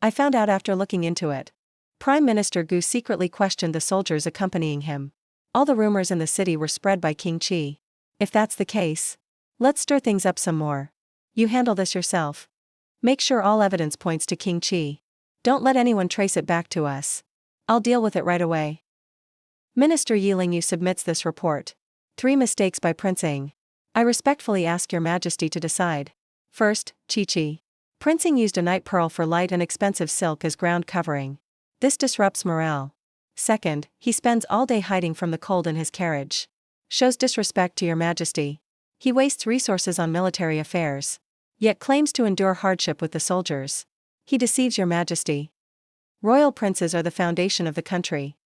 I found out after looking into it. Prime Minister Gu secretly questioned the soldiers accompanying him. All the rumors in the city were spread by King Qi. If that's the case, let's stir things up some more. You handle this yourself. Make sure all evidence points to King Qi. Don't let anyone trace it back to us. I'll deal with it right away. Minister Yi Lingyu submits this report. 3 mistakes by Prince Ing. I respectfully ask your majesty to decide. First, Chi. Prince Ing used a night pearl for light and expensive silk as ground covering. This disrupts morale. Second, he spends all day hiding from the cold in his carriage. Shows disrespect to your majesty. He wastes resources on military affairs, yet claims to endure hardship with the soldiers. He deceives your majesty. Royal princes are the foundation of the country.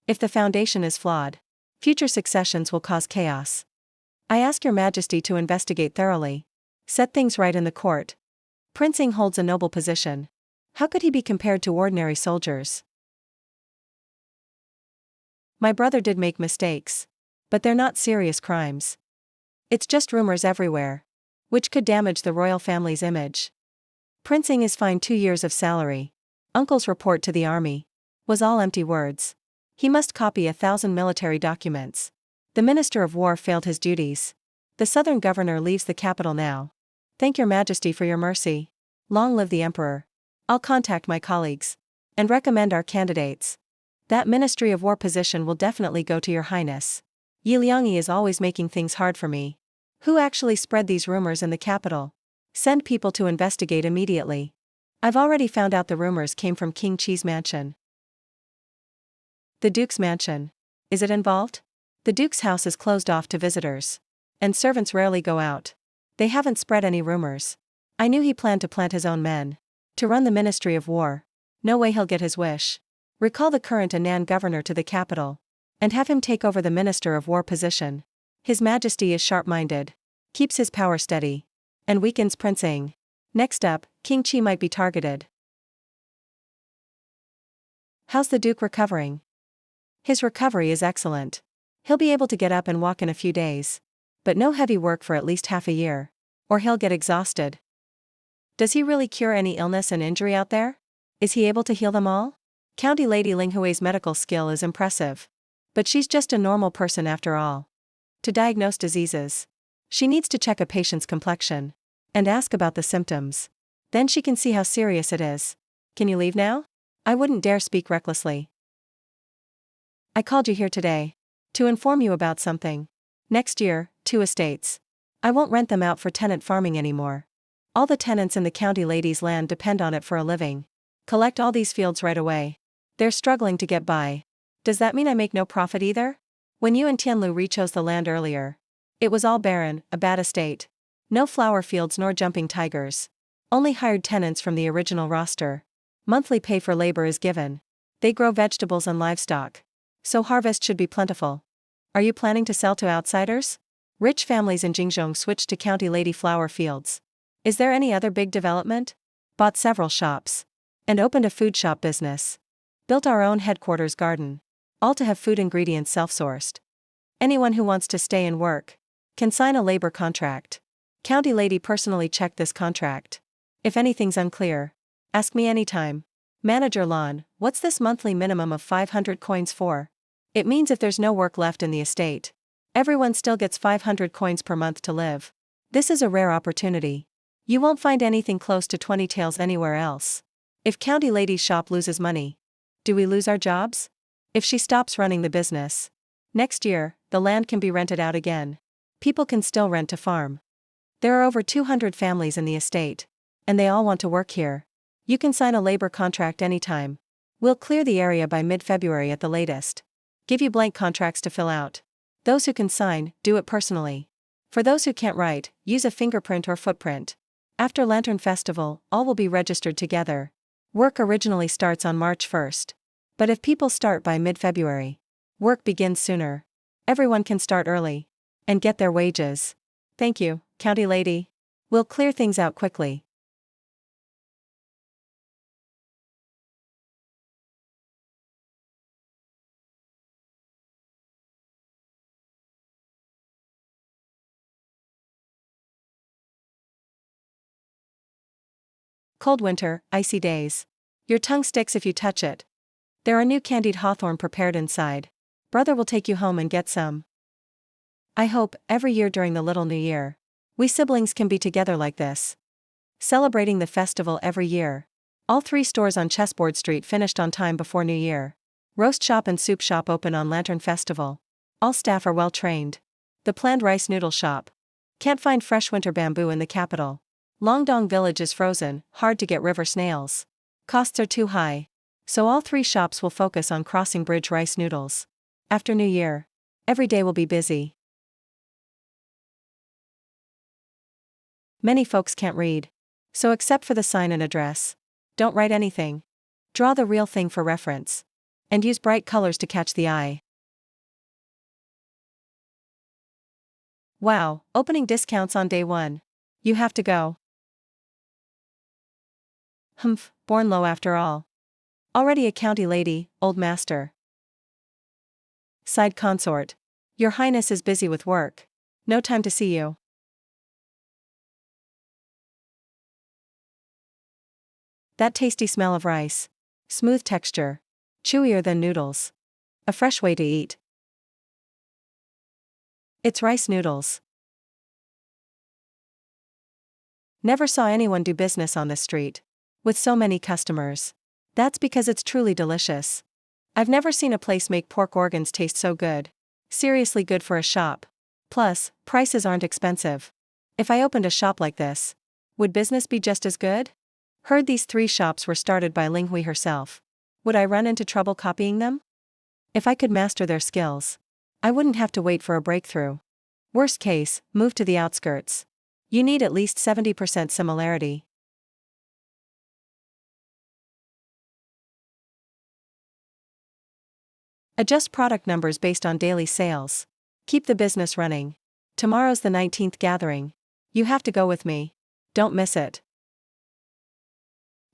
If the foundation is flawed, future successions will cause chaos. I ask your majesty to investigate thoroughly. Set things right in the court. Prince Ing holds a noble position. How could he be compared to ordinary soldiers? My brother did make mistakes. But they're not serious crimes. It's just rumors everywhere, which could damage the royal family's image. Prince Ing is fined 2 years of salary. Uncle's report to the army was all empty words. He must copy 1,000 military documents. The Minister of War failed his duties. The southern governor leaves the capital now. Thank your majesty for your mercy. Long live the emperor. I'll contact my colleagues and recommend our candidates. That Ministry of War position will definitely go to your highness. Yi Liangyi is always making things hard for me. Who actually spread these rumors in the capital? Send people to investigate immediately. I've already found out the rumors came from King Qi's mansion. The Duke's mansion. Is it involved? The Duke's house is closed off to visitors. And servants rarely go out. They haven't spread any rumors. I knew he planned to plant his own men to run the Ministry of War. No way he'll get his wish. Recall the current Anan governor to the capital and have him take over the Minister of War position. His Majesty is sharp-minded, keeps his power steady, and weakens Prince Ing. Next up, King Qi might be targeted. How's the Duke recovering? His recovery is excellent. He'll be able to get up and walk in a few days. But no heavy work for at least half a year. Or he'll get exhausted. Does he really cure any illness and injury out there? Is he able to heal them all? County Lady Ling Hui's medical skill is impressive. But she's just a normal person after all. To diagnose diseases, she needs to check a patient's complexion and ask about the symptoms. Then she can see how serious it is. Can you leave now? I wouldn't dare speak recklessly. I called you here today to inform you about something. Next year, 2 estates. I won't rent them out for tenant farming anymore. All the tenants in the county lady's land depend on it for a living. Collect all these fields right away. They're struggling to get by. Does that mean I make no profit either? When you and Tianlu re-chose the land earlier, it was all barren, a bad estate. No flower fields nor jumping tigers. Only hired tenants from the original roster. Monthly pay for labor is given. They grow vegetables and livestock. So harvest should be plentiful. Are you planning to sell to outsiders? Rich families in Jingzhong switched to county lady flower fields. Is there any other big development? Bought several shops. And opened a food shop business. Built our own headquarters garden. All to have food ingredients self-sourced. Anyone who wants to stay and work can sign a labor contract. County lady personally checked this contract. If anything's unclear, ask me anytime. Manager Lon, what's this monthly minimum of 500 coins for? It means if there's no work left in the estate, everyone still gets 500 coins per month to live. This is a rare opportunity. You won't find anything close to 20 taels anywhere else. If county lady's shop loses money, do we lose our jobs? If she stops running the business, next year, the land can be rented out again. People can still rent to farm. There are over 200 families in the estate, and they all want to work here. You can sign a labor contract anytime. We'll clear the area by mid-February at the latest. Give you blank contracts to fill out. Those who can sign, do it personally. For those who can't write, use a fingerprint or footprint. After Lantern Festival, all will be registered together. Work originally starts on March 1st. But if people start by mid-February, work begins sooner. Everyone can start early and get their wages. Thank you, County Lady. We'll clear things out quickly. Cold winter, icy days. Your tongue sticks if you touch it. There are new candied hawthorn prepared inside. Brother will take you home and get some. I hope, every year during the Little New Year, we siblings can be together like this. Celebrating the festival every year. All 3 stores on Chessboard Street finished on time before New Year. Roast shop and soup shop open on Lantern Festival. All staff are well trained. The planned rice noodle shop. Can't find fresh winter bamboo in the capital. Longdong Village is frozen, hard to get river snails. Costs are too high. So all 3 shops will focus on Crossing Bridge rice noodles. After New Year, every day will be busy. Many folks can't read. So except for the sign and address, don't write anything. Draw the real thing for reference. And use bright colors to catch the eye. Wow, opening discounts on day 1. You have to go. Humph, born low after all. Already a county lady, old master. Side consort. Your Highness is busy with work. No time to see you. That tasty smell of rice. Smooth texture. Chewier than noodles. A fresh way to eat. It's rice noodles. Never saw anyone do business on this street. With so many customers. That's because it's truly delicious. I've never seen a place make pork organs taste so good. Seriously good for a shop. Plus, prices aren't expensive. If I opened a shop like this, would business be just as good? Heard these 3 shops were started by Ling Hui herself. Would I run into trouble copying them? If I could master their skills, I wouldn't have to wait for a breakthrough. Worst case, move to the outskirts. You need at least 70% similarity. Adjust product numbers based on daily sales. Keep the business running. Tomorrow's the 19th gathering. You have to go with me. Don't miss it.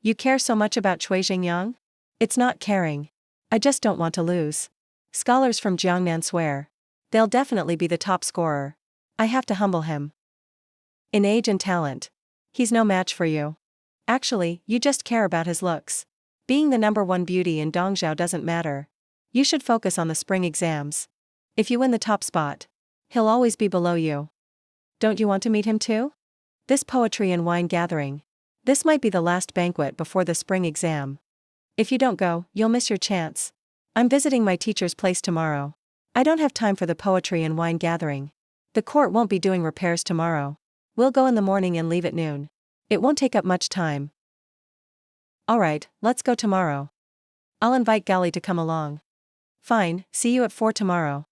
You care so much about Cui Jingyang? It's not caring. I just don't want to lose. Scholars from Jiangnan swear. They'll definitely be the top scorer. I have to humble him. In age and talent, he's no match for you. Actually, you just care about his looks. Being the #1 beauty in Dongzhou doesn't matter. You should focus on the spring exams. If you win the top spot, he'll always be below you. Don't you want to meet him too? This poetry and wine gathering. This might be the last banquet before the spring exam. If you don't go, you'll miss your chance. I'm visiting my teacher's place tomorrow. I don't have time for the poetry and wine gathering. The court won't be doing repairs tomorrow. We'll go in the morning and leave at noon. It won't take up much time. Alright, let's go tomorrow. I'll invite Gali to come along. Fine, see you at 4 tomorrow.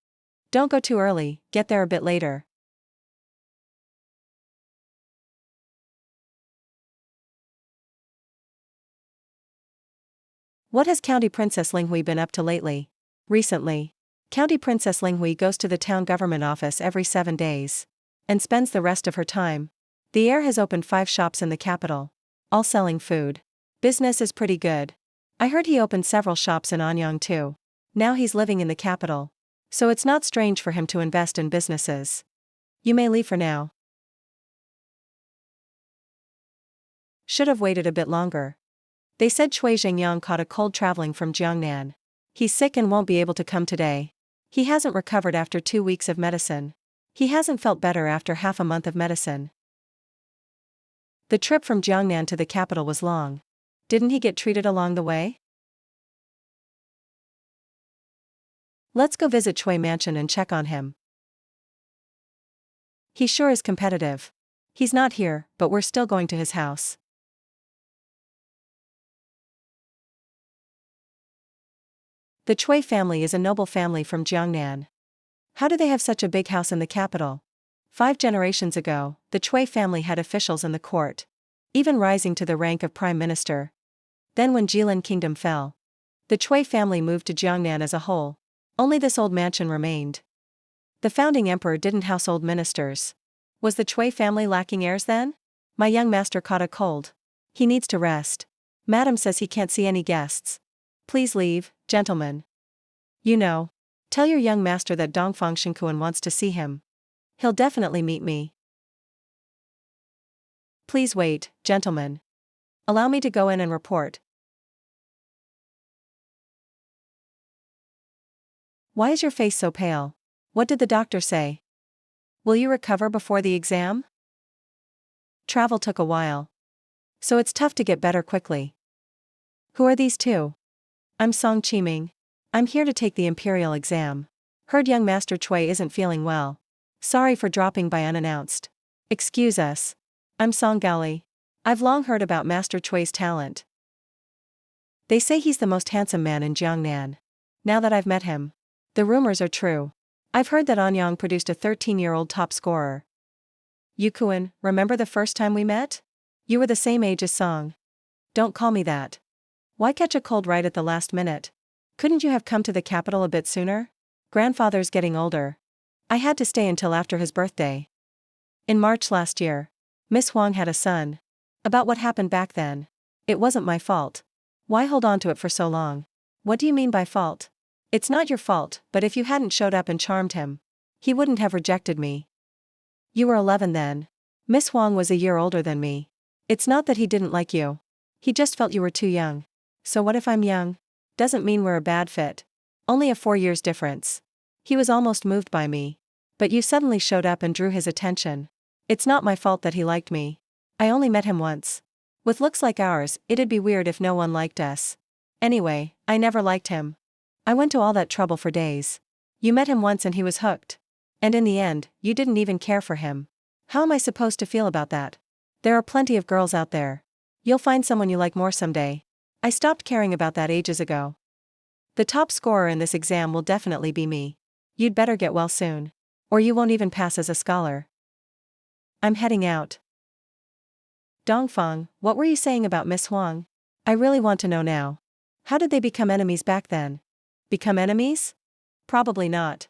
Don't go too early, get there a bit later. What has County Princess Linghui been up to lately? Recently, County Princess Linghui goes to the town government office every 7 days. And spends the rest of her time. The heir has opened 5 shops in the capital. All selling food. Business is pretty good. I heard he opened several shops in Anyang too. Now he's living in the capital. So it's not strange for him to invest in businesses. You may leave for now. Should have waited a bit longer. They said Cui Jingyang caught a cold traveling from Jiangnan. He's sick and won't be able to come today. He hasn't recovered after 2 weeks of medicine. He hasn't felt better after half a month of medicine. The trip from Jiangnan to the capital was long. Didn't he get treated along the way? Let's go visit Cui Mansion and check on him. He sure is competitive. He's not here, but we're still going to his house. The Cui family is a noble family from Jiangnan. How do they have such a big house in the capital? 5 generations ago, the Cui family had officials in the court, even rising to the rank of prime minister. Then when Jilin Kingdom fell, the Cui family moved to Jiangnan as a whole. Only this old mansion remained. The founding emperor didn't house old ministers. Was the Cui family lacking heirs then? My young master caught a cold. He needs to rest. Madam says he can't see any guests. Please leave, gentlemen. You know. Tell your young master that Dongfang Shenkuan wants to see him. He'll definitely meet me. Please wait, gentlemen. Allow me to go in and report. Why is your face so pale? What did the doctor say? Will you recover before the exam? Travel took a while. So it's tough to get better quickly. Who are these two? I'm Song Chiming. I'm here to take the imperial exam. Heard young Master Chui isn't feeling well. Sorry for dropping by unannounced. Excuse us. I'm Song Gaoli. I've long heard about Master Chui's talent. They say he's the most handsome man in Jiangnan. Now that I've met him, the rumors are true. I've heard that Anyang produced a 13-year-old top scorer. Yukuan, remember the first time we met? You were the same age as Song. Don't call me that. Why catch a cold right at the last minute? Couldn't you have come to the capital a bit sooner? Grandfather's getting older. I had to stay until after his birthday. In March last year, Miss Huang had a son. About what happened back then. It wasn't my fault. Why hold on to it for so long? What do you mean by fault? It's not your fault, but if you hadn't showed up and charmed him, he wouldn't have rejected me. You were 11 then. Miss Huang was a year older than me. It's not that he didn't like you. He just felt you were too young. So what if I'm young? Doesn't mean we're a bad fit. Only a 4 years difference. He was almost moved by me. But you suddenly showed up and drew his attention. It's not my fault that he liked me. I only met him once. With looks like ours, it'd be weird if no one liked us. Anyway, I never liked him. I went to all that trouble for days. You met him once and he was hooked. And in the end, you didn't even care for him. How am I supposed to feel about that? There are plenty of girls out there. You'll find someone you like more someday. I stopped caring about that ages ago. The top scorer in this exam will definitely be me. You'd better get well soon. Or you won't even pass as a scholar. I'm heading out. Dongfang, what were you saying about Miss Huang? I really want to know now. How did they become enemies back then? Become enemies? Probably not.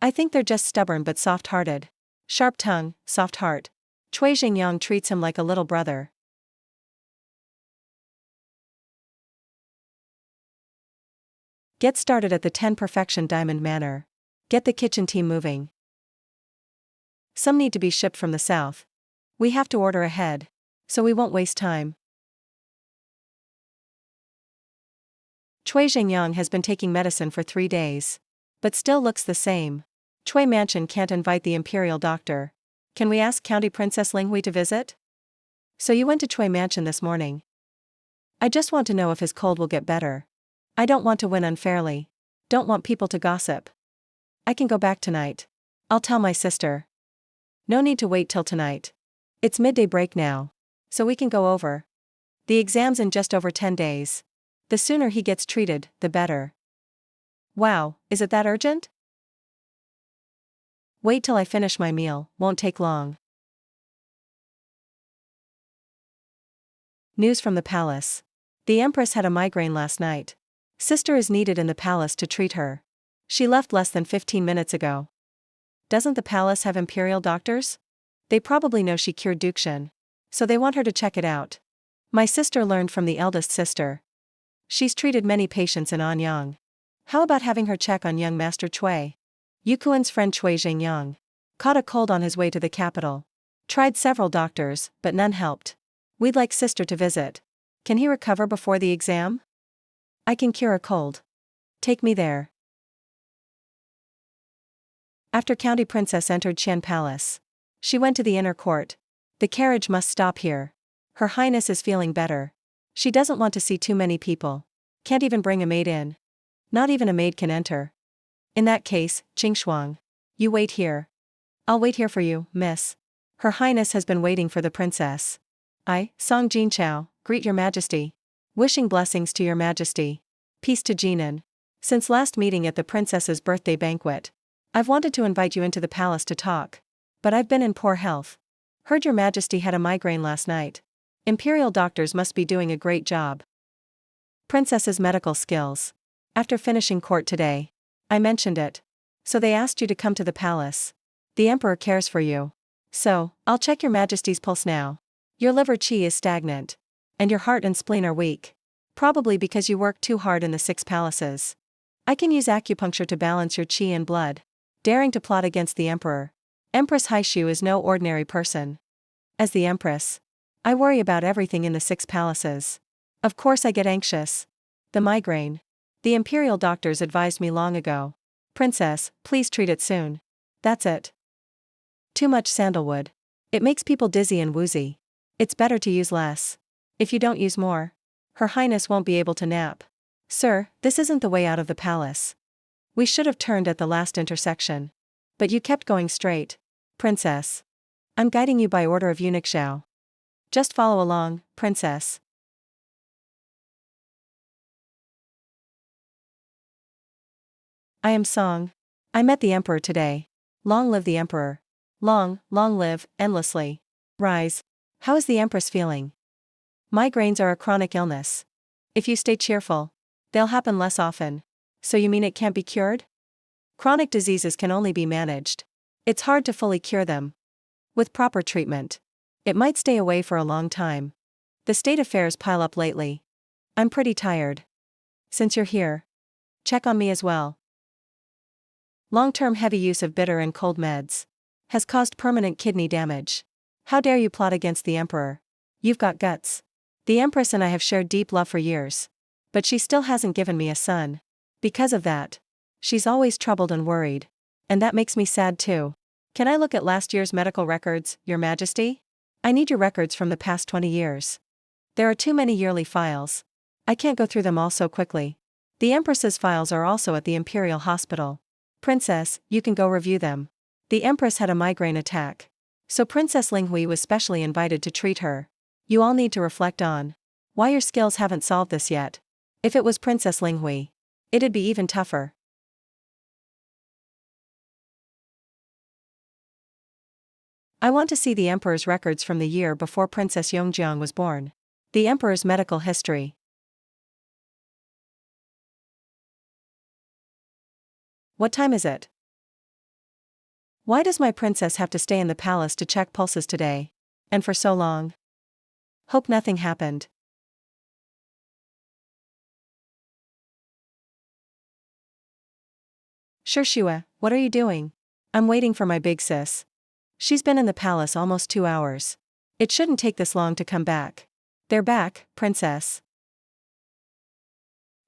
I think they're just stubborn but soft-hearted. Sharp tongue, soft heart. Cui Jingyang treats him like a little brother. Get started at the 10 Perfection Diamond Manor. Get the kitchen team moving. Some need to be shipped from the south. We have to order ahead, so we won't waste time. Cui Jingyang has been taking medicine for 3 days. But still looks the same. Cui Mansion can't invite the imperial doctor. Can we ask County Princess Linghui to visit? So you went to Cui Mansion this morning. I just want to know if his cold will get better. I don't want to win unfairly. Don't want people to gossip. I can go back tonight. I'll tell my sister. No need to wait till tonight. It's midday break now. So we can go over. The exam's in just over 10 days. The sooner he gets treated, the better. Wow, is it that urgent? Wait till I finish my meal, won't take long. News from the palace. The Empress had a migraine last night. Sister is needed in the palace to treat her. She left less than 15 minutes ago. Doesn't the palace have imperial doctors? They probably know she cured Dukshin. So they want her to check it out. My sister learned from the eldest sister. She's treated many patients in Anyang. How about having her check on young Master Chui? Yukuan's friend Cui Jingyang caught a cold on his way to the capital. Tried several doctors, but none helped. We'd like sister to visit. Can he recover before the exam? I can cure a cold. Take me there. After County Princess entered Qian Palace, she went to the inner court. The carriage must stop here. Her Highness is feeling better. She doesn't want to see too many people. Can't even bring a maid in. Not even a maid can enter. In that case,Qingshuang, you wait here. I'll wait here for you, miss. Her Highness has been waiting for the princess. I, Song Jinchao, greet your majesty. Wishing blessings to your majesty. Peace to Jinan. Since last meeting at the princess's birthday banquet, I've wanted to invite you into the palace to talk. But I've been in poor health. Heard your majesty had a migraine last night. Imperial doctors must be doing a great job. Princess's medical skills. After finishing court today, I mentioned it. So they asked you to come to the palace. The emperor cares for you. So, I'll check your majesty's pulse now. Your liver qi is stagnant. And your heart and spleen are weak. Probably because you worked too hard in the 6 palaces. I can use acupuncture to balance your qi and blood. Daring to plot against the emperor. Empress Haishu is no ordinary person. As the empress, I worry about everything in the 6 palaces. Of course I get anxious. The migraine. The imperial doctors advised me long ago. Princess, please treat it soon. That's it. Too much sandalwood. It makes people dizzy and woozy. It's better to use less. If you don't use more, Her Highness won't be able to nap. Sir, this isn't the way out of the palace. We should have turned at the last intersection. But you kept going straight. Princess. I'm guiding you by order of Eunuch Zhao. Just follow along, Princess. I am Song. I met the Emperor today. Long live the Emperor. Long, long live, endlessly. Rise. How is the Empress feeling? Migraines are a chronic illness. If you stay cheerful, they'll happen less often. So you mean it can't be cured? Chronic diseases can only be managed. It's hard to fully cure them. With proper treatment, it might stay away for a long time. The state affairs pile up lately. I'm pretty tired. Since you're here, check on me as well. Long-term heavy use of bitter and cold meds has caused permanent kidney damage. How dare you plot against the Emperor? You've got guts. The Empress and I have shared deep love for years. But she still hasn't given me a son. Because of that, she's always troubled and worried. And that makes me sad too. Can I look at last year's medical records, Your Majesty? I need your records from the past 20 years. There are too many yearly files. I can't go through them all so quickly. The Empress's files are also at the Imperial Hospital. Princess, you can go review them. The Empress had a migraine attack. So Princess Linghui was specially invited to treat her. You all need to reflect on why your skills haven't solved this yet. If it was Princess Linghui, it'd be even tougher. I want to see the Emperor's records from the year before Princess Yongjiang was born. The Emperor's medical history. What time is it? Why does my princess have to stay in the palace to check pulses today? And for so long? Hope nothing happened. Sure, Shua, what are you doing? I'm waiting for my big sis. She's been in the palace almost 2 hours. It shouldn't take this long to come back. They're back, Princess.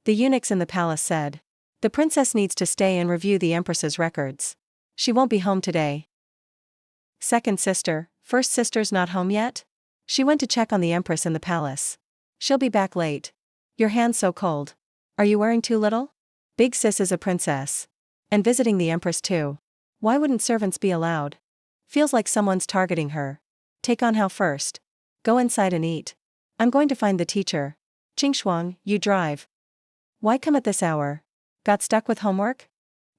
The eunuchs in the palace said. The princess needs to stay and review the Empress's records. She won't be home today. Second sister, first sister's not home yet? She went to check on the Empress in the palace. She'll be back late. Your hand's so cold. Are you wearing too little? Big sis is a princess. And visiting the Empress too. Why wouldn't servants be allowed? Feels like someone's targeting her. Take on how first. Go inside and eat. I'm going to find the teacher.Qingshuang, you drive. Why come at this hour? Got stuck with homework?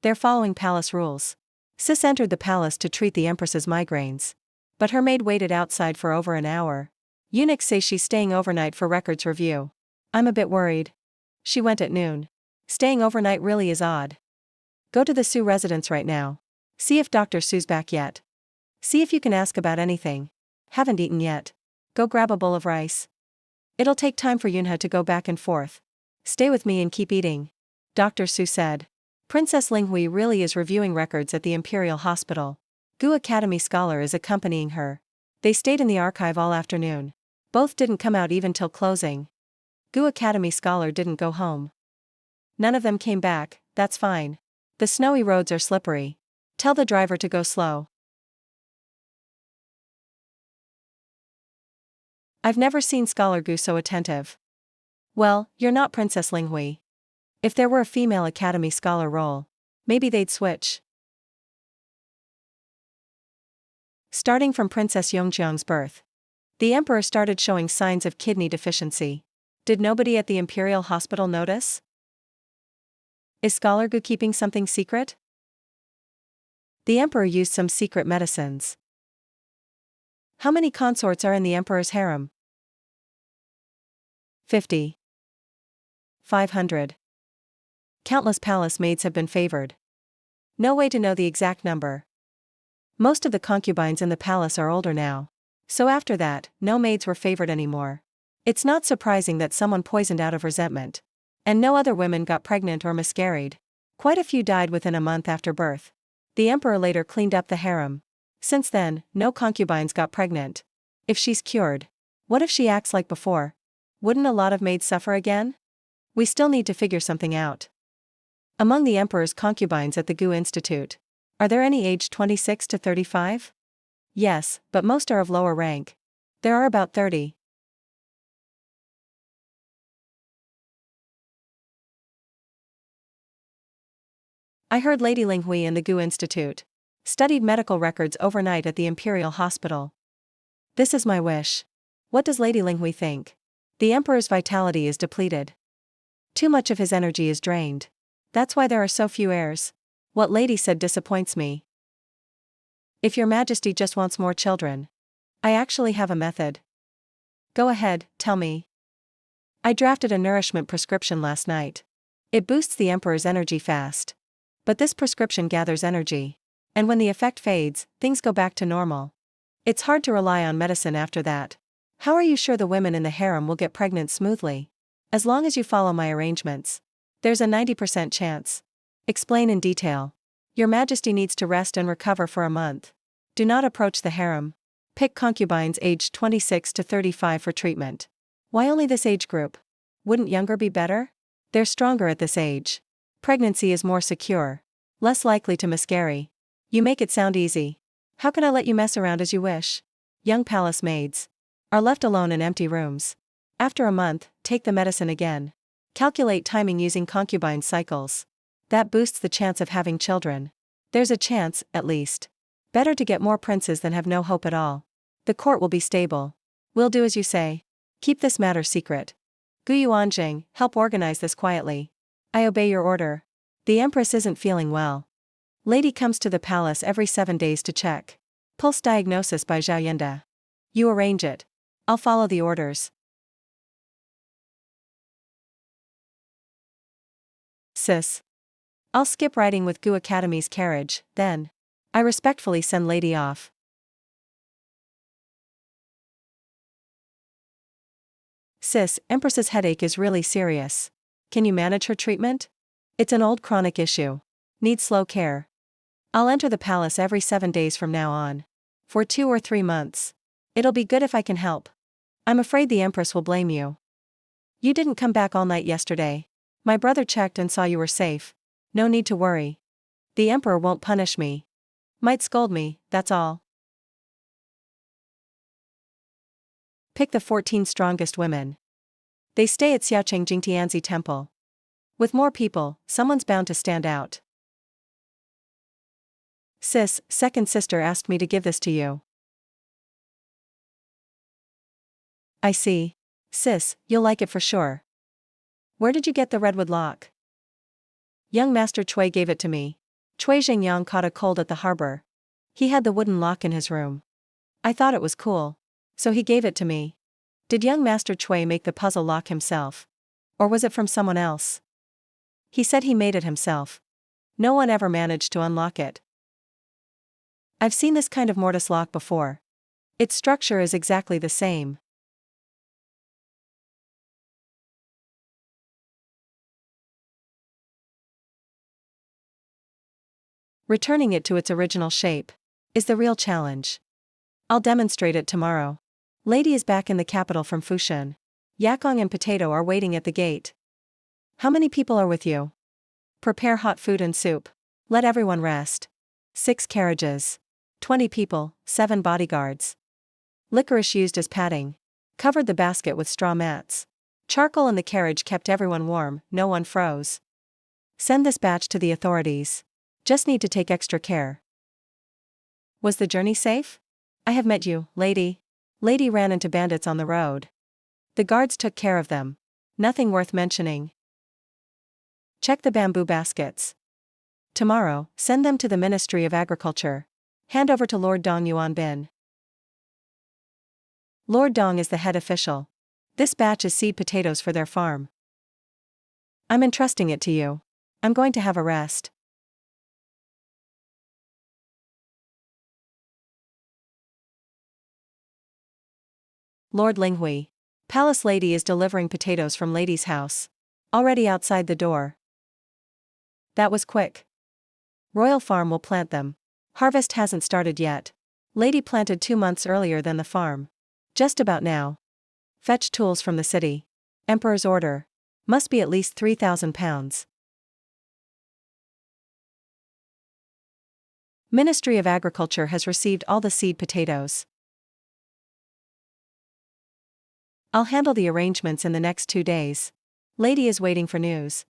They're following palace rules. Sis entered the palace to treat the Empress's migraines. But her maid waited outside for over an hour. Eunuchs say she's staying overnight for records review. I'm a bit worried. She went at noon. Staying overnight really is odd. Go to the Su residence right now. See if Dr. Su's back yet. See if you can ask about anything. Haven't eaten yet. Go grab a bowl of rice. It'll take time for Yunhe to go back and forth. Stay with me and keep eating. Dr. Su said. Princess Linghui really is reviewing records at the Imperial Hospital. Gu Academy scholar is accompanying her. They stayed in the archive all afternoon. Both didn't come out even till closing. Gu Academy scholar didn't go home. None of them came back, that's fine. The snowy roads are slippery. Tell the driver to go slow. I've never seen Scholar Gu so attentive. Well, you're not Princess Linghui. If there were a female academy scholar role, maybe they'd switch. Starting from Princess Yongjiang's birth, the Emperor started showing signs of kidney deficiency. Did nobody at the Imperial Hospital notice? Is Scholar Gu keeping something secret? The Emperor used some secret medicines. How many consorts are in the Emperor's harem? 50. 500. Countless palace maids have been favored. No way to know the exact number. Most of the concubines in the palace are older now. So after that, no maids were favored anymore. It's not surprising that someone poisoned out of resentment. And no other women got pregnant or miscarried. Quite a few died within a month after birth. The Emperor later cleaned up the harem. Since then, no concubines got pregnant. If she's cured, what if she acts like before? Wouldn't a lot of maids suffer again? We still need to figure something out. Among the emperor's concubines at the Gu Institute, are there any aged 26 to 35? Yes, but most are of lower rank. There are about 30. I heard Lady Linghui in the Gu Institute studied medical records overnight at the Imperial Hospital. This is my wish. What does Lady Linghui think? The emperor's vitality is depleted. Too much of his energy is drained. That's why there are so few heirs. What Lady said disappoints me. If your majesty just wants more children. I actually have a method. Go ahead, tell me. I drafted a nourishment prescription last night. It boosts the emperor's energy fast. But this prescription gathers energy. And when the effect fades, things go back to normal. It's hard to rely on medicine after that. How are you sure the women in the harem will get pregnant smoothly? As long as you follow my arrangements. There's a 90% chance. Explain in detail. Your majesty needs to rest and recover for a month. Do not approach the harem. Pick concubines aged 26 to 35 for treatment. Why only this age group? Wouldn't younger be better? They're stronger at this age. Pregnancy is more secure. Less likely to miscarry. You make it sound easy. How can I let you mess around as you wish? Young palace maids are left alone in empty rooms. After a month, take the medicine again. Calculate timing using concubine cycles. That boosts the chance of having children. There's a chance, at least. Better to get more princes than have no hope at all. The court will be stable. We'll do as you say. Keep this matter secret. Gu Yuanjing, help organize this quietly. I obey your order. The empress isn't feeling well. Lady comes to the palace every 7 days to check. Pulse diagnosis by Zhao Yenda. You arrange it. I'll follow the orders. Sis. I'll skip riding with Gu Academy's carriage, then. I respectfully send Lady off. Sis, Empress's headache is really serious. Can you manage her treatment? It's an old chronic issue. Needs slow care. I'll enter the palace every 7 days from now on. For 2 or 3 months. It'll be good if I can help. I'm afraid the Empress will blame you. You didn't come back all night yesterday. My brother checked and saw you were safe. No need to worry. The Emperor won't punish me. Might scold me, that's all. Pick the 14 strongest women. They stay at Xiaocheng Jingtianzi Temple. With more people, someone's bound to stand out. Sis, second sister asked me to give this to you. I see. Sis, you'll like it for sure. Where did you get the redwood lock? Young Master Cui gave it to me. Cui Zhengyang caught a cold at the harbor. He had the wooden lock in his room. I thought it was cool. So he gave it to me. Did young Master Cui make the puzzle lock himself? Or was it from someone else? He said he made it himself. No one ever managed to unlock it. I've seen this kind of mortise lock before. Its structure is exactly the same. Returning it to its original shape is the real challenge. I'll demonstrate it tomorrow. Lady is back in the capital from Fushan. Yakong and Potato are waiting at the gate. How many people are with you? Prepare hot food and soup. Let everyone rest. 6 carriages. 20 people, 7 bodyguards. Licorice used as padding. Covered the basket with straw mats. Charcoal in the carriage kept everyone warm, no one froze. Send this batch to the authorities. Just need to take extra care. Was the journey safe? I have met you, lady. Lady ran into bandits on the road. The guards took care of them. Nothing worth mentioning. Check the bamboo baskets. Tomorrow, send them to the Ministry of Agriculture. Hand over to Lord Dong Yuanbin. Lord Dong is the head official. This batch is seed potatoes for their farm. I'm entrusting it to you. I'm going to have a rest. Lord Linghui. Palace lady is delivering potatoes from lady's house. Already outside the door. That was quick. Royal farm will plant them. Harvest hasn't started yet. Lady planted 2 months earlier than the farm. Just about now. Fetch tools from the city. Emperor's order. Must be at least 3,000 pounds. Ministry of Agriculture has received all the seed potatoes. I'll handle the arrangements in the next 2 days. Lady is waiting for news.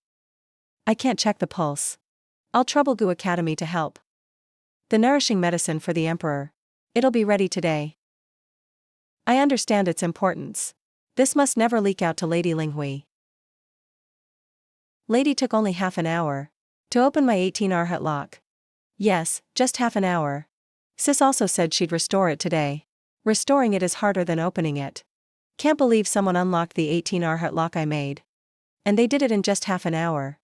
I can't check the pulse. I'll trouble Gu Academy to help. The nourishing medicine for the Emperor. It'll be ready today. I understand its importance. This must never leak out to Lady Linghui. Lady took only half an hour to open my 18 Arhat lock. Yes, just half an hour. Sis also said she'd restore it today. Restoring it is harder than opening it. Can't believe someone unlocked the 18 Arhat lock I made. And they did it in just half an hour.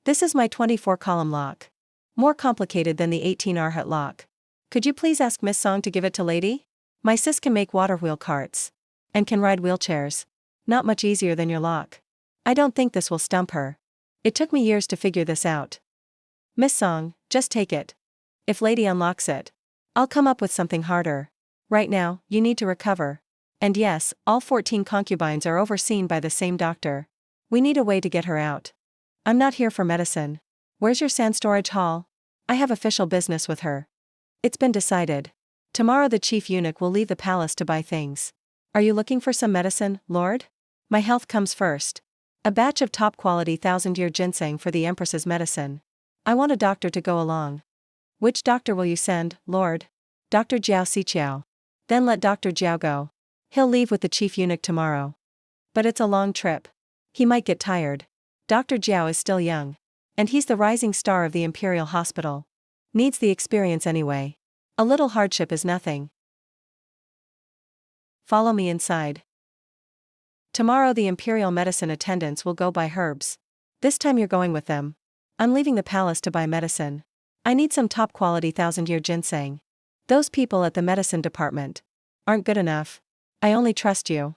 This is my 24-column lock. More complicated than the 18 Arhat lock. Could you please ask Miss Song to give it to Lady? My sis can make water wheel carts. And can ride wheelchairs. Not much easier than your lock. I don't think this will stump her. It took me years to figure this out. Miss Song, just take it. If Lady unlocks it, I'll come up with something harder. Right now, you need to recover. And yes, all 14 concubines are overseen by the same doctor. We need a way to get her out. I'm not here for medicine. Where's your sand storage hall? I have official business with her. It's been decided. Tomorrow the chief eunuch will leave the palace to buy things. Are you looking for some medicine, Lord? My health comes first. A batch of top-quality 1,000-year ginseng for the Empress's medicine. I want a doctor to go along. Which doctor will you send, Lord? Dr. Jiao Siqiao. Then let Dr. Jiao go. He'll leave with the chief eunuch tomorrow. But it's a long trip. He might get tired. Dr. Jiao is still young. And he's the rising star of the Imperial Hospital. Needs the experience anyway. A little hardship is nothing. Follow me inside. Tomorrow the Imperial medicine attendants will go buy herbs. This time you're going with them. I'm leaving the palace to buy medicine. I need some top-quality 1,000-year ginseng. Those people at the medicine department aren't good enough. I only trust you.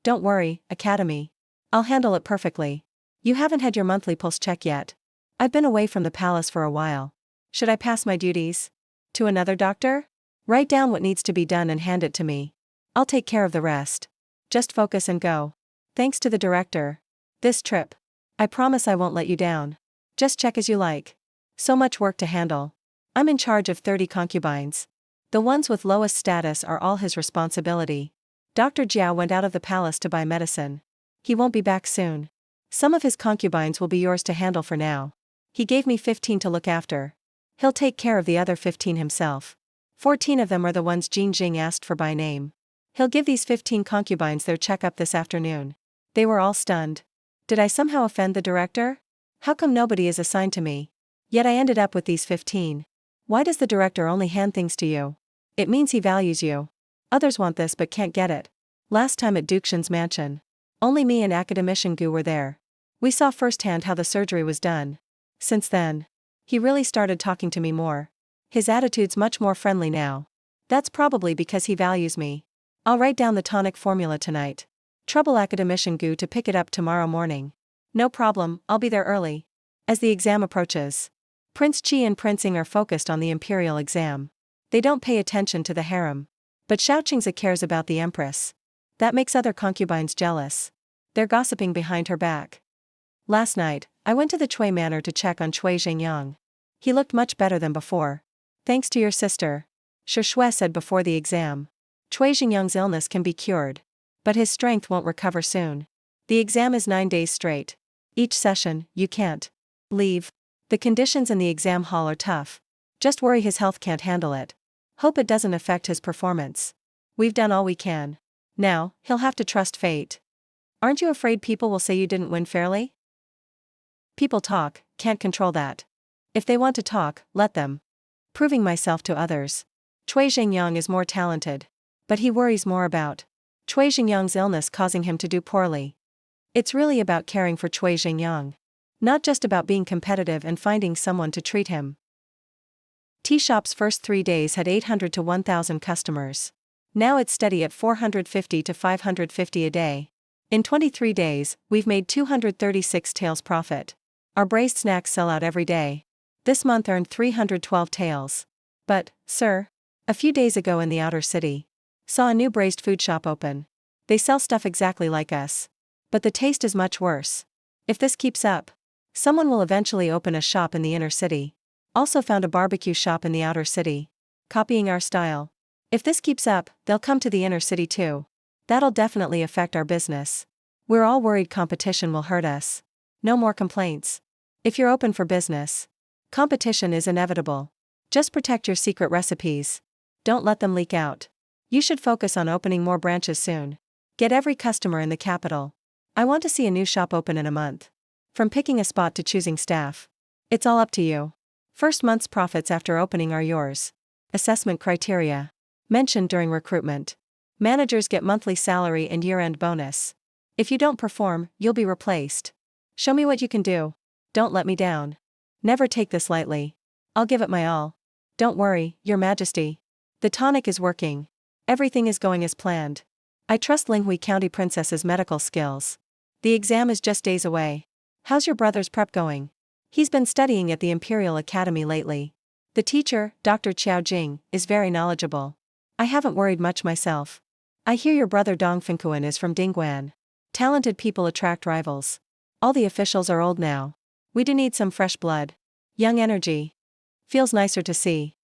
Don't worry, Academy. I'll handle it perfectly. You haven't had your monthly pulse check yet. I've been away from the palace for a while. Should I pass my duties to another doctor? Write down what needs to be done and hand it to me. I'll take care of the rest. Just focus and go. Thanks to the director. This trip. I promise I won't let you down. Just check as you like. So much work to handle. I'm in charge of 30 concubines. The ones with lowest status are all his responsibility. Dr. Jiao went out of the palace to buy medicine. He won't be back soon. Some of his concubines will be yours to handle for now. He gave me 15 to look after. He'll take care of the other 15 himself. 14 of them are the ones Jin Jing asked for by name. He'll give these 15 concubines their checkup this afternoon. They were all stunned. Did I somehow offend the director? How come nobody is assigned to me? Yet I ended up with these 15. Why does the director only hand things to you? It means he values you. Others want this but can't get it. Last time at Dukshin's mansion, only me and Academician Gu were there. We saw firsthand how the surgery was done. Since then, he really started talking to me more. His attitude's much more friendly now. That's probably because he values me. I'll write down the tonic formula tonight. Trouble Academician Gu to pick it up tomorrow morning. No problem, I'll be there early. As the exam approaches, Prince Qi and Prince Ying are focused on the imperial exam. They don't pay attention to the harem. But Xiaoqingzi cares about the empress. That makes other concubines jealous. They're gossiping behind her back. Last night, I went to the Cui Manor to check on Cui Zhengyang. He looked much better than before. Thanks to your sister. Shi Shui said before the exam. Cui Zhengyang's illness can be cured. But his strength won't recover soon. The exam is 9 days straight. Each session, you can't leave. The conditions in the exam hall are tough. Just worry his health can't handle it. Hope it doesn't affect his performance. We've done all we can. Now, he'll have to trust fate. Aren't you afraid people will say you didn't win fairly? People talk, can't control that. If they want to talk, let them. Proving myself to others. Cui Zhengyang is more talented. But he worries more about Cui Zhengyang's illness causing him to do poorly. It's really about caring for Cui Zhengyang. Not just about being competitive and finding someone to treat him. Tea Shop's first 3 days had 800 to 1,000 customers. Now it's steady at 450 to 550 a day. In 23 days, we've made 236 taels profit. Our braised snacks sell out every day. This month earned 312 taels. But, sir, a few days ago in the outer city, saw a new braised food shop open. They sell stuff exactly like us. But the taste is much worse. If this keeps up, someone will eventually open a shop in the inner city. Also found a barbecue shop in the outer city. Copying our style. If this keeps up, they'll come to the inner city too. That'll definitely affect our business. We're all worried competition will hurt us. No more complaints. If you're open for business, competition is inevitable. Just protect your secret recipes. Don't let them leak out. You should focus on opening more branches soon. Get every customer in the capital. I want to see a new shop open in a month. From picking a spot to choosing staff. It's all up to you. First month's profits after opening are yours. Assessment criteria. Mentioned during recruitment. Managers get monthly salary and year-end bonus. If you don't perform, you'll be replaced. Show me what you can do. Don't let me down. Never take this lightly. I'll give it my all. Don't worry, Your Majesty. The tonic is working. Everything is going as planned. I trust Linghui County Princess's medical skills. The exam is just days away. How's your brother's prep going? He's been studying at the Imperial Academy lately. The teacher, Dr. Qiao Jing, is very knowledgeable. I haven't worried much myself. I hear your brother Dong Finkuan is from Dingguan. Talented people attract rivals. All the officials are old now. We do need some fresh blood. Young energy. Feels nicer to see.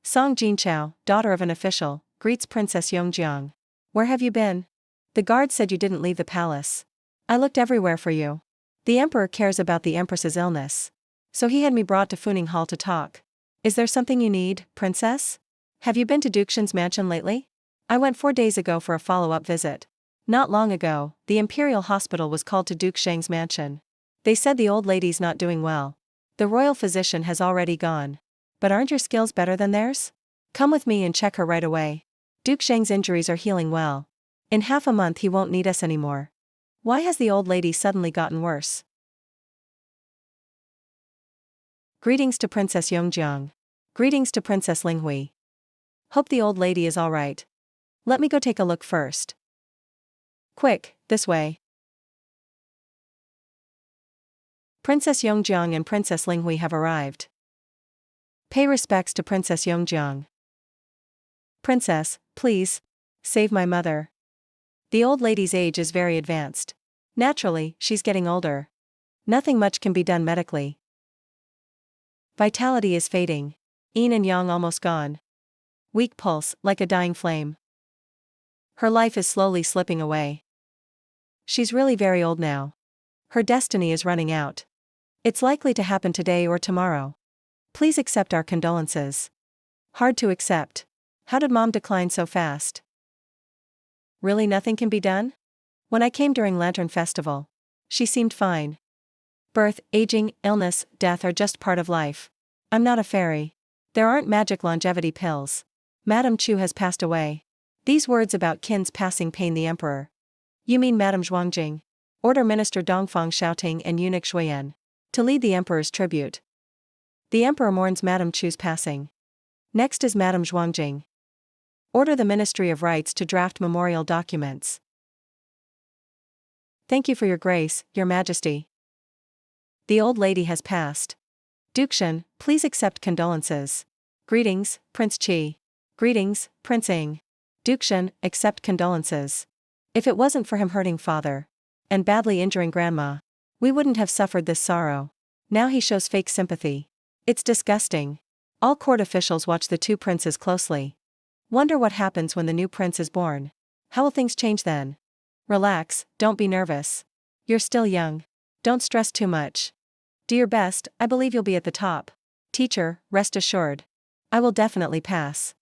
Song Jinchao, daughter of an official, greets Princess Yongjiang. Where have you been? The guard said you didn't leave the palace. I looked everywhere for you. The emperor cares about the empress's illness. So he had me brought to Funing Hall to talk. Is there something you need, princess? Have you been to Dukshan's mansion lately? I went 4 days ago for a follow-up visit. Not long ago, the Imperial Hospital was called to Duke Shang's mansion. They said the old lady's not doing well. The royal physician has already gone. But aren't your skills better than theirs? Come with me and check her right away. Duke Shang's injuries are healing well. In half a month he won't need us anymore. Why has the old lady suddenly gotten worse? Greetings to Princess Yongjiang. Greetings to Princess Linghui. Hope the old lady is all right. Let me go take a look first. Quick, this way. Princess Yongjiang and Princess Linghui have arrived. Pay respects to Princess Yongjiang. Princess, please, save my mother. The old lady's age is very advanced. Naturally, she's getting older. Nothing much can be done medically. Vitality is fading. Yin and yang almost gone. Weak pulse, like a dying flame. Her life is slowly slipping away. She's really very old now. Her destiny is running out. It's likely to happen today or tomorrow. Please accept our condolences. Hard to accept. How did Mom decline so fast? Really nothing can be done? When I came during Lantern Festival, she seemed fine. Birth, aging, illness, death are just part of life. I'm not a fairy. There aren't magic longevity pills. Madame Chu has passed away. These words about Qin's passing pain the emperor. You mean Madame Zhuangjing? Order Minister Dongfang Xiaoting and eunuch Shuiyan to lead the emperor's tribute. The emperor mourns Madame Chu's passing. Next is Madame Zhuangjing. Order the Ministry of Rights to draft memorial documents. Thank you for your grace, Your Majesty. The old lady has passed. Dukshan, please accept condolences. Greetings, Prince Qi. Greetings, Prince Ing. Dukshan, accept condolences. If it wasn't for him hurting father and badly injuring grandma, we wouldn't have suffered this sorrow. Now he shows fake sympathy. It's disgusting. All court officials watch the two princes closely. Wonder what happens when the new prince is born. How will things change then? Relax, don't be nervous. You're still young. Don't stress too much. Do your best, I believe you'll be at the top. Teacher, rest assured. I will definitely pass.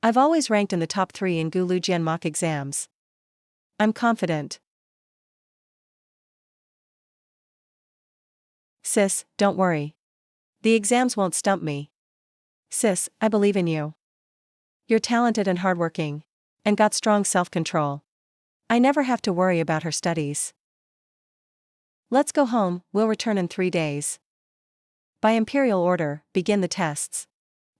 I've always ranked in the top 3 in Gulu Jian mock exams. I'm confident. Sis, don't worry. The exams won't stump me. Sis, I believe in you. You're talented and hardworking. And got strong self-control. I never have to worry about her studies. Let's go home, we'll return in 3 days. By imperial order, begin the tests.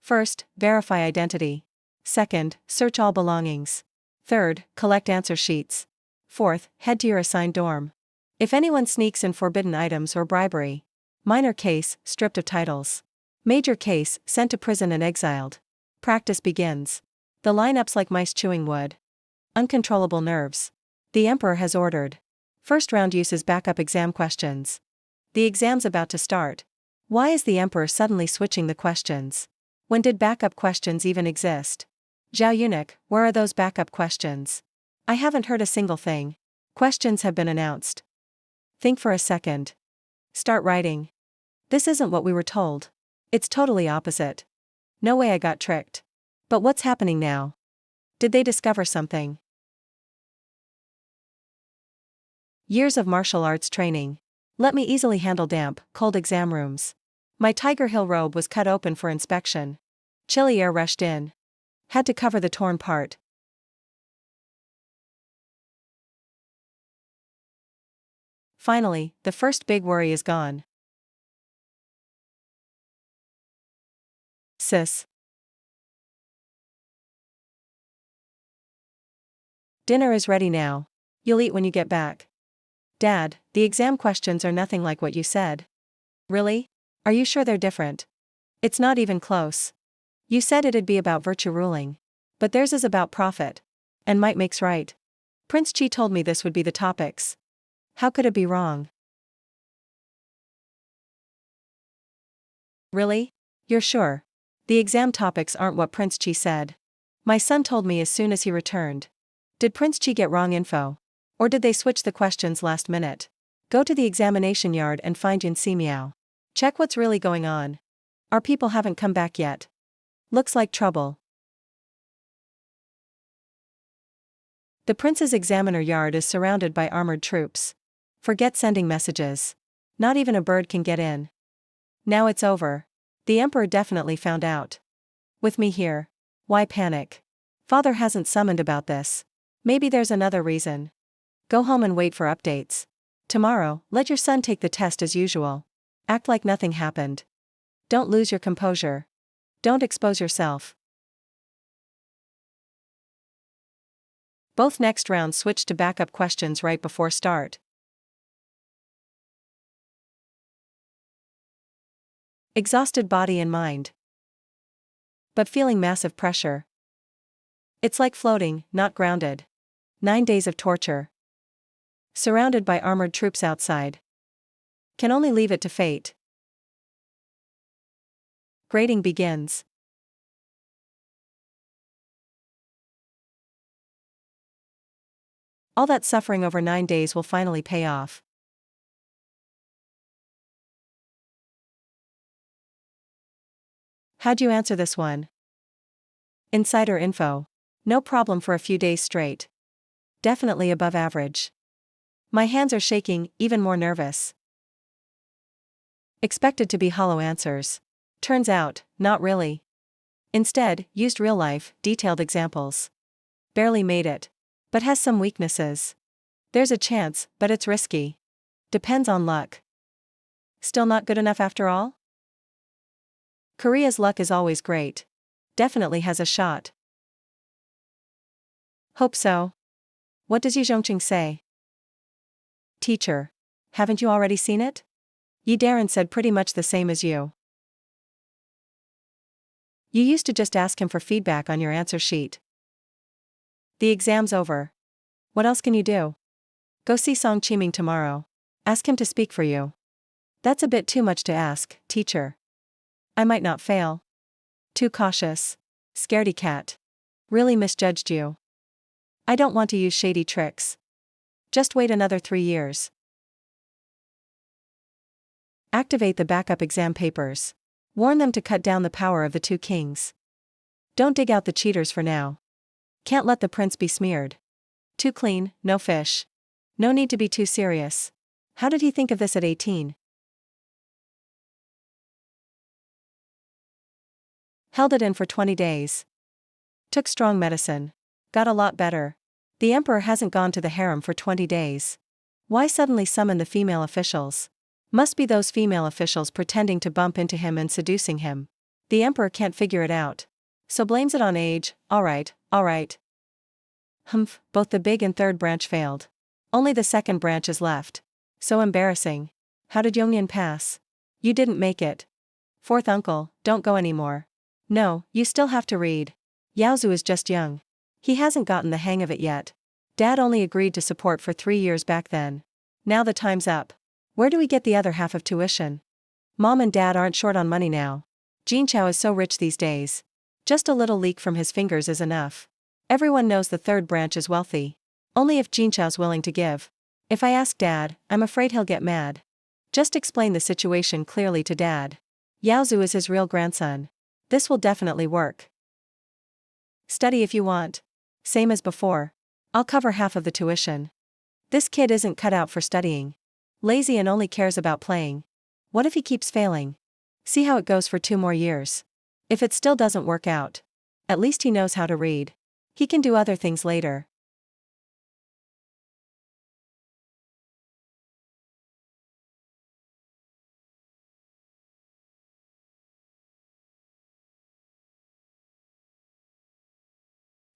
First, verify identity. Second, search all belongings. Third, collect answer sheets. Fourth, head to your assigned dorm. If anyone sneaks in forbidden items or bribery. Minor case, stripped of titles. Major case, sent to prison and exiled. Practice begins. The lineup's like mice chewing wood. Uncontrollable nerves. The emperor has ordered. First round uses backup exam questions. The exam's about to start. Why is the emperor suddenly switching the questions? When did backup questions even exist? Zhao eunuch, where are those backup questions? I haven't heard a single thing. Questions have been announced. Think for a second. Start writing. This isn't what we were told. It's totally opposite. No way I got tricked. But what's happening now? Did they discover something? Years of martial arts training. Let me easily handle damp, cold exam rooms. My Tiger Hill robe was cut open for inspection. Chilly air rushed in. Had to cover the torn part. Finally, the first big worry is gone. Sis. Dinner is ready now. You'll eat when you get back. Dad, the exam questions are nothing like what you said. Really? Are you sure they're different? It's not even close. You said it'd be about virtue ruling. But theirs is about profit. And might makes right. Prince Chi told me this would be the topics. How could it be wrong? Really? You're sure? The exam topics aren't what Prince Chi said. My son told me as soon as he returned. Did Prince Chi get wrong info? Or did they switch the questions last minute? Go to the examination yard and find Yun Si Miao. Check what's really going on. Our people haven't come back yet. Looks like trouble. The prince's examiner yard is surrounded by armored troops. Forget sending messages. Not even a bird can get in. Now it's over. The emperor definitely found out. With me here. Why panic? Father hasn't summoned about this. Maybe there's another reason. Go home and wait for updates. Tomorrow, let your son take the test as usual. Act like nothing happened. Don't lose your composure. Don't expose yourself. Both next rounds switched to backup questions right before start. Exhausted body and mind. But feeling massive pressure. It's like floating, not grounded. 9 days of torture. Surrounded by armored troops outside. Can only leave it to fate. Grading begins. All that suffering over 9 days will finally pay off. How'd you answer this one? Insider info. No problem for a few days straight. Definitely above average. My hands are shaking, even more nervous. Expected to be hollow answers. Turns out, not really. Instead, used real-life, detailed examples. Barely made it. But has some weaknesses. There's a chance, but it's risky. Depends on luck. Still not good enough after all? Korea's luck is always great. Definitely has a shot. Hope so. What does Yi Zhongqing say? Teacher. Haven't you already seen it? Yi Darren said pretty much the same as you. You used to just ask him for feedback on your answer sheet. The exam's over. What else can you do? Go see Song Chiming tomorrow. Ask him to speak for you. That's a bit too much to ask, teacher. I might not fail. Too cautious. Scaredy cat. Really misjudged you. I don't want to use shady tricks. Just wait another 3 years. Activate the backup exam papers. Warn them to cut down the power of the 2 kings. Don't dig out the cheaters for now. Can't let the prince be smeared. Too clean, no fish. No need to be too serious. How did he think of this at 18? Held it in for 20 days. Took strong medicine. Got a lot better. The emperor hasn't gone to the harem for 20 days. Why suddenly summon the female officials? Must be those female officials pretending to bump into him and seducing him. The emperor can't figure it out. So blames it on age. Alright. Humph, both the big and third branch failed. Only the second branch is left. So embarrassing. How did Yongyan pass? You didn't make it. Fourth uncle, don't go anymore. No, you still have to read. Yaozu is just young. He hasn't gotten the hang of it yet. Dad only agreed to support for 3 years back then. Now the time's up. Where do we get the other half of tuition? Mom and Dad aren't short on money now. Jinchao is so rich these days. Just a little leak from his fingers is enough. Everyone knows the third branch is wealthy. Only if Jinchao's willing to give. If I ask Dad, I'm afraid he'll get mad. Just explain the situation clearly to Dad. Yaozu is his real grandson. This will definitely work. Study if you want. Same as before. I'll cover half of the tuition. This kid isn't cut out for studying. Lazy and only cares about playing. What if he keeps failing? See how it goes for 2 more years. If it still doesn't work out, at least he knows how to read. He can do other things later.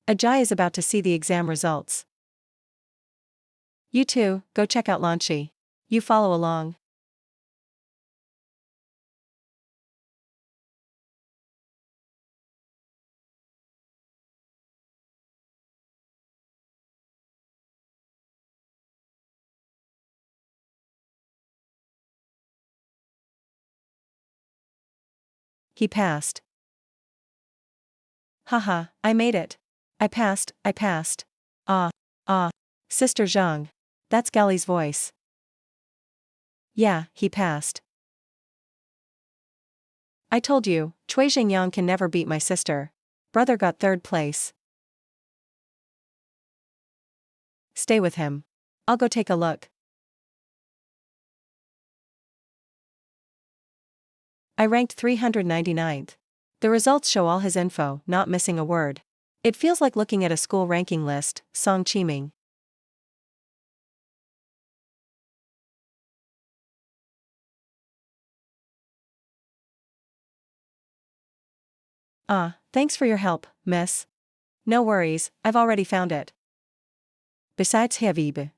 Ajay is about to see the exam results. You two, go check out Lanchi. You follow along. He passed. Haha, I made it. I passed. Ah. Sister Zhang. That's Gali's voice. Yeah, he passed. I told you, Cui Jingyang can never beat my sister. Brother got 3rd place. Stay with him. I'll go take a look. I ranked 399th. The results show all his info, not missing a word. It feels like looking at a school ranking list. Song Chiming. Thanks for your help, miss. No worries, I've already found it. Besides Havib.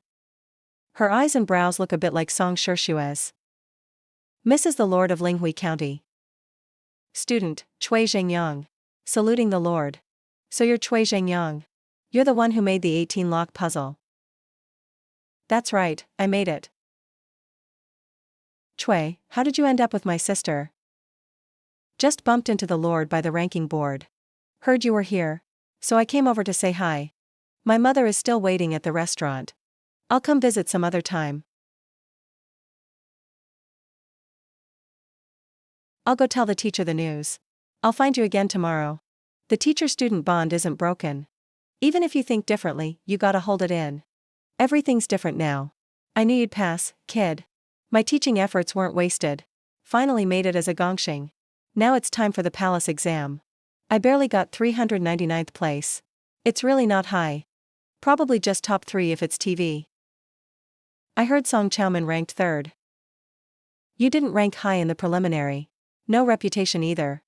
Her eyes and brows look a bit like Song Shishue's. Mrs. the Lord of Linghui County. Student, Cui Jingyang. Saluting the Lord. So you're Cui Jingyang. You're the one who made the 18-lock puzzle. That's right, I made it. Cui, how did you end up with my sister? Just bumped into the Lord by the ranking board. Heard you were here. So I came over to say hi. My mother is still waiting at the restaurant. I'll come visit some other time. I'll go tell the teacher the news. I'll find you again tomorrow. The teacher-student bond isn't broken. Even if you think differently, you gotta hold it in. Everything's different now. I knew you'd pass, kid. My teaching efforts weren't wasted. Finally made it as a gongxing. Now it's time for the palace exam. I barely got 399th place. It's really not high. Probably just top 3 if it's TV. I heard Song Chowman ranked 3rd. You didn't rank high in the preliminary. No reputation either.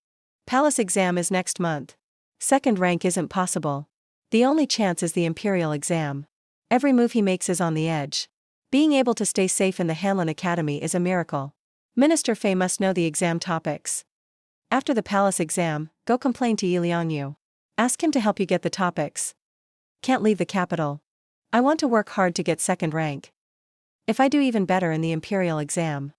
Palace exam is next month. 2nd rank isn't possible. The only chance is the imperial exam. Every move he makes is on the edge. Being able to stay safe in the Hanlin Academy is a miracle. Minister Fei must know the exam topics. After the palace exam, go complain to Yi Liangyu. Ask him to help you get the topics. Can't leave the capital. I want to work hard to get 2nd rank. If I do even better in the imperial exam,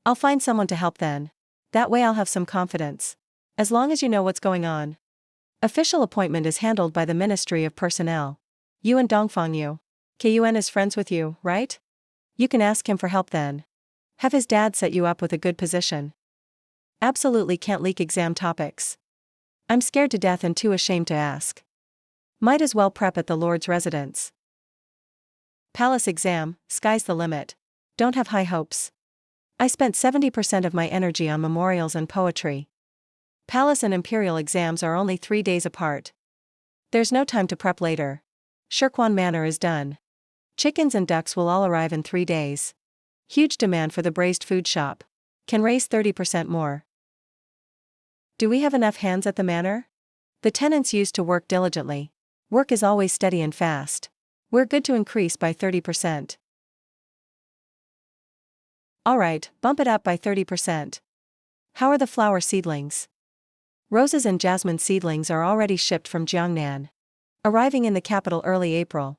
I'll find someone to help then. That way I'll have some confidence. As long as you know what's going on. Official appointment is handled by the Ministry of Personnel. You and Dongfangyu. Kun is friends with you, right? You can ask him for help then. Have his dad set you up with a good position. Absolutely can't leak exam topics. I'm scared to death and too ashamed to ask. Might as well prep at the Lord's residence. Palace exam, sky's the limit. Don't have high hopes. I spent 70% of my energy on memorials and poetry. Palace and imperial exams are only 3 days apart. There's no time to prep later. Shirkwan Manor is done. Chickens and ducks will all arrive in 3 days. Huge demand for the braised food shop. Can raise 30% more. Do we have enough hands at the manor? The tenants used to work diligently. Work is always steady and fast. We're good to increase by 30%. Alright, bump it up by 30%. How are the flower seedlings? Roses and jasmine seedlings are already shipped from Jiangnan. Arriving in the capital early April.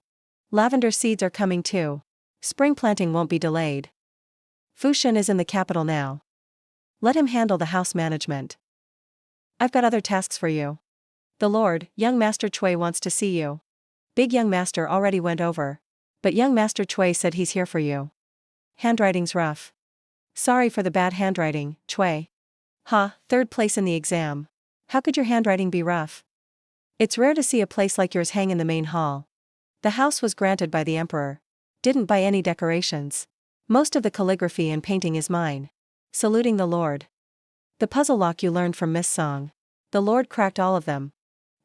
Lavender seeds are coming too. Spring planting won't be delayed. Fushan is in the capital now. Let him handle the house management. I've got other tasks for you. The Lord, young Master Chui wants to see you. Big young master already went over. But young Master Chui said he's here for you. Handwriting's rough. Sorry for the bad handwriting, Chui. Third place in the exam. How could your handwriting be rough? It's rare to see a place like yours hang in the main hall. The house was granted by the emperor. Didn't buy any decorations. Most of the calligraphy and painting is mine. Saluting the Lord. The puzzle lock you learned from Miss Song. The Lord cracked all of them.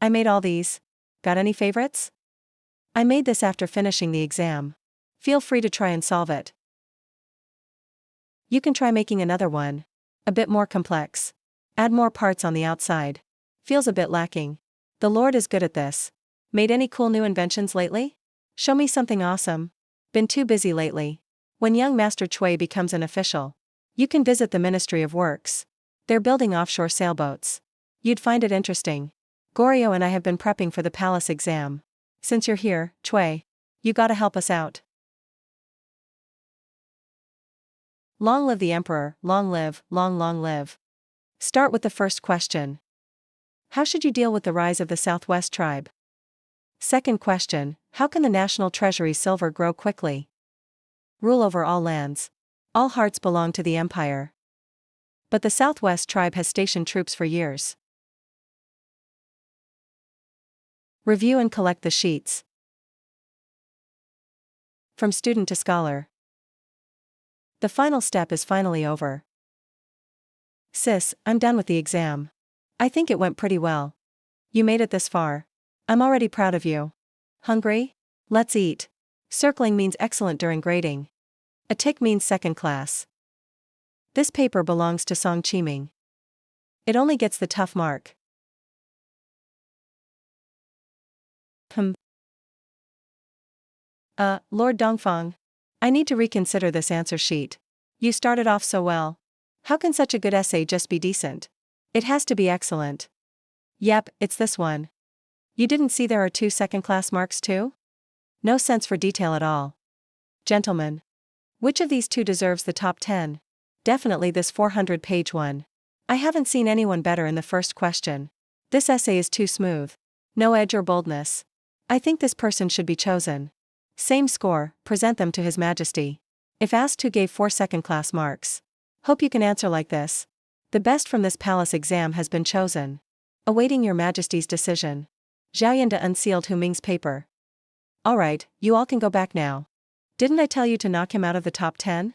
I made all these. Got any favorites? I made this after finishing the exam. Feel free to try and solve it. You can try making another one. A bit more complex. Add more parts on the outside. Feels a bit lacking. The Lord is good at this. Made any cool new inventions lately? Show me something awesome. Been too busy lately. When young Master Chui becomes an official, you can visit the Ministry of Works. They're building offshore sailboats. You'd find it interesting. Goryeo and I have been prepping for the palace exam. Since you're here, Chui, you gotta help us out. Long live the emperor, long live, long live. Start with the first question. How should you deal with the rise of the Southwest tribe? Second question, how can the national treasury's silver grow quickly? Rule over all lands. All hearts belong to the empire. But the Southwest tribe has stationed troops for years. Review and collect the sheets. From student to scholar. The final step is finally over. Sis, I'm done with the exam. I think it went pretty well. You made it this far. I'm already proud of you. Hungry? Let's eat. Circling means excellent during grading. A tick means second class. This paper belongs to Song Chiming. It only gets the tough mark. Lord Dongfang. I need to reconsider this answer sheet. You started off so well. How can such a good essay just be decent? It has to be excellent. Yep, it's this one. You didn't see there are 2 second-class marks too? No sense for detail at all. Gentlemen. Which of these two deserves the top 10? Definitely this 400-page one. I haven't seen anyone better in the first question. This essay is too smooth. No edge or boldness. I think this person should be chosen. Same score, present them to His Majesty. If asked who gave 4 second-class marks. Hope you can answer like this. The best from this palace exam has been chosen. Awaiting Your Majesty's decision. Zhaoyanda unsealed Hu Ming's paper. Alright, you all can go back now. Didn't I tell you to knock him out of the top 10?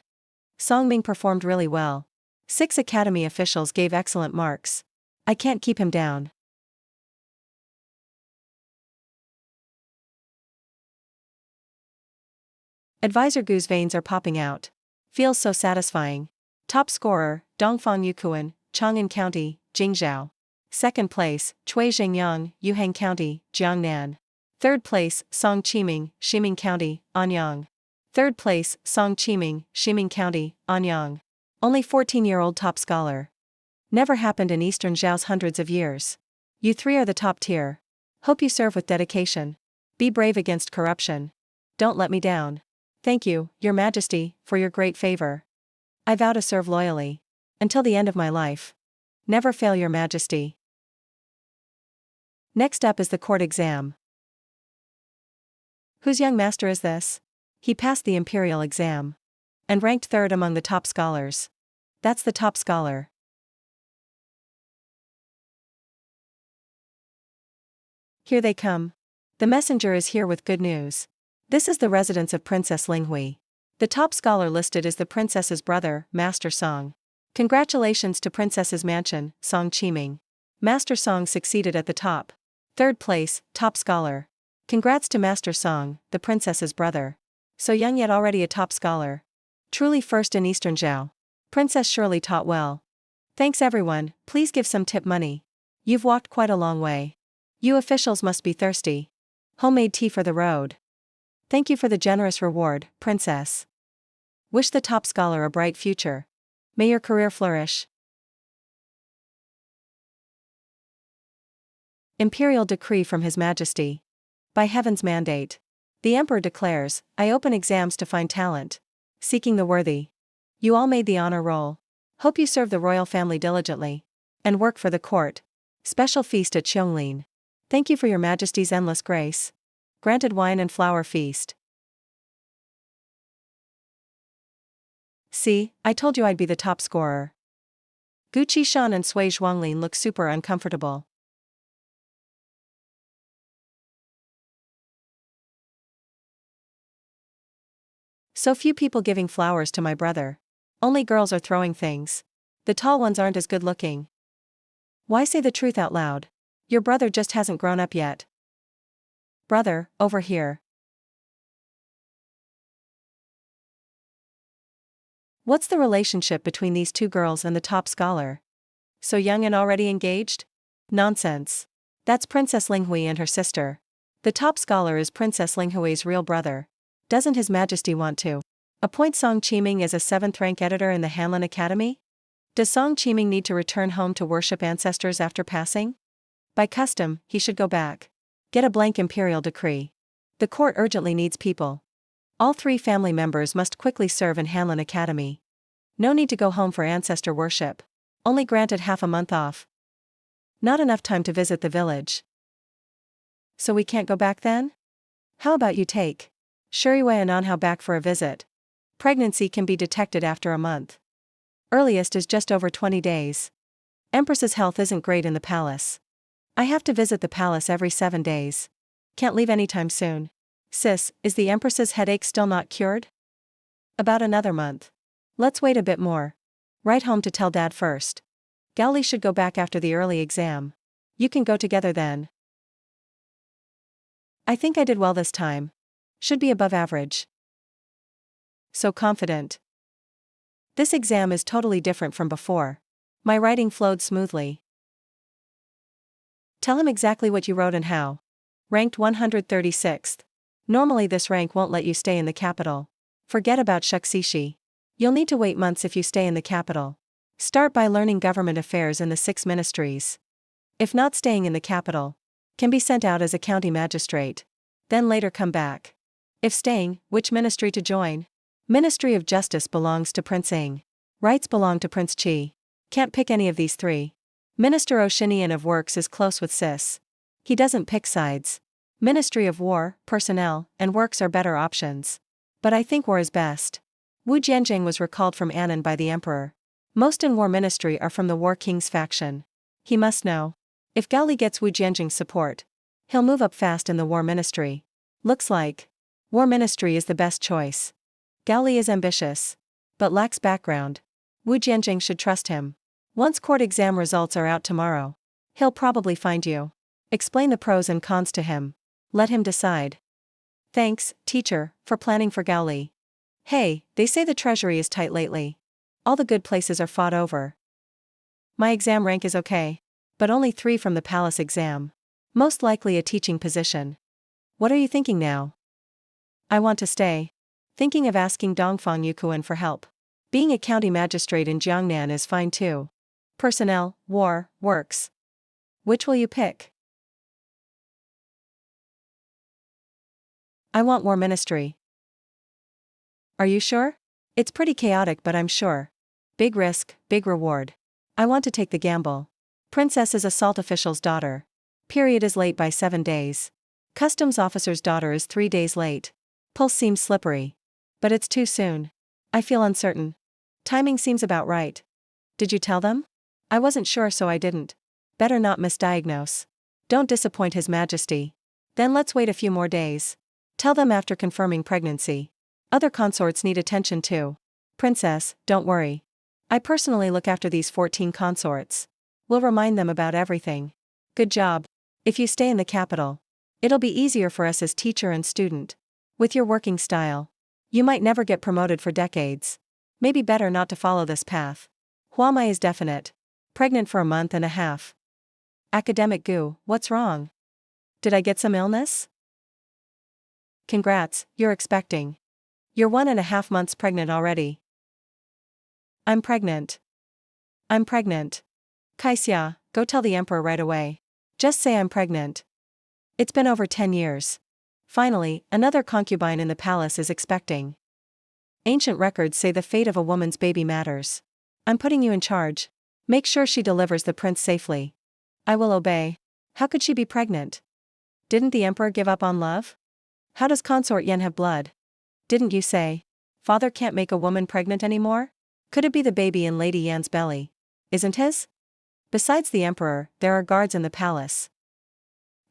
Song Ming performed really well. 6 academy officials gave excellent marks. I can't keep him down. Advisor Gu's veins are popping out. Feels so satisfying. Top scorer, Dongfang Yukuan, Chang'an County, Jingzhou. Second place, Chui Zhengyang, Yuhang County, Jiangnan. Third place, Song Chiming, Ximing County, Anyang. Third place, Song Chiming, Ximing County, Anyang. Only 14-year-old top scholar. Never happened in Eastern Zhao's hundreds of years. You 3 are the top tier. Hope you serve with dedication. Be brave against corruption. Don't let me down. Thank you, Your Majesty, for your great favor. I vow to serve loyally. Until the end of my life. Never fail Your Majesty. Next up is the court exam. Whose young master is this? He passed the imperial exam. And ranked 3rd among the top scholars. That's the top scholar. Here they come. The messenger is here with good news. This is the residence of Princess Linghui. The top scholar listed is the princess's brother, Master Song. Congratulations to Princess's mansion, Song Chiming. Master Song succeeded at the top. 3rd place, top scholar. Congrats to Master Song, the princess's brother. So young yet already a top scholar. Truly first in Eastern Zhao. Princess surely taught well. Thanks everyone, please give some tip money. You've walked quite a long way. You officials must be thirsty. Homemade tea for the road. Thank you for the generous reward, Princess. Wish the top scholar a bright future. May your career flourish. Imperial decree from His Majesty. By heaven's mandate. The Emperor declares, I open exams to find talent. Seeking the worthy. You all made the honor roll. Hope you serve the royal family diligently. And work for the court. Special feast at Xiongling. Thank you for your majesty's endless grace. Granted wine and flower feast. See, I told you I'd be the top scorer. Gucci Shan and Sui Zhuanglin look super uncomfortable. So few people giving flowers to my brother. Only girls are throwing things. The tall ones aren't as good looking. Why say the truth out loud? Your brother just hasn't grown up yet. Brother, over here. What's the relationship between these two girls and the top scholar? So young and already engaged? Nonsense. That's Princess Linghui and her sister. The top scholar is Princess Linghui's real brother. Doesn't His Majesty want to appoint Song Qiming as a 7th rank editor in the Hanlin Academy? Does Song Qiming need to return home to worship ancestors after passing? By custom, he should go back. Get a blank imperial decree. The court urgently needs people. All 3 family members must quickly serve in Hanlin Academy. No need to go home for ancestor worship. Only granted half a month off. Not enough time to visit the village. So we can't go back then? How about you take Shuriwei and Anhao back for a visit? Pregnancy can be detected after a month. Earliest is just over 20 days. Empress's health isn't great in the palace. I have to visit the palace every 7 days. Can't leave anytime soon. Sis, is the Empress's headache still not cured? About another month. Let's wait a bit more. Write home to tell Dad first. Gaoli should go back after the early exam. You can go together then. I think I did well this time. Should be above average. So confident. This exam is totally different from before. My writing flowed smoothly. Tell him exactly what you wrote and how. Ranked 136th. Normally this rank won't let you stay in the capital. Forget about Shuxishi. You'll need to wait months if you stay in the capital. Start by learning government affairs in the 6 ministries. If not staying in the capital, can be sent out as a county magistrate. Then later come back. If staying, which ministry to join? Ministry of Justice belongs to Prince Ing. Rights belong to Prince Qi. Can't pick any of these 3. Minister Oshinian of Works is close with Sis. He doesn't pick sides. Ministry of War, Personnel, and Works are better options. But I think War is best. Wu Jianjing was recalled from Annan by the Emperor. Most in War Ministry are from the War King's faction. He must know. If Gaoli gets Wu Jianjing's support, he'll move up fast in the War Ministry. Looks like War Ministry is the best choice. Gaoli is ambitious, but lacks background. Wu Jianjing should trust him. Once court exam results are out tomorrow, he'll probably find you. Explain the pros and cons to him. Let him decide. Thanks, teacher, for planning for Gaoli. Hey, they say the treasury is tight lately. All the good places are fought over. My exam rank is okay, but only 3 from the palace exam. Most likely a teaching position. What are you thinking now? I want to stay. Thinking of asking Dongfang Yukuan for help. Being a county magistrate in Jiangnan is fine too. Personnel, War, Works. Which will you pick? I want War Ministry. Are you sure? It's pretty chaotic, but I'm sure. Big risk, big reward. I want to take the gamble. Princess is a salt official's daughter. Period is late by 7 days. Customs officer's daughter is 3 days late. Pulse seems slippery. But it's too soon. I feel uncertain. Timing seems about right. Did you tell them? I wasn't sure, so I didn't. Better not misdiagnose. Don't disappoint His Majesty. Then let's wait a few more days. Tell them after confirming pregnancy. Other consorts need attention too. Princess, don't worry. I personally look after these 14 consorts. We'll remind them about everything. Good job. If you stay in the capital, it'll be easier for us as teacher and student. With your working style, you might never get promoted for decades. Maybe better not to follow this path. Huamai is definite. Pregnant for a month and a half. Academic goo, what's wrong? Did I get some illness? Congrats, you're expecting. You're 1.5 months pregnant already. I'm pregnant. I'm pregnant. Kaixia, go tell the emperor right away. Just say I'm pregnant. It's been over 10 years. Finally, another concubine in the palace is expecting. Ancient records say the fate of a woman's baby matters. I'm putting you in charge. Make sure she delivers the prince safely. I will obey. How could she be pregnant? Didn't the emperor give up on love? How does consort Yen have blood? Didn't you say father can't make a woman pregnant anymore? Could it be the baby in Lady Yan's belly? Isn't his? Besides the emperor, there are guards in the palace.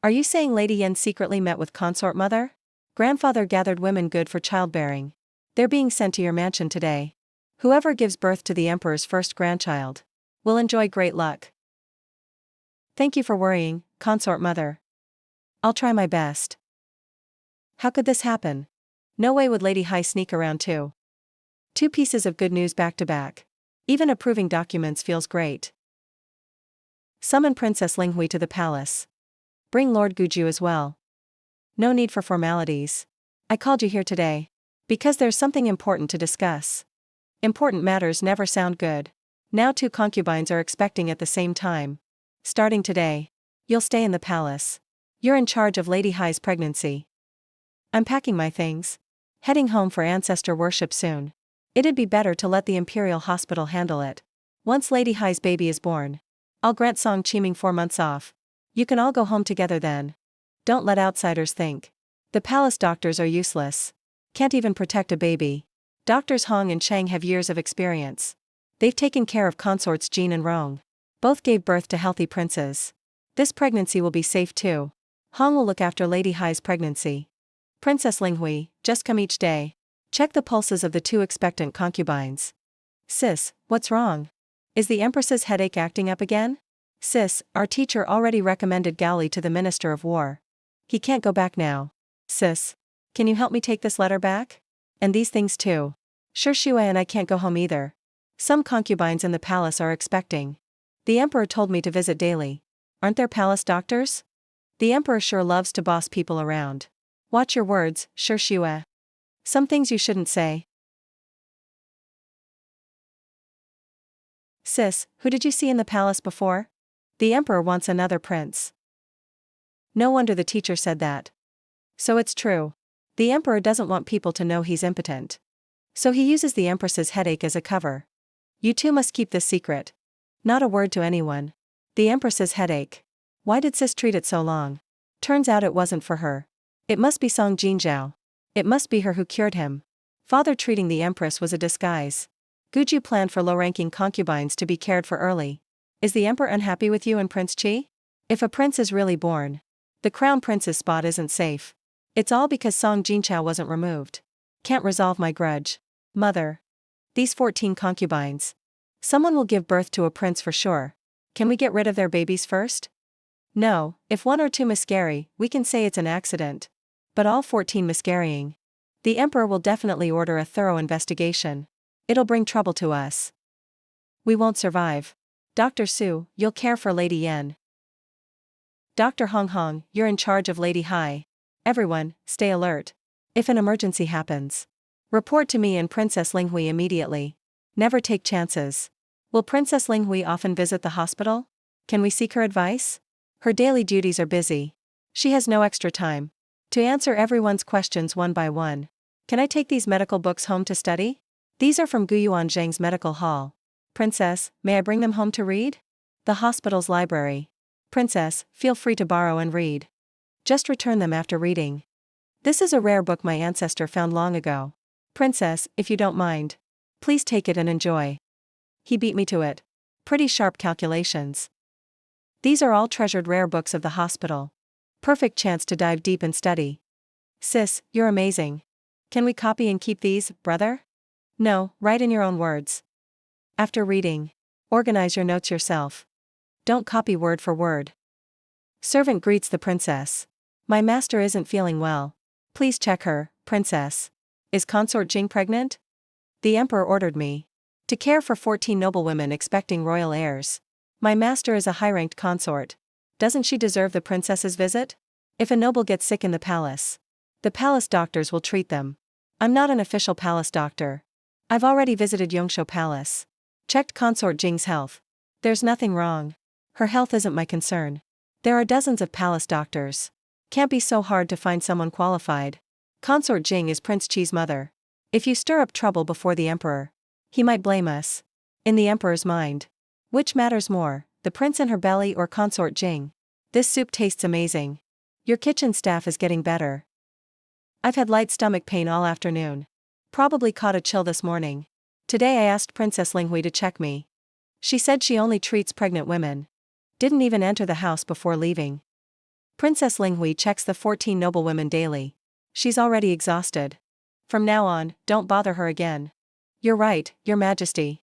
Are you saying Lady Yan secretly met with consort mother? Grandfather gathered women good for childbearing. They're being sent to your mansion today. Whoever gives birth to the emperor's first grandchild will enjoy great luck. Thank you for worrying, consort mother. I'll try my best. How could this happen? No way would Lady Hai sneak around too. Two pieces of good news back to back. Even approving documents feels great. Summon Princess Linghui to the palace. Bring Lord Guju as well. No need for formalities. I called you here today because there's something important to discuss. Important matters never sound good. Now 2 concubines are expecting at the same time. Starting today, you'll stay in the palace. You're in charge of Lady Hai's pregnancy. I'm packing my things. Heading home for ancestor worship soon. It'd be better to let the Imperial Hospital handle it. Once Lady Hai's baby is born, I'll grant Song Chiming 4 months off. You can all go home together then. Don't let outsiders think the palace doctors are useless. Can't even protect a baby. Doctors Hong and Chang have years of experience. They've taken care of consorts Jean and Rong. Both gave birth to healthy princes. This pregnancy will be safe too. Hong will look after Lady Hai's pregnancy. Princess Linghui, just come each day. Check the pulses of the 2 expectant concubines. Sis, what's wrong? Is the Empress's headache acting up again? Sis, our teacher already recommended Gaoli to the Minister of War. He can't go back now. Sis, can you help me take this letter back? And these things too. Sure, Shue and I can't go home either. Some concubines in the palace are expecting. The emperor told me to visit daily. Aren't there palace doctors? The emperor sure loves to boss people around. Watch your words, Sure Shue. Some things you shouldn't say. Sis, who did you see in the palace before? The emperor wants another prince. No wonder the teacher said that. So it's true. The emperor doesn't want people to know he's impotent. So he uses the empress's headache as a cover. You two must keep this secret. Not a word to anyone. The empress's headache. Why did sis treat it so long? Turns out it wasn't for her. It must be Song Jinzhao. It must be her who cured him. Father treating the empress was a disguise. Guju planned for low-ranking concubines to be cared for early. Is the emperor unhappy with you and Prince Qi? If a prince is really born, the crown prince's spot isn't safe. It's all because Song Jinchao wasn't removed. Can't resolve my grudge. Mother. These 14 concubines. Someone will give birth to a prince for sure. Can we get rid of their babies first? No, if 1 or 2 miscarry, we can say it's an accident. But all 14 miscarrying. The emperor will definitely order a thorough investigation. It'll bring trouble to us. We won't survive. Dr. Su, you'll care for Lady Yan. Dr. Hong Hong, you're in charge of Lady Hai. Everyone, stay alert. If an emergency happens, report to me and Princess Linghui immediately. Never take chances. Will Princess Linghui often visit the hospital? Can we seek her advice? Her daily duties are busy. She has no extra time to answer everyone's questions one by one. Can I take these medical books home to study? These are from Guyuan Zhang's medical hall. Princess, may I bring them home to read? The hospital's library. Princess, feel free to borrow and read. Just return them after reading. This is a rare book my ancestor found long ago. Princess, if you don't mind, please take it and enjoy. He beat me to it. Pretty sharp calculations. These are all treasured rare books of the hospital. Perfect chance to dive deep and study. Sis, you're amazing. Can we copy and keep these, brother? No, write in your own words. After reading, organize your notes yourself. Don't copy word for word. Servant greets the princess. My master isn't feeling well. Please check her, princess. Is consort Jing pregnant? The emperor ordered me to care for 14 noblewomen expecting royal heirs. My master is a high-ranked consort. Doesn't she deserve the princess's visit? If a noble gets sick in the palace doctors will treat them. I'm not an official palace doctor. I've already visited Yongshou Palace. Checked consort Jing's health. There's nothing wrong. Her health isn't my concern. There are dozens of palace doctors. Can't be so hard to find someone qualified. Consort Jing is Prince Qi's mother. If you stir up trouble before the emperor, he might blame us. In the emperor's mind. Which matters more, the prince in her belly or consort Jing? This soup tastes amazing. Your kitchen staff is getting better. I've had light stomach pain all afternoon. Probably caught a chill this morning. Today I asked Princess Linghui to check me. She said she only treats pregnant women. Didn't even enter the house before leaving. Princess Linghui checks the 14 noblewomen daily. She's already exhausted. From now on, don't bother her again. You're right, Your Majesty.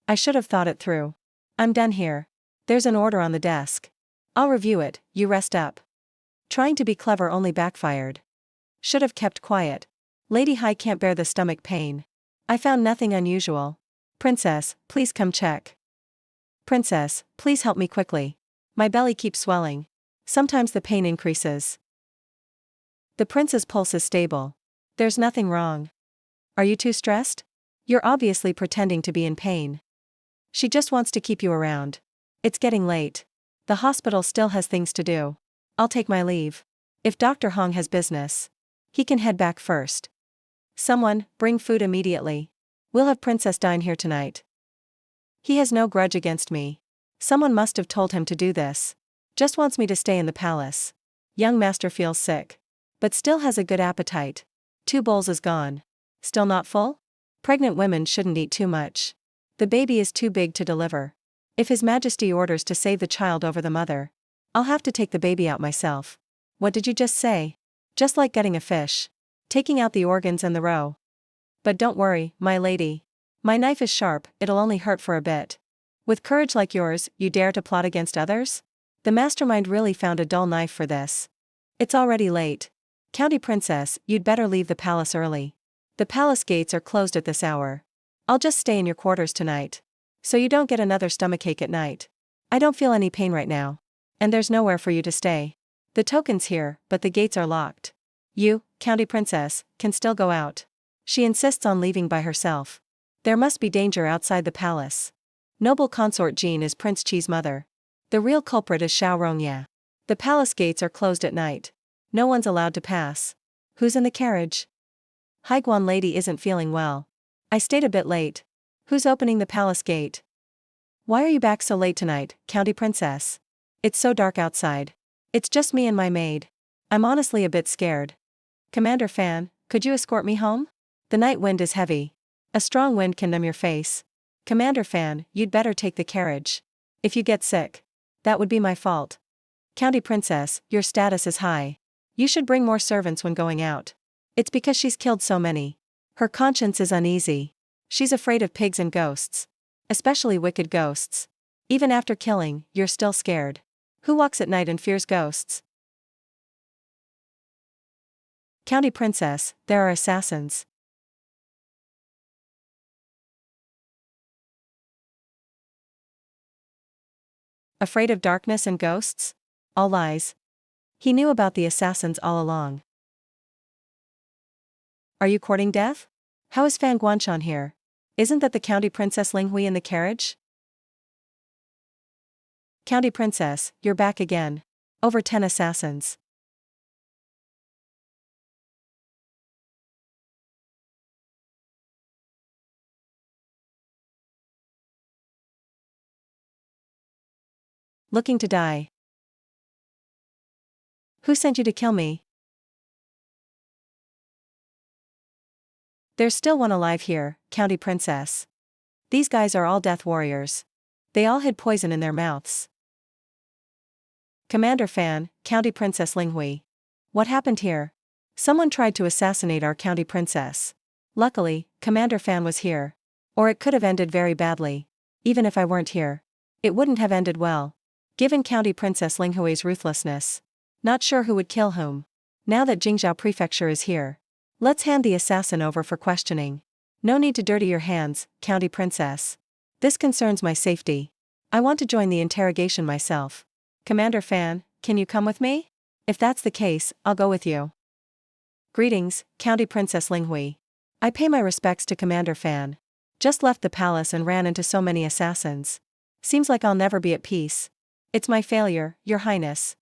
I should have thought it through. I'm done here. There's an order on the desk. I'll review it, you rest up. Trying to be clever only backfired. Should have kept quiet. Lady Hai can't bear the stomach pain. I found nothing unusual. Princess, please come check. Princess, please help me quickly. My belly keeps swelling. Sometimes the pain increases. The prince's pulse is stable. There's nothing wrong. Are you too stressed? You're obviously pretending to be in pain. She just wants to keep you around. It's getting late. The hospital still has things to do. I'll take my leave. If Dr. Hong has business, he can head back first. Someone, bring food immediately. We'll have Princess dine here tonight. He has no grudge against me. Someone must have told him to do this. Just wants me to stay in the palace. Young master feels sick. But still has a good appetite. 2 bowls is gone. Still not full? Pregnant women shouldn't eat too much. The baby is too big to deliver. If His Majesty orders to save the child over the mother, I'll have to take the baby out myself. What did you just say? Just like getting a fish. Taking out the organs and the roe. But don't worry, my lady. My knife is sharp, it'll only hurt for a bit. With courage like yours, you dare to plot against others? The mastermind really found a dull knife for this. It's already late. County Princess, you'd better leave the palace early. The palace gates are closed at this hour. I'll just stay in your quarters tonight. So you don't get another stomachache at night. I don't feel any pain right now. And there's nowhere for you to stay. The token's here, but the gates are locked. You, County Princess, can still go out. She insists on leaving by herself. There must be danger outside the palace. Noble consort Jean is Prince Chi's mother. The real culprit is Xiao Rongya. The palace gates are closed at night. No one's allowed to pass. Who's in the carriage? Haiguan lady isn't feeling well. I stayed a bit late. Who's opening the palace gate? Why are you back so late tonight, County Princess? It's so dark outside. It's just me and my maid. I'm honestly a bit scared. Commander Fan, could you escort me home? The night wind is heavy. A strong wind can numb your face. Commander Fan, you'd better take the carriage. If you get sick, that would be my fault. County Princess, your status is high. You should bring more servants when going out. It's because she's killed so many. Her conscience is uneasy. She's afraid of pigs and ghosts. Especially wicked ghosts. Even after killing, you're still scared. Who walks at night and fears ghosts? County Princess, there are assassins. Afraid of darkness and ghosts? All lies. He knew about the assassins all along. Are you courting death? How is Fan Guanshan here? Isn't that the County Princess Linghui in the carriage? County Princess, you're back again. Over 10 assassins. Looking to die. Who sent you to kill me? There's still one alive here, County Princess. These guys are all death warriors. They all hid poison in their mouths. Commander Fan, County Princess Linghui. What happened here? Someone tried to assassinate our County Princess. Luckily, Commander Fan was here. Or it could have ended very badly. Even if I weren't here, it wouldn't have ended well. Given County Princess Linghui's ruthlessness. Not sure who would kill whom. Now that Jingzhou Prefecture is here, let's hand the assassin over for questioning. No need to dirty your hands, County Princess. This concerns my safety. I want to join the interrogation myself. Commander Fan, can you come with me? If that's the case, I'll go with you. Greetings, County Princess Linghui. I pay my respects to Commander Fan. Just left the palace and ran into so many assassins. Seems like I'll never be at peace. It's my failure, Your Highness.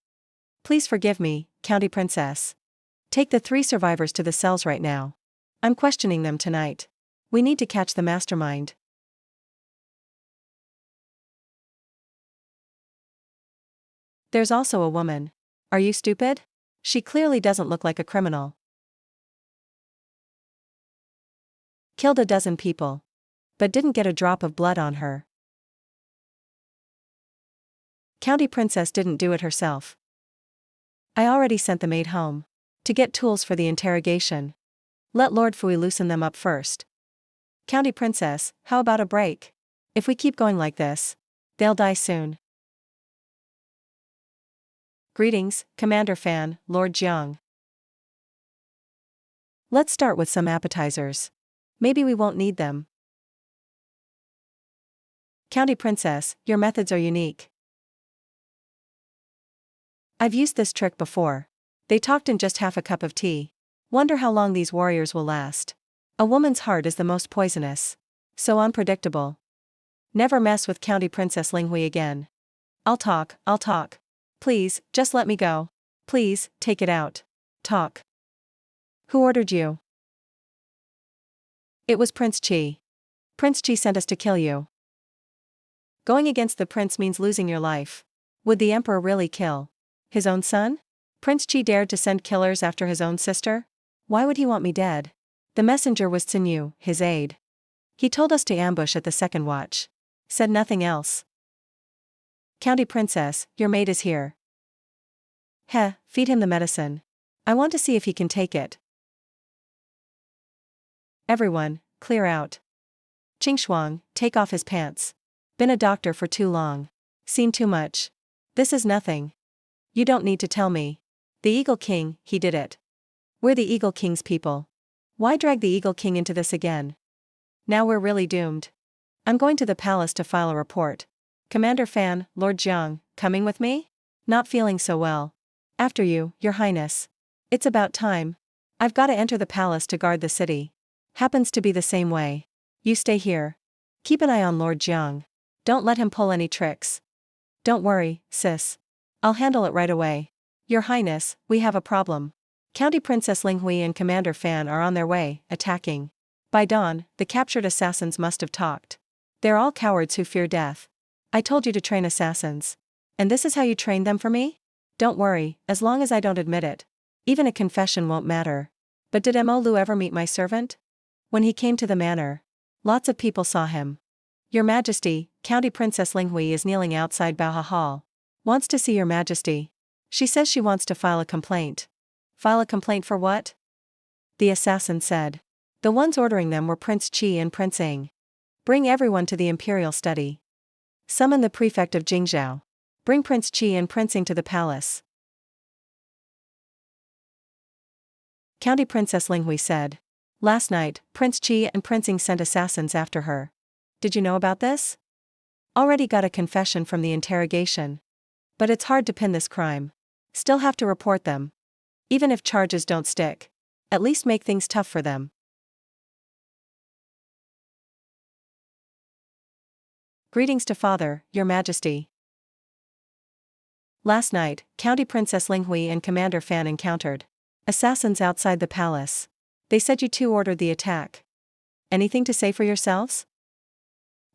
Please forgive me, County Princess. Take the 3 survivors to the cells right now. I'm questioning them tonight. We need to catch the mastermind. There's also a woman. Are you stupid? She clearly doesn't look like a criminal. Killed a dozen people. But didn't get a drop of blood on her. County princess didn't do it herself. I already sent the maid home. To get tools for the interrogation. Let Lord Fui loosen them up first. County princess, how about a break? If we keep going like this, they'll die soon. Greetings, Commander Fan, Lord Jiang. Let's start with some appetizers. Maybe we won't need them. County princess, your methods are unique. I've used this trick before. They talked in just half a cup of tea. Wonder how long these warriors will last. A woman's heart is the most poisonous. So unpredictable. Never mess with County Princess Linghui again. I'll talk. Please, just let me go. Please, take it out. Talk. Who ordered you? It was Prince Qi. Prince Qi sent us to kill you. Going against the prince means losing your life. Would the emperor really kill his own son? Prince Qi dared to send killers after his own sister? Why would he want me dead? The messenger was Tsinyu, his aide. He told us to ambush at the second watch. Said nothing else. County princess, your maid is here. Heh, feed him the medicine. I want to see if he can take it. Everyone, clear out.Qingshuang, take off his pants. Been a doctor for too long. Seen too much. This is nothing. You don't need to tell me. The Eagle King, he did it. We're the Eagle King's people. Why drag the Eagle King into this again? Now we're really doomed. I'm going to the palace to file a report. Commander Fan, Lord Jiang, coming with me? Not feeling so well. After you, Your Highness. It's about time. I've got to enter the palace to guard the city. Happens to be the same way. You stay here. Keep an eye on Lord Jiang. Don't let him pull any tricks. Don't worry, sis. I'll handle it right away. Your Highness, we have a problem. County Princess Linghui and Commander Fan are on their way, attacking. By dawn, the captured assassins must have talked. They're all cowards who fear death. I told you to train assassins. And this is how you trained them for me? Don't worry, as long as I don't admit it. Even a confession won't matter. But did Mo Lu ever meet my servant? When he came to the manor, lots of people saw him. Your Majesty, County Princess Linghui is kneeling outside Baoha Hall. Wants to see Your Majesty. She says she wants to file a complaint. File a complaint for what? The assassin said. The ones ordering them were Prince Qi and Prince Ing. Bring everyone to the imperial study. Summon the prefect of Jingzhou. Bring Prince Qi and Prince Ing to the palace. County Princess Linghui said. Last night, Prince Qi and Prince Ing sent assassins after her. Did you know about this? Already got a confession from the interrogation. But it's hard to pin this crime. Still have to report them. Even if charges don't stick. At least make things tough for them. Greetings to Father, Your Majesty. Last night, County Princess Linghui and Commander Fan encountered assassins outside the palace. They said you two ordered the attack. Anything to say for yourselves?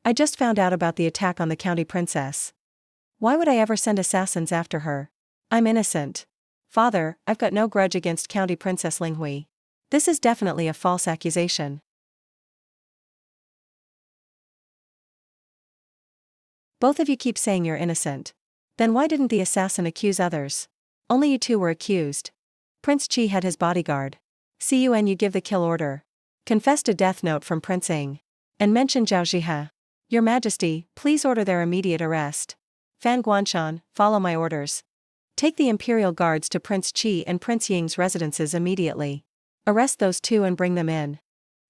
I just found out about the attack on the County Princess. Why would I ever send assassins after her? I'm innocent. Father, I've got no grudge against County Princess Linghui. This is definitely a false accusation. Both of you keep saying you're innocent. Then why didn't the assassin accuse others? Only you two were accused. Prince Qi had his bodyguard. See you and you give the kill order. Confessed a death note from Prince Ing. And mention Zhao Zhihe. Your Majesty, please order their immediate arrest. Fan Guanshan, follow my orders. Take the Imperial Guards to Prince Qi and Prince Ying's residences immediately. Arrest those two and bring them in.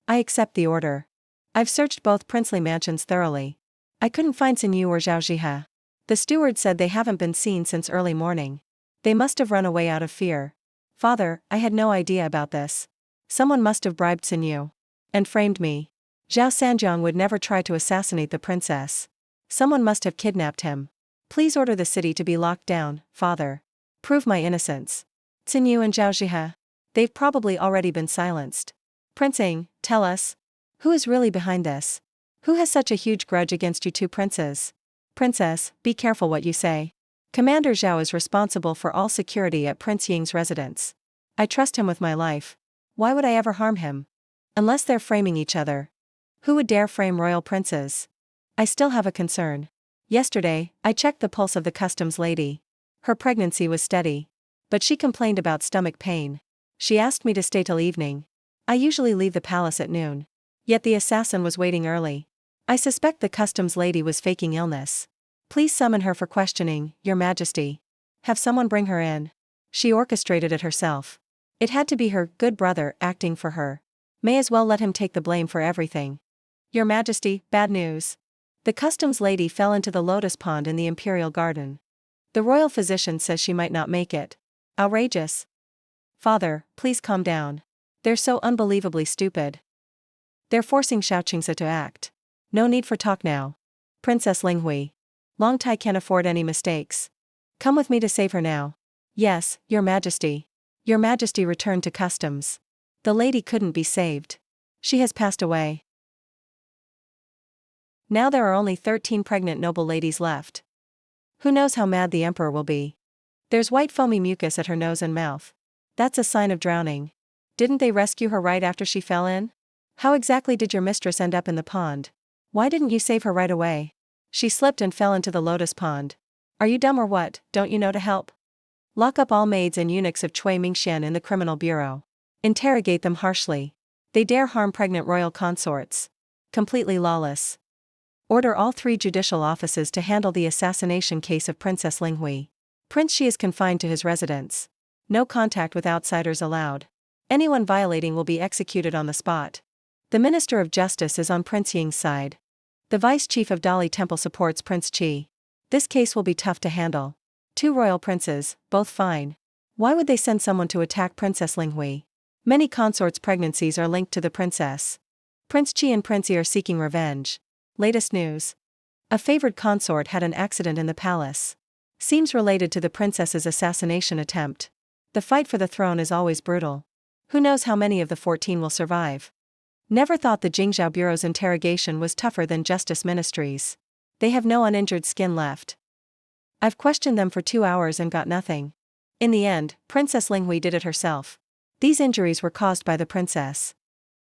I accept the order. I've searched both princely mansions thoroughly. I couldn't find Tsinyu or Zhao Zhihe. The steward said they haven't been seen since early morning. They must have run away out of fear. Father, I had no idea about this. Someone must have bribed Tsinyu. And framed me. Zhao Sanjiang would never try to assassinate the princess. Someone must have kidnapped him. Please order the city to be locked down, Father. Prove my innocence. Tsinyu and Zhao Zhihe. They've probably already been silenced. Prince Ing, tell us. Who is really behind this? Who has such a huge grudge against you two princes? Princess, be careful what you say. Commander Zhao is responsible for all security at Prince Ying's residence. I trust him with my life. Why would I ever harm him? Unless they're framing each other. Who would dare frame royal princes? I still have a concern. Yesterday, I checked the pulse of the customs lady. Her pregnancy was steady. But she complained about stomach pain. She asked me to stay till evening. I usually leave the palace at noon. Yet the assassin was waiting early. I suspect the customs lady was faking illness. Please summon her for questioning, Your Majesty. Have someone bring her in. She orchestrated it herself. It had to be her good brother acting for her. May as well let him take the blame for everything. Your Majesty, bad news. The customs lady fell into the lotus pond in the imperial garden. The royal physician says she might not make it. Outrageous. Father, please calm down. They're so unbelievably stupid. They're forcing Xiaoqingzi to act. No need for talk now. Princess Linghui. Longtai can't afford any mistakes. Come with me to save her now. Yes, Your Majesty. Your Majesty returned to customs. The lady couldn't be saved. She has passed away. Now there are only 13 pregnant noble ladies left. Who knows how mad the emperor will be? There's white foamy mucus at her nose and mouth. That's a sign of drowning. Didn't they rescue her right after she fell in? How exactly did your mistress end up in the pond? Why didn't you save her right away? She slipped and fell into the lotus pond. Are you dumb or what? Don't you know to help? Lock up all maids and eunuchs of Cui Mingxian in the criminal bureau. Interrogate them harshly. They dare harm pregnant royal consorts. Completely lawless. Order all 3 judicial offices to handle the assassination case of Princess Linghui. Prince Shi is confined to his residence. No contact with outsiders allowed. Anyone violating will be executed on the spot. The Minister of Justice is on Prince Ying's side. The Vice Chief of Dali Temple supports Prince Qi. This case will be tough to handle. 2 royal princes, both fine. Why would they send someone to attack Princess Linghui? Many consorts' pregnancies are linked to the princess. Prince Qi and Prince Yi are seeking revenge. Latest news. A favored consort had an accident in the palace. Seems related to the princess's assassination attempt. The fight for the throne is always brutal. Who knows how many of the 14 will survive? Never thought the Jingzhou Bureau's interrogation was tougher than Justice Ministry's. They have no uninjured skin left. I've questioned them for 2 hours and got nothing. In the end, Princess Linghui did it herself. These injuries were caused by the princess.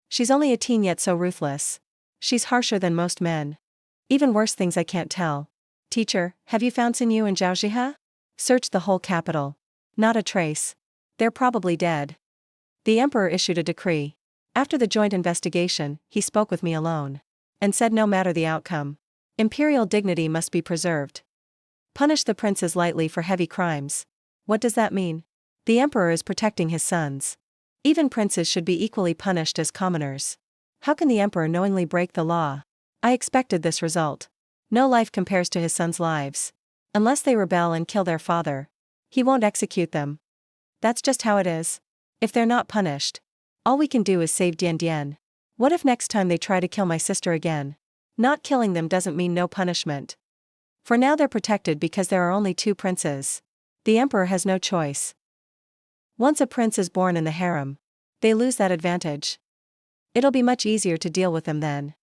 She's only a teen yet so ruthless. She's harsher than most men. Even worse things I can't tell. Teacher, have you found Xin Yu and Zhao Zhihe? Searched the whole capital. Not a trace. They're probably dead. The emperor issued a decree. After the joint investigation, he spoke with me alone. And said no matter the outcome, imperial dignity must be preserved. Punish the princes lightly for heavy crimes. What does that mean? The emperor is protecting his sons. Even princes should be equally punished as commoners. How can the emperor knowingly break the law? I expected this result. No life compares to his sons' lives. Unless they rebel and kill their father, he won't execute them. That's just how it is. If they're not punished, all we can do is save Dian Dian. What if next time they try to kill my sister again? Not killing them doesn't mean no punishment. For now they're protected because there are only 2 princes. The emperor has no choice. Once a prince is born in the harem, they lose that advantage. It'll be much easier to deal with them then.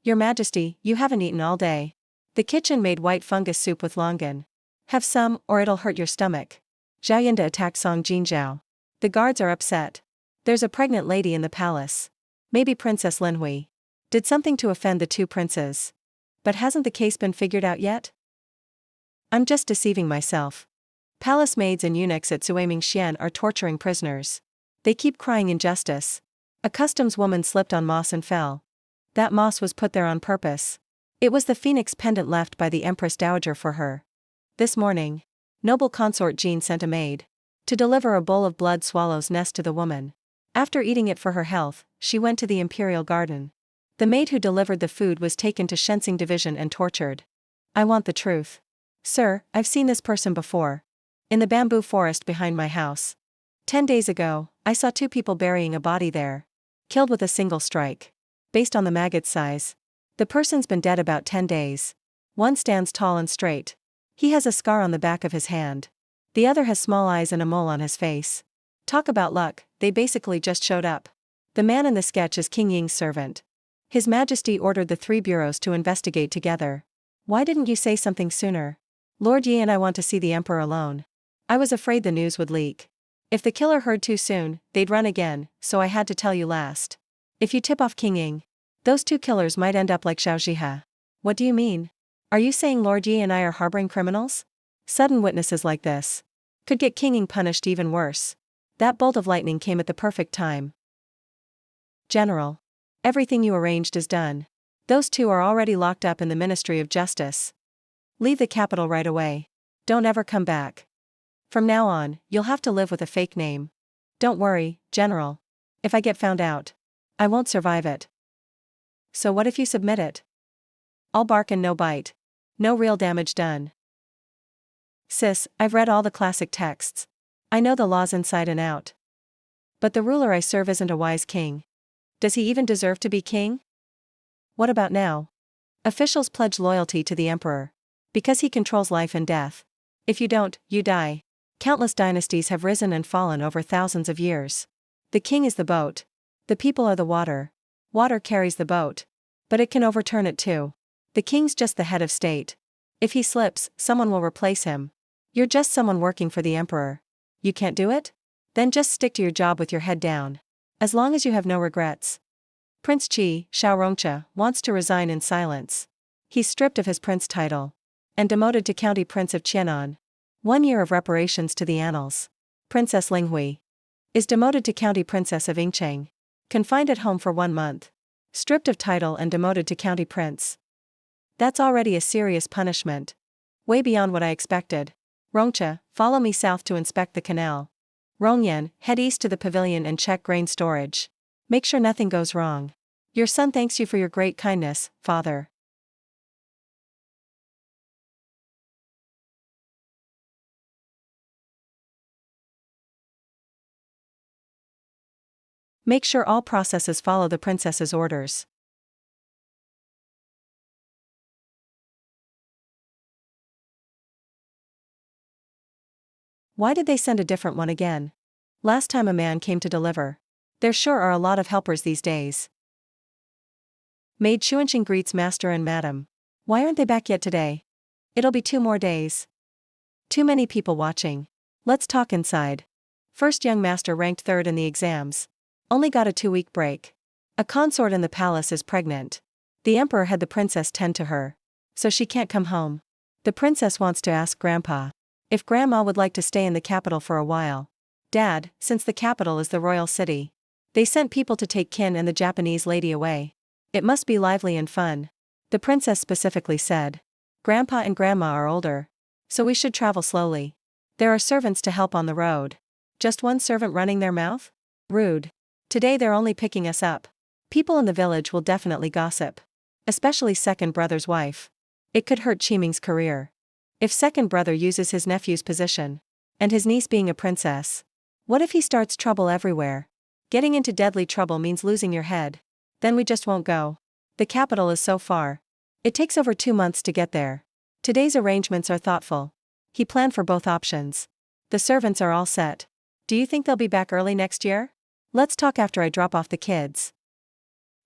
Your Majesty, you haven't eaten all day. The kitchen made white fungus soup with longan. Have some, or it'll hurt your stomach. Zhao Yinda attacked Song Jinzhao. The guards are upset. There's a pregnant lady in the palace. Maybe Princess Linghui did something to offend the 2 princes. But hasn't the case been figured out yet? I'm just deceiving myself. Palace maids and eunuchs at Mingxian are torturing prisoners. They keep crying injustice. A customs woman slipped on moss and fell. That moss was put there on purpose. It was the phoenix pendant left by the Empress Dowager for her. This morning, noble consort Jean sent a maid to deliver a bowl of blood swallow's nest to the woman. After eating it for her health, she went to the imperial garden. The maid who delivered the food was taken to Shenzing Division and tortured. I want the truth. Sir, I've seen this person before. In the bamboo forest behind my house. 10 days ago, I saw 2 people burying a body there. Killed with a single strike. Based on the maggot's size. The person's been dead about 10 days. One stands tall and straight. He has a scar on the back of his hand. The other has small eyes and a mole on his face. Talk about luck, they basically just showed up. The man in the sketch is King Ying's servant. His Majesty ordered the 3 bureaus to investigate together. Why didn't you say something sooner? Lord Yi and I want to see the emperor alone. I was afraid the news would leak. If the killer heard too soon, they'd run again, so I had to tell you last. If you tip off King Ying, those two killers might end up like Xiao Jihe. What do you mean? Are you saying Lord Yi and I are harboring criminals? Sudden witnesses like this could get King Ying punished even worse. That bolt of lightning came at the perfect time. General. Everything you arranged is done. Those two are already locked up in the Ministry of Justice. Leave the capital right away. Don't ever come back. From now on, you'll have to live with a fake name. Don't worry, General. If I get found out, I won't survive it. So what if you submit it? All bark and no bite. No real damage done. Sis, I've read all the classic texts. I know the laws inside and out. But the ruler I serve isn't a wise king. Does he even deserve to be king? What about now? Officials pledge loyalty to the emperor. Because he controls life and death. If you don't, you die. Countless dynasties have risen and fallen over thousands of years. The king is the boat. The people are the water. Water carries the boat. But it can overturn it too. The king's just the head of state. If he slips, someone will replace him. You're just someone working for the emperor. You can't do it? Then just stick to your job with your head down. As long as you have no regrets. Prince Qi, Xiao Rongcha, wants to resign in silence. He's stripped of his prince title. And demoted to County Prince of Qianan. 1 year of reparations to the annals. Princess Linghui is demoted to County Princess of Yingcheng. Confined at home for 1 month. Stripped of title and demoted to County Prince. That's already a serious punishment. Way beyond what I expected. Rongcha, follow me south to inspect the canal. Rongyan, head east to the pavilion and check grain storage. Make sure nothing goes wrong. Your son thanks you for your great kindness, father. Make sure all processes follow the princess's orders. Why did they send a different one again? Last time a man came to deliver. There sure are a lot of helpers these days. Maid Xuanxing greets master and madam. Why aren't they back yet today? It'll be 2 more days. Too many people watching. Let's talk inside. First young master ranked 3rd in the exams. Only got a 2-week break. A consort in the palace is pregnant. The emperor had the princess tend to her. So she can't come home. The princess wants to ask grandpa if grandma would like to stay in the capital for a while. Dad, since the capital is the royal city. They sent people to take Kin and the Japanese lady away. It must be lively and fun. The princess specifically said. Grandpa and grandma are older. So we should travel slowly. There are servants to help on the road. Just one servant running their mouth? Rude. Today they're only picking us up. People in the village will definitely gossip. Especially second brother's wife. It could hurt Qiming's career. If second brother uses his nephew's position. And his niece being a princess. What if he starts trouble everywhere? Getting into deadly trouble means losing your head. Then we just won't go. The capital is so far. It takes over 2 months to get there. Today's arrangements are thoughtful. He planned for both options. The servants are all set. Do you think they'll be back early next year? Let's talk after I drop off the kids.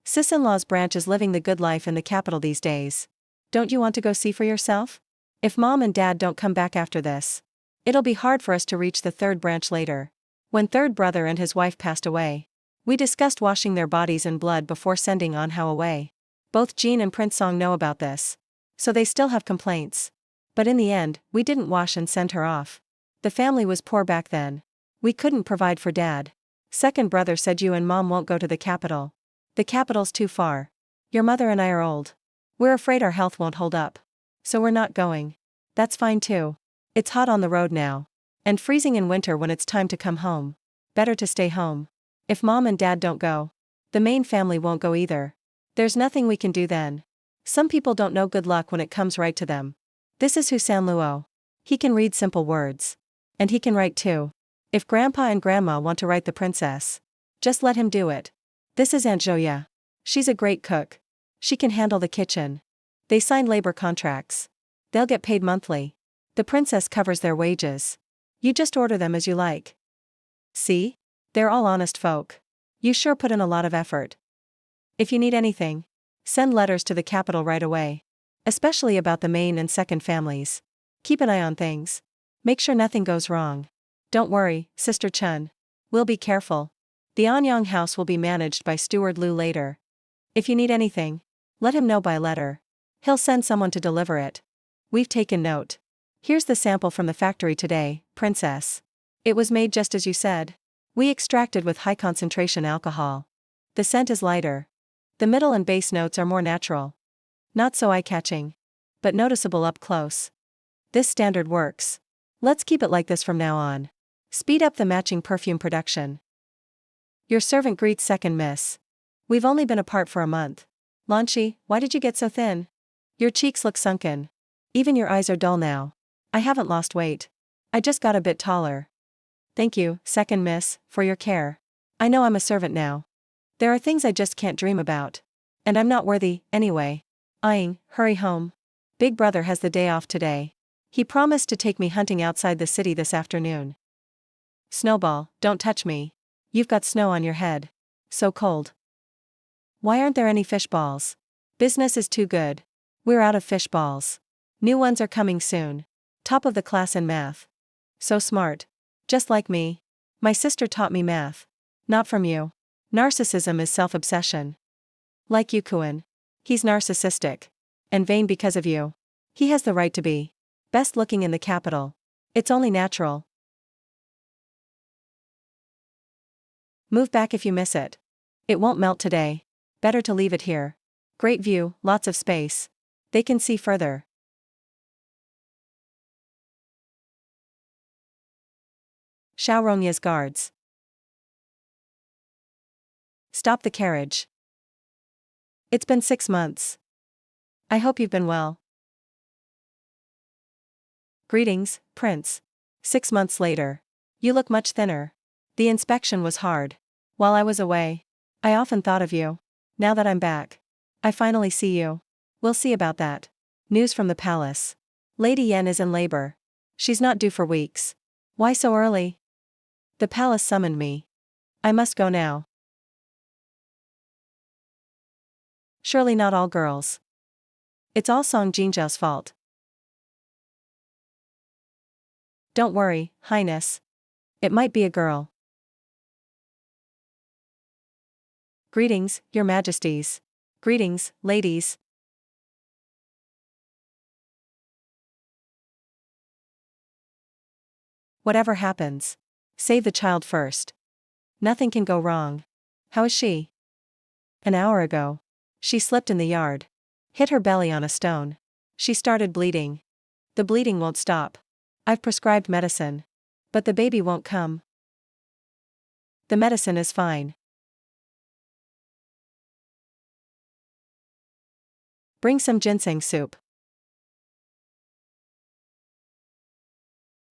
Sis-in-law's branch is living the good life in the capital these days. Don't you want to go see for yourself? If mom and dad don't come back after this, it'll be hard for us to reach the 3rd branch later. When third brother and his wife passed away, we discussed washing their bodies in blood before sending on Hao away. Both Jean and Prince Song know about this. So they still have complaints. But in the end, we didn't wash and send her off. The family was poor back then. We couldn't provide for dad. Second brother said you and mom won't go to the capital. The capital's too far. Your mother and I are old. We're afraid our health won't hold up. So we're not going. That's fine too. It's hot on the road now. And freezing in winter when it's time to come home. Better to stay home. If mom and dad don't go, the main family won't go either. There's nothing we can do then. Some people don't know good luck when it comes right to them. This is Husan Luo. He can read simple words. And he can write too. If grandpa and grandma want to write the princess, just let him do it. This is Aunt Zhouya. She's a great cook. She can handle the kitchen. They signed labor contracts. They'll get paid monthly. The princess covers their wages. You just order them as you like. See? They're all honest folk. You sure put in a lot of effort. If you need anything, send letters to the capital right away. Especially about the main and second families. Keep an eye on things. Make sure nothing goes wrong. Don't worry, Sister Chun. We'll be careful. The Anyang house will be managed by Steward Lu later. If you need anything, let him know by letter. He'll send someone to deliver it. We've taken note. Here's the sample from the factory today, Princess. It was made just as you said. We extracted with high concentration alcohol. The scent is lighter. The middle and base notes are more natural. Not so eye-catching, but noticeable up close. This standard works. Let's keep it like this from now on. Speed up the matching perfume production. Your servant greets second miss. We've only been apart for a month. Lanchi, why did you get so thin? Your cheeks look sunken. Even your eyes are dull now. I haven't lost weight. I just got a bit taller. Thank you, second miss, for your care. I know I'm a servant now. There are things I just can't dream about. And I'm not worthy, anyway. Eyeing, hurry home. Big brother has the day off today. He promised to take me hunting outside the city this afternoon. Snowball, don't touch me. You've got snow on your head. So cold. Why aren't there any fish balls? Business is too good. We're out of fish balls. New ones are coming soon. Top of the class in math. So smart. Just like me. My sister taught me math. Not from you. Narcissism is self-obsession. Like Yukuin. He's narcissistic. And vain because of you. He has the right to be. Best looking in the capital. It's only natural. Move back if you miss it. It won't melt today. Better to leave it here. Great view, lots of space. They can see further. Xiaorongya's guards. Stop the carriage. It's been 6 months. I hope you've been well. Greetings, Prince. 6 months later. You look much thinner. The inspection was hard. While I was away, I often thought of you. Now that I'm back, I finally see you. We'll see about that. News from the palace. Lady Yan is in labor. She's not due for weeks. Why so early? The palace summoned me. I must go now. Surely not all girls. It's all Song Jinzhao's fault. Don't worry, Highness. It might be a girl. Greetings, Your Majesties. Greetings, ladies. Whatever happens, save the child first. Nothing can go wrong. How is she? An hour ago. She slipped in the yard. Hit her belly on a stone. She started bleeding. The bleeding won't stop. I've prescribed medicine. But the baby won't come. The medicine is fine. Bring some ginseng soup.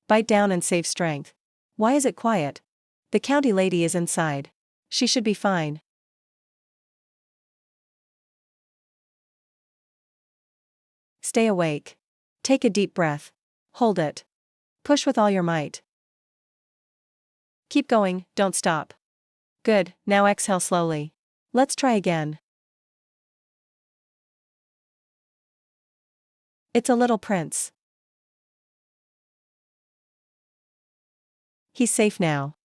Bite down and save strength. Why is it quiet? The county lady is inside. She should be fine. Stay awake. Take a deep breath. Hold it. Push with all your might. Keep going, don't stop. Good, now exhale slowly. Let's try again. It's a little prince. He's safe now.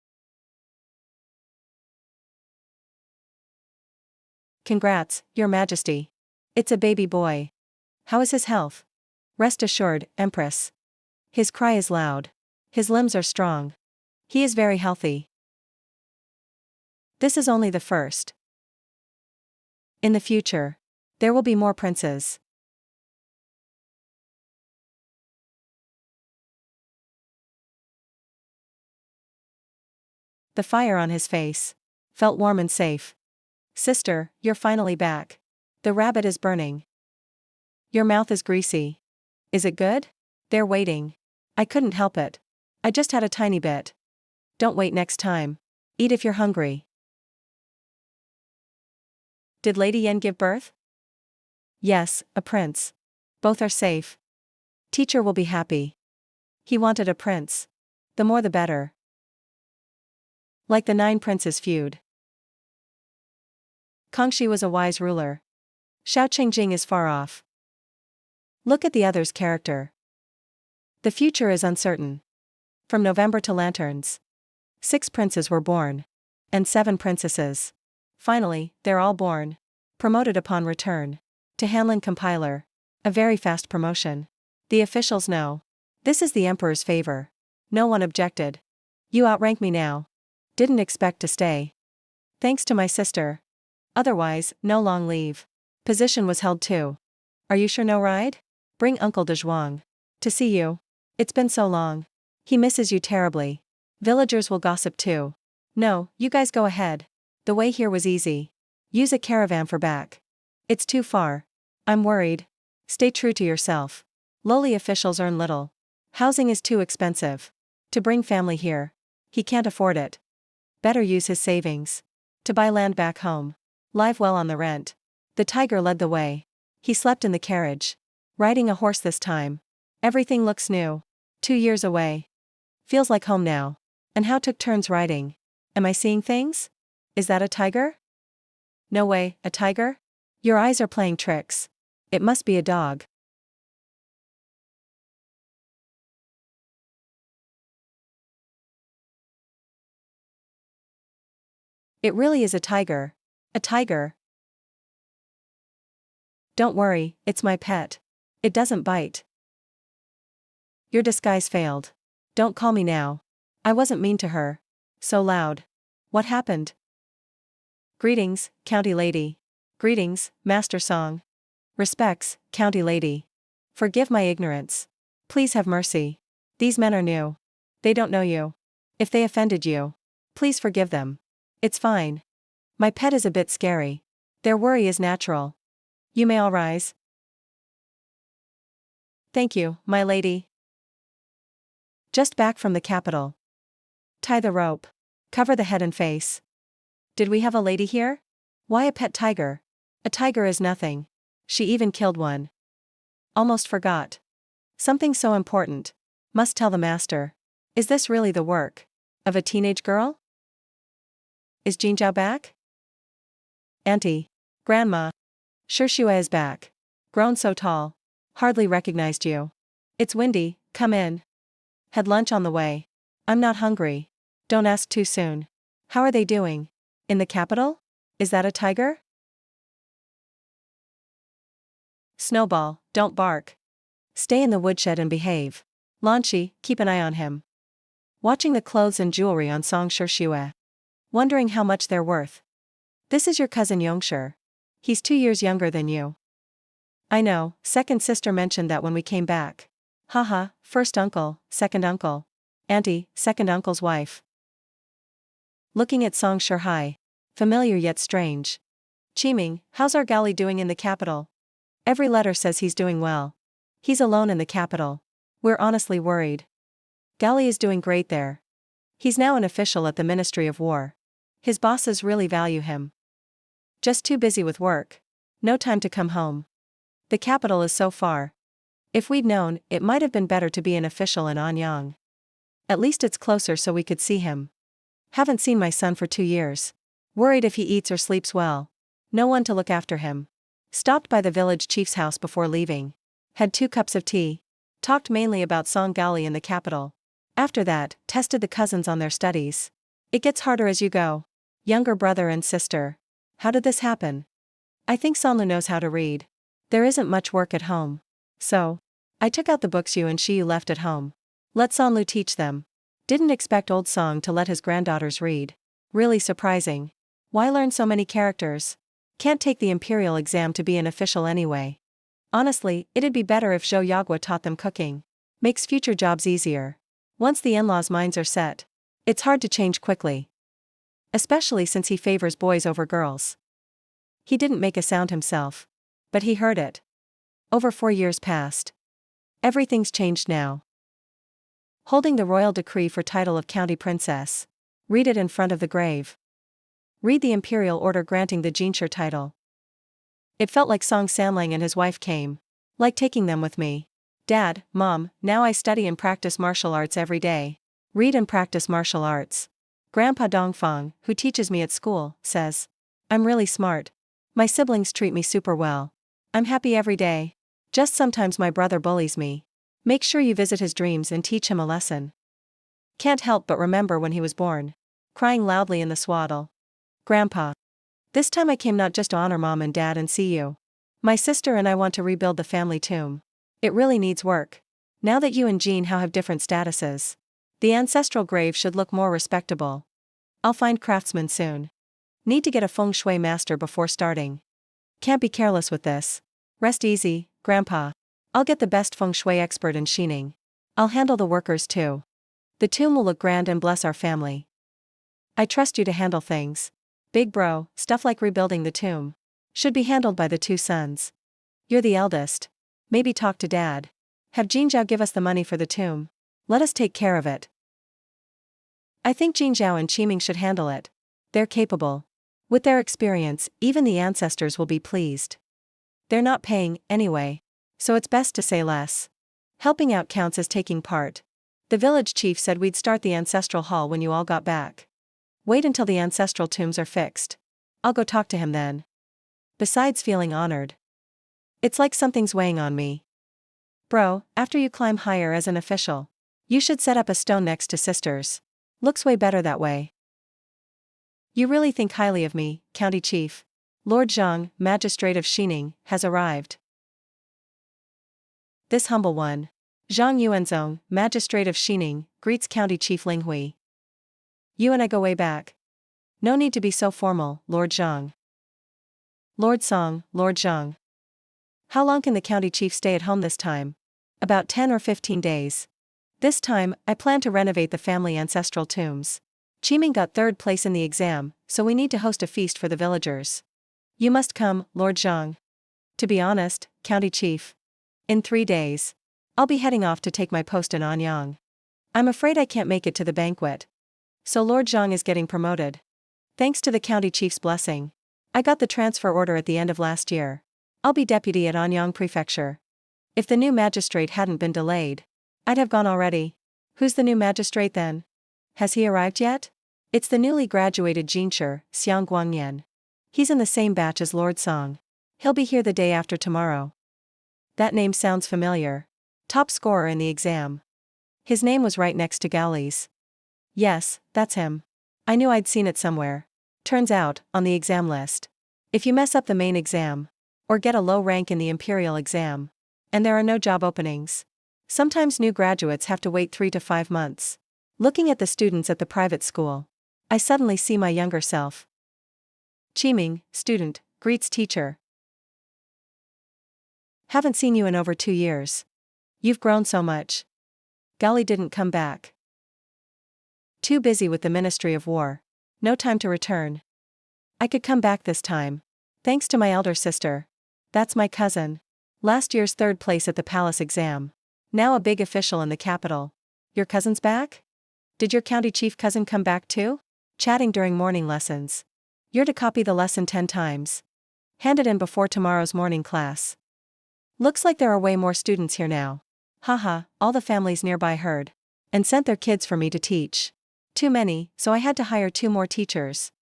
Congrats, Your Majesty. It's a baby boy. How is his health? Rest assured, Empress. His cry is loud. His limbs are strong. He is very healthy. This is only the first. In the future, there will be more princes. The fire on his face felt warm and safe. Sister, you're finally back. The rabbit is burning. Your mouth is greasy. Is it good? They're waiting. I couldn't help it. I just had a tiny bit. Don't wait next time. Eat if you're hungry. Did Lady Yan give birth? Yes, a prince. Both are safe. Teacher will be happy. He wanted a prince. The more the better. Like the 9 princes feud. Kangxi was a wise ruler. Xiao Qingjing is far off. Look at the other's character. The future is uncertain. From November to lanterns. 6 princes were born. And 7 princesses. Finally, they're all born. Promoted upon return. To Hanlon compiler. A very fast promotion. The officials know. This is the emperor's favor. No one objected. You outrank me now. Didn't expect to stay. Thanks to my sister. Otherwise, no long leave. Position was held too. Are you sure no ride? Bring Uncle de Zhuang. To see you. It's been so long. He misses you terribly. Villagers will gossip too. No, you guys go ahead. The way here was easy. Use a caravan for back. It's too far. I'm worried. Stay true to yourself. Lowly officials earn little. Housing is too expensive. To bring family here. He can't afford it. Better use his savings. To buy land back home. Live well on the rent. The tiger led the way. He slept in the carriage. Riding a horse this time. Everything looks new. 2 years away. Feels like home now. And how took turns riding. Am I seeing things? Is that a tiger? No way, a tiger? Your eyes are playing tricks. It must be a dog. It really is a tiger. A tiger. Don't worry, it's my pet. It doesn't bite. Your disguise failed. Don't call me now. I wasn't mean to her. So loud. What happened? Greetings, County Lady. Greetings, Master Song. Respects, County Lady. Forgive my ignorance. Please have mercy. These men are new. They don't know you. If they offended you, please forgive them. It's fine. My pet is a bit scary. Their worry is natural. You may all rise. Thank you, my lady. Just back from the capital. Tie the rope. Cover the head and face. Did we have a lady here? Why a pet tiger? A tiger is nothing. She even killed one. Almost forgot. Something so important. Must tell the master. Is this really the work of a teenage girl? Is Jinzhao back? Auntie. Grandma. Sure Shue is back. Grown so tall. Hardly recognized you. It's windy, come in. Had lunch on the way. I'm not hungry. Don't ask too soon. How are they doing? In the capital? Is that a tiger? Snowball, don't bark. Stay in the woodshed and behave. Lanchi, keep an eye on him. Watching the clothes and jewelry on Song Shue. Wondering how much they're worth. This is your cousin Yongshi. He's 2 years younger than you. I know, second sister mentioned that when we came back. Haha, first uncle, second uncle. Auntie, second uncle's wife. Looking at Song Shihai. Familiar yet strange. Qiming, how's our Gali doing in the capital? Every letter says he's doing well. He's alone in the capital. We're honestly worried. Gali is doing great there. He's now an official at the Ministry of War. His bosses really value him. Just too busy with work. No time to come home. The capital is so far. If we'd known, it might have been better to be an official in Anyang. At least it's closer so we could see him. Haven't seen my son for 2 years. Worried if he eats or sleeps well. No one to look after him. Stopped by the village chief's house before leaving. Had 2 cups of tea. Talked mainly about Song Gali in the capital. After that, tested the cousins on their studies. It gets harder as you go. Younger brother and sister. How did this happen? I think Sonlu knows how to read. There isn't much work at home. So, I took out the books you and Shiyu left at home. Let Sonlu teach them. Didn't expect old Song to let his granddaughters read. Really surprising. Why learn so many characters? Can't take the imperial exam to be an official anyway. Honestly, it'd be better if Zhou Yagua taught them cooking. Makes future jobs easier. Once the in-laws' minds are set, it's hard to change quickly. Especially since he favors boys over girls. He didn't make a sound himself. But he heard it. Over 4 years passed. Everything's changed now. Holding the royal decree for title of county princess. Read it in front of the grave. Read the imperial order granting the Jinshi title. It felt like Song Sanlang and his wife came. Like taking them with me. Dad, Mom, now I study and practice martial arts every day. Read and practice martial arts. Grandpa Dongfang, who teaches me at school, says, I'm really smart. My siblings treat me super well. I'm happy every day. Just sometimes my brother bullies me. Make sure you visit his dreams and teach him a lesson. Can't help but remember when he was born. Crying loudly in the swaddle. Grandpa. This time I came not just to honor Mom and Dad and see you. My sister and I want to rebuild the family tomb. It really needs work. Now that you and Jean have different statuses, the ancestral grave should look more respectable. I'll find craftsmen soon. Need to get a feng shui master before starting. Can't be careless with this. Rest easy, Grandpa. I'll get the best feng shui expert in Xining. I'll handle the workers too. The tomb will look grand and bless our family. I trust you to handle things. Big bro, stuff like rebuilding the tomb should be handled by the two sons. You're the eldest. Maybe talk to Dad. Have Jinzhao give us the money for the tomb. Let us take care of it. I think Jinzhao and Qiming should handle it. They're capable. With their experience, even the ancestors will be pleased. They're not paying, anyway. So it's best to say less. Helping out counts as taking part. The village chief said we'd start the ancestral hall when you all got back. Wait until the ancestral tombs are fixed. I'll go talk to him then. Besides feeling honored, it's like something's weighing on me. Bro, after you climb higher as an official, you should set up a stone next to sisters. Looks way better that way. You really think highly of me, County Chief. Lord Zhang, Magistrate of Xining, has arrived. This humble one, Zhang Yuanzong, Magistrate of Xining, greets County Chief Ling Hui. You and I go way back. No need to be so formal, Lord Zhang. Lord Song, Lord Zhang. How long can the County Chief stay at home this time? About 10 or 15 days. This time, I plan to renovate the family ancestral tombs. Qiming got third place in the exam, so we need to host a feast for the villagers. You must come, Lord Zhang. To be honest, County Chief. In 3 days. I'll be heading off to take my post in Anyang. I'm afraid I can't make it to the banquet. So Lord Zhang is getting promoted. Thanks to the County Chief's blessing. I got the transfer order at the end of last year. I'll be deputy at Anyang Prefecture. If the new magistrate hadn't been delayed, I'd have gone already. Who's the new magistrate then? Has he arrived yet? It's the newly graduated Jinshi, Xiang Guangyan. He's in the same batch as Lord Song. He'll be here the day after tomorrow. That name sounds familiar. Top scorer in the exam. His name was right next to Gaoli's. Yes, that's him. I knew I'd seen it somewhere. Turns out, on the exam list. If you mess up the main exam, or get a low rank in the imperial exam, and there are no job openings, sometimes new graduates have to wait 3 to 5 months. Looking at the students at the private school, I suddenly see my younger self. Qiming, student, greets teacher. Haven't seen you in over 2 years. You've grown so much. Gaoli didn't come back. Too busy with the Ministry of War. No time to return. I could come back this time. Thanks to my elder sister. That's my cousin. Last year's 3rd place at the palace exam. Now a big official in the capital. Your cousin's back? Did your county chief cousin come back too? Chatting during morning lessons. You're to copy the lesson 10 times. Hand it in before tomorrow's morning class. Looks like there are way more students here now. Haha, all the families nearby heard. And sent their kids for me to teach. Too many, so I had to hire 2 more teachers.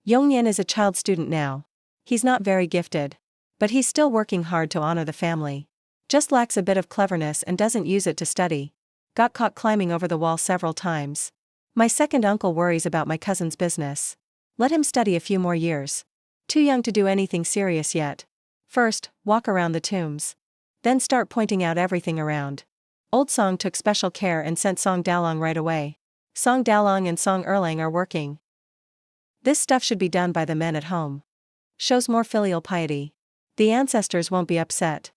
Yongyan is a child student now. He's not very gifted. But he's still working hard to honor the family. Just lacks a bit of cleverness and doesn't use it to study. Got caught climbing over the wall several times. My second uncle worries about my cousin's business. Let him study a few more years. Too young to do anything serious yet. First, walk around the tombs. Then start pointing out everything around. Old Song took special care and sent Song Dalong right away. Song Dalong and Song Erlang are working. This stuff should be done by the men at home. Shows more filial piety. The ancestors won't be upset.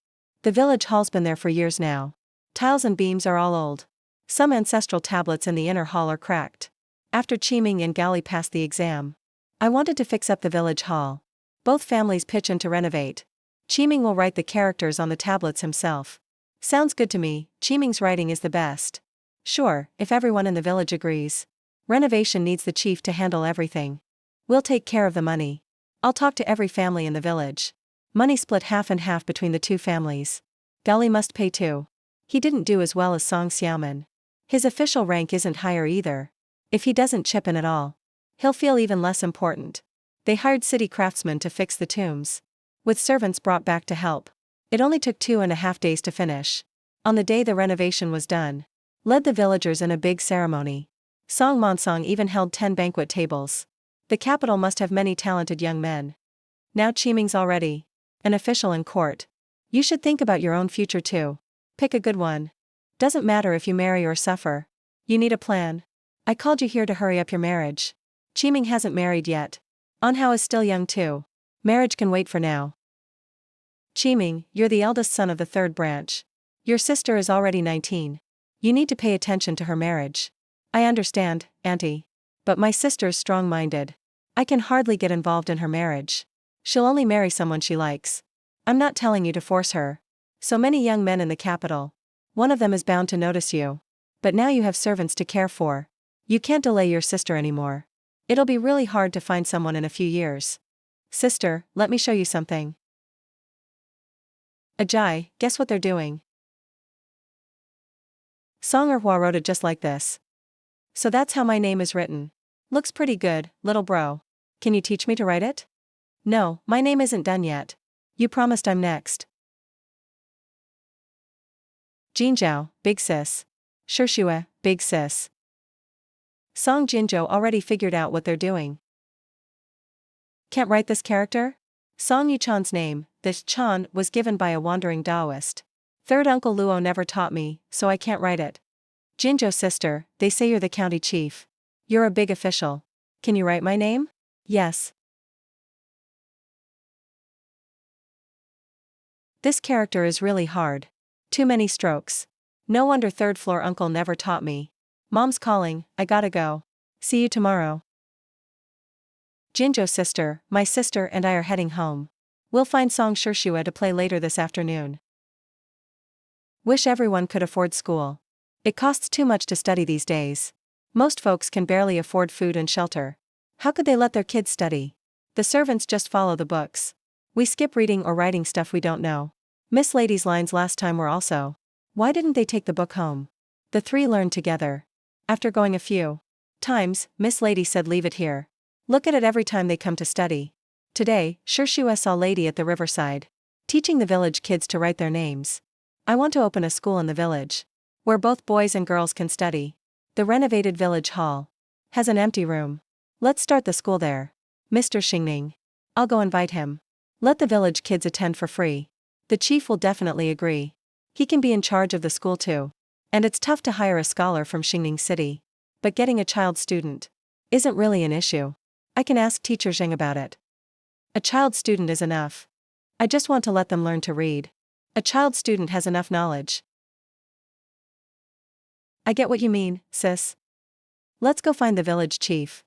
The village hall's been there for years now. Tiles and beams are all old. Some ancestral tablets in the inner hall are cracked. After Qiming and Gaoli passed the exam, I wanted to fix up the village hall. Both families pitch in to renovate. Qiming will write the characters on the tablets himself. Sounds good to me. Qiming's writing is the best. Sure, if everyone in the village agrees. Renovation needs the chief to handle everything. We'll take care of the money. I'll talk to every family in the village. Money split half and half between the 2 families. Gaoli must pay too. He didn't do as well as Song Xiaoman. His official rank isn't higher either. If he doesn't chip in at all, he'll feel even less important. They hired city craftsmen to fix the tombs. With servants brought back to help. It only took 2.5 days to finish. On the day the renovation was done, led the villagers in a big ceremony. Song Monsong even held 10 banquet tables. The capital must have many talented young men. Now Chiming's already an official in court. You should think about your own future too. Pick a good one. Doesn't matter if you marry or suffer. You need a plan. I called you here to hurry up your marriage. Chiming hasn't married yet. Anhao is still young too. Marriage can wait for now. Chiming, you're the eldest son of the third branch. Your sister is already 19. You need to pay attention to her marriage. I understand, auntie. But my sister's strong-minded. I can hardly get involved in her marriage. She'll only marry someone she likes. I'm not telling you to force her. So many young men in the capital. One of them is bound to notice you. But now you have servants to care for. You can't delay your sister anymore. It'll be really hard to find someone in a few years. Sister, let me show you something. Ajay, guess what they're doing? Song Erhua wrote it just like this. So that's how my name is written. Looks pretty good, little bro. Can you teach me to write it? No, my name isn't done yet. You promised I'm next. Jinzhao, big sis. Shishue, big sis. Song Jinzhou already figured out what they're doing. Can't write this character? Song Yuchan's name, this Chan, was given by a wandering Taoist. Third uncle Luo never taught me, so I can't write it. Jinzhou sister, they say you're the county chief. You're a big official. Can you write my name? Yes. This character is really hard. Too many strokes. No wonder third floor uncle never taught me. Mom's calling, I gotta go. See you tomorrow. Jinzhou sister, my sister and I are heading home. We'll find Song Shishue to play later this afternoon. Wish everyone could afford school. It costs too much to study these days. Most folks can barely afford food and shelter. How could they let their kids study? The servants just follow the books. We skip reading or writing stuff we don't know. Miss Lady's lines last time were also, why didn't they take the book home? The three learned together. After going a few times, Miss Lady said leave it here. Look at it every time they come to study. Today, Shishue saw Lady at the riverside, teaching the village kids to write their names. I want to open a school in the village, where both boys and girls can study. The renovated village hall has an empty room. Let's start the school there. Mr. Xingning. I'll go invite him. Let the village kids attend for free. The chief will definitely agree. He can be in charge of the school too. And it's tough to hire a scholar from Xingning City. But getting a child student isn't really an issue. I can ask teacher Zheng about it. A child student is enough. I just want to let them learn to read. A child student has enough knowledge. I get what you mean, sis. Let's go find the village chief.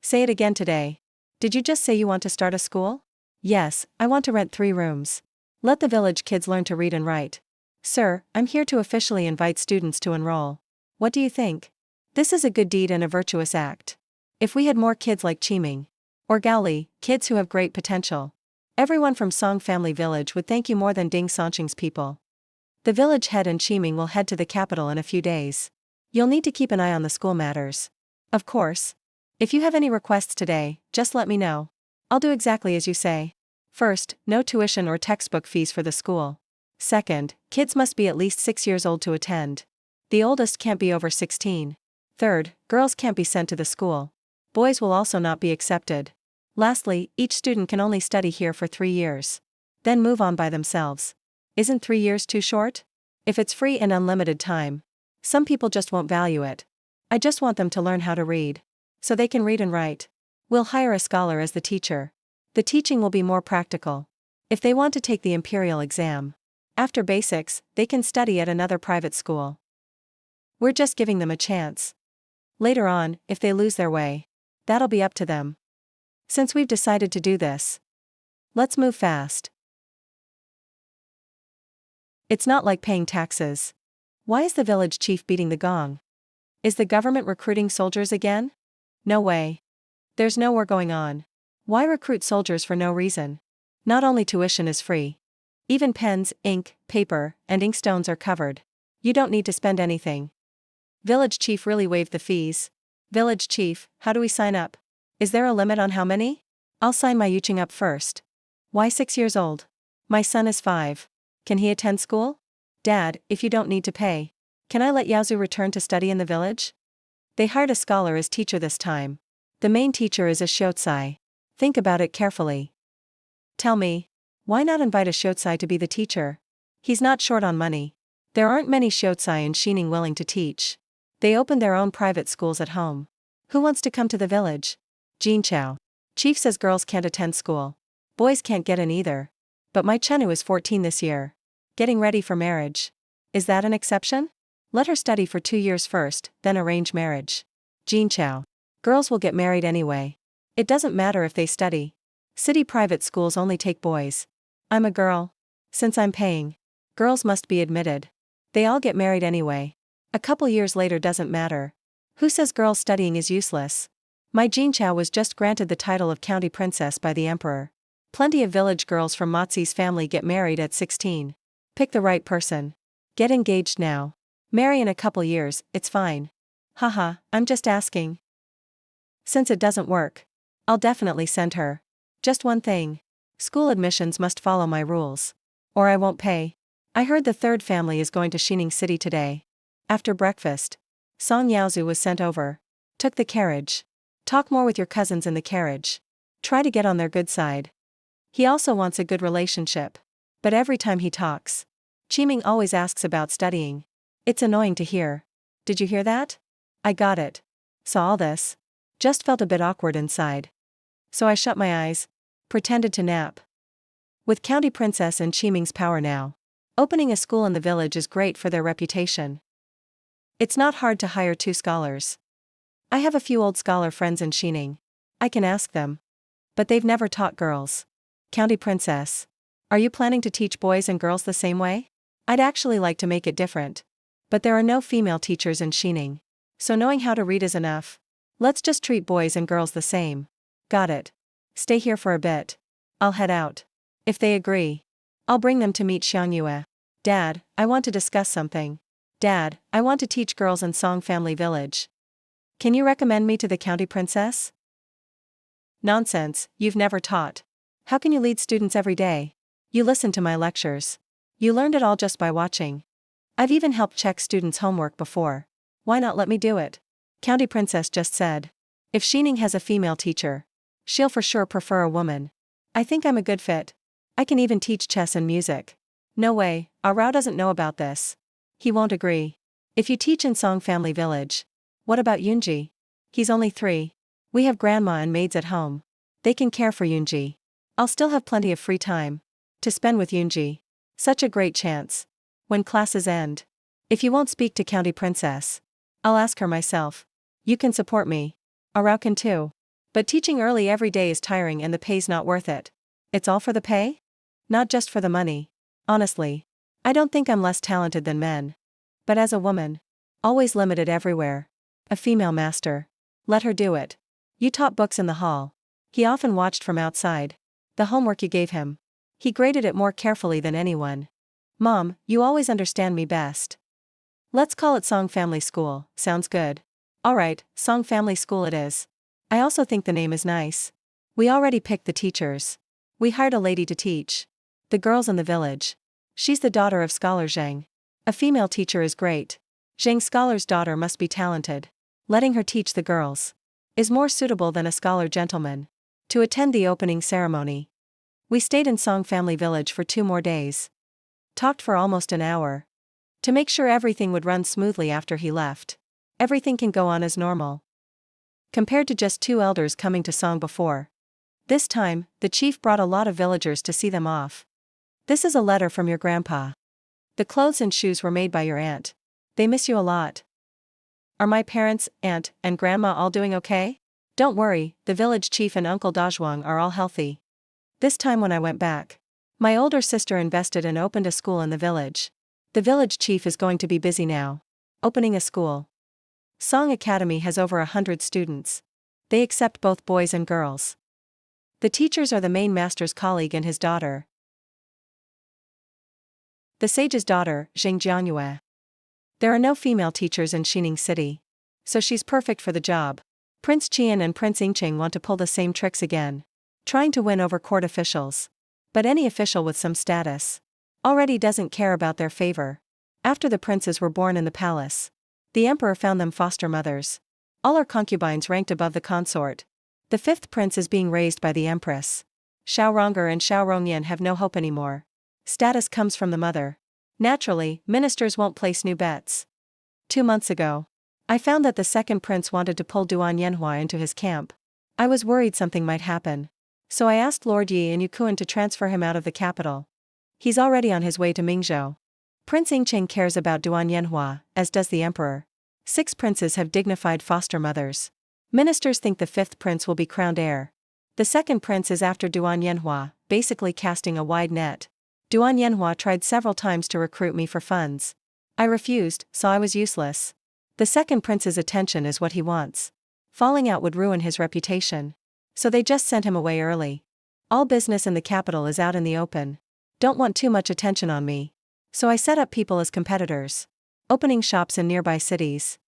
Say it again today. Did you just say you want to start a school? Yes, I want to rent 3 rooms. Let the village kids learn to read and write. Sir, I'm here to officially invite students to enroll. What do you think? This is a good deed and a virtuous act. If we had more kids like Chiming or Gaoli, kids who have great potential, everyone from Song Family Village would thank you more than Ding Sanqing's people. The village head and Chiming will head to the capital in a few days. You'll need to keep an eye on the school matters. Of course. If you have any requests today, just let me know. I'll do exactly as you say. First, no tuition or textbook fees for the school. Second, kids must be at least 6 years old to attend. The oldest can't be over 16. Third, girls can't be sent to the school. Boys will also not be accepted. Lastly, each student can only study here for 3 years. Then move on by themselves. Isn't 3 years too short? If it's free and unlimited time, some people just won't value it. I just want them to learn how to read, so they can read and write. We'll hire a scholar as the teacher. The teaching will be more practical. If they want to take the imperial exam, after basics, they can study at another private school. We're just giving them a chance. Later on, if they lose their way, that'll be up to them. Since we've decided to do this, let's move fast. It's not like paying taxes. Why is the village chief beating the gong? Is the government recruiting soldiers again? No way. There's no war going on. Why recruit soldiers for no reason? Not only tuition is free. Even pens, ink, paper, and inkstones are covered. You don't need to spend anything. Village chief really waived the fees. Village chief, how do we sign up? Is there a limit on how many? I'll sign my Yuching up first. Why 6 years old? My son is 5. Can he attend school? Dad, if you don't need to pay, can I let Yaozu return to study in the village? They hired a scholar as teacher this time. The main teacher is a Shotsai. Think about it carefully. Tell me, why not invite a Shotsai to be the teacher? He's not short on money. There aren't many Shotsai in Shining willing to teach. They opened their own private schools at home. Who wants to come to the village? Jinchao. Chief says girls can't attend school. Boys can't get in either. But my Chenu is 14 this year. Getting ready for marriage. Is that an exception? Let her study for 2 years first, then arrange marriage. Jinchao. Girls will get married anyway. It doesn't matter if they study. City private schools only take boys. I'm a girl. Since I'm paying, girls must be admitted. They all get married anyway. A couple years later doesn't matter. Who says girls studying is useless? My Jinchao was just granted the title of county princess by the emperor. Plenty of village girls from Motsi's family get married at 16. Pick the right person. Get engaged now. Marry in a couple years, it's fine. Haha, I'm just asking. Since it doesn't work, I'll definitely send her. Just one thing. School admissions must follow my rules. Or I won't pay. I heard the third family is going to Shining City today. After breakfast, Song Yaozu was sent over. Took the carriage. Talk more with your cousins in the carriage. Try to get on their good side. He also wants a good relationship. But every time he talks, Chiming always asks about studying. It's annoying to hear. Did you hear that? I got it. Saw all this. Just felt a bit awkward inside. So I shut my eyes. Pretended to nap. With County Princess and Chiming's power now, opening a school in the village is great for their reputation. It's not hard to hire 2 scholars. I have a few old scholar friends in Shining. I can ask them. But they've never taught girls. County Princess. Are you planning to teach boys and girls the same way? I'd actually like to make it different. But there are no female teachers in Shining. So knowing how to read is enough. Let's just treat boys and girls the same. Got it. Stay here for a bit. I'll head out. If they agree, I'll bring them to meet Xiangyue. Dad, I want to discuss something. Dad, I want to teach girls in Song Family Village. Can you recommend me to the county princess? Nonsense, you've never taught. How can you lead students every day? You listen to my lectures. You learned it all just by watching. I've even helped check students' homework before. Why not let me do it? County princess just said. If Shining has a female teacher, she'll for sure prefer a woman. I think I'm a good fit. I can even teach chess and music. No way, Arao doesn't know about this. He won't agree. If you teach in Song Family Village, what about Yunji? He's only 3. We have grandma and maids at home. They can care for Yunji. I'll still have plenty of free time to spend with Yunji. Such a great chance. When classes end. If you won't speak to County Princess, I'll ask her myself. You can support me. Arao can too. But teaching early every day is tiring and the pay's not worth it. It's all for the pay? Not just for the money. Honestly, I don't think I'm less talented than men. But as a woman, always limited everywhere. A female master. Let her do it. You taught books in the hall. He often watched from outside. The homework you gave him. He graded it more carefully than anyone. Mom, you always understand me best. Let's call it Song Family School, sounds good. Alright, Song Family School it is. I also think the name is nice. We already picked the teachers. We hired a lady to teach. The girls in the village. She's the daughter of Scholar Zhang. A female teacher is great. Zhang Scholar's daughter must be talented. Letting her teach the girls is more suitable than a scholar gentleman to attend the opening ceremony. We stayed in Song Family Village for 2 more days. Talked for almost an hour. To make sure everything would run smoothly after he left. Everything can go on as normal. Compared to just 2 elders coming to Song before. This time, the chief brought a lot of villagers to see them off. This is a letter from your grandpa. The clothes and shoes were made by your aunt. They miss you a lot. Are my parents, aunt, and grandma all doing okay? Don't worry, the village chief and Uncle Dazhuang are all healthy. This time when I went back, my older sister invested and opened a school in the village. The village chief is going to be busy now. Opening a school. Song Academy has over 100 students. They accept both boys and girls. The teachers are the main master's colleague and his daughter. The sage's daughter, Zheng Jiangyue. There are no female teachers in Shining City. So she's perfect for the job. Prince Qian and Prince Ingqing want to pull the same tricks again. Trying to win over court officials. But any official with some status already doesn't care about their favor. After the princes were born in the palace, the emperor found them foster mothers. All are concubines ranked above the consort. The fifth prince is being raised by the empress. Xiaorongar and Xiaorongyan have no hope anymore. Status comes from the mother. Naturally, ministers won't place new bets. 2 months ago, I found that the second prince wanted to pull Duan Yanhua into his camp. I was worried something might happen. So I asked Lord Yi and Yukuan to transfer him out of the capital. He's already on his way to Mingzhou. Prince Yingqing cares about Duan Yanhua, as does the emperor. 6 princes have dignified foster mothers. Ministers think the 5th prince will be crowned heir. The 2nd prince is after Duan Yanhua, basically casting a wide net. Duan Yanhua tried several times to recruit me for funds. I refused, so I was useless. The 2nd prince's attention is what he wants. Falling out would ruin his reputation. So they just sent him away early. All business in the capital is out in the open. Don't want too much attention on me. So I set up people as competitors. Opening shops in nearby cities.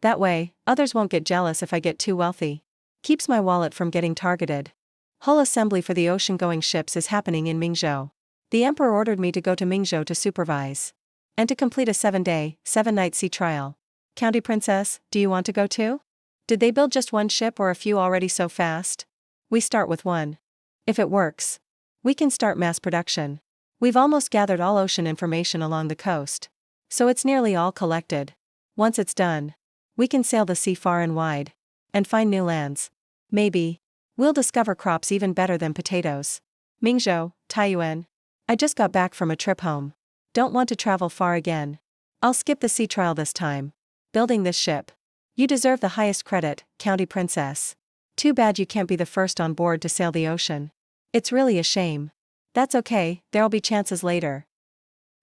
That way, others won't get jealous if I get too wealthy. Keeps my wallet from getting targeted. Whole assembly for the ocean-going ships is happening in Mingzhou. The emperor ordered me to go to Mingzhou to supervise. And to complete a 7-day, 7-night sea trial. County princess, do you want to go too? Did they build just one ship or a few already so fast? We start with one. If it works, we can start mass production. We've almost gathered all ocean information along the coast. So it's nearly all collected. Once it's done, we can sail the sea far and wide. And find new lands. Maybe we'll discover crops even better than potatoes. Mingzhou, Taiyuan. I just got back from a trip home. Don't want to travel far again. I'll skip the sea trial this time. Building this ship. You deserve the highest credit, County Princess. Too bad you can't be the first on board to sail the ocean. It's really a shame. That's okay, there'll be chances later.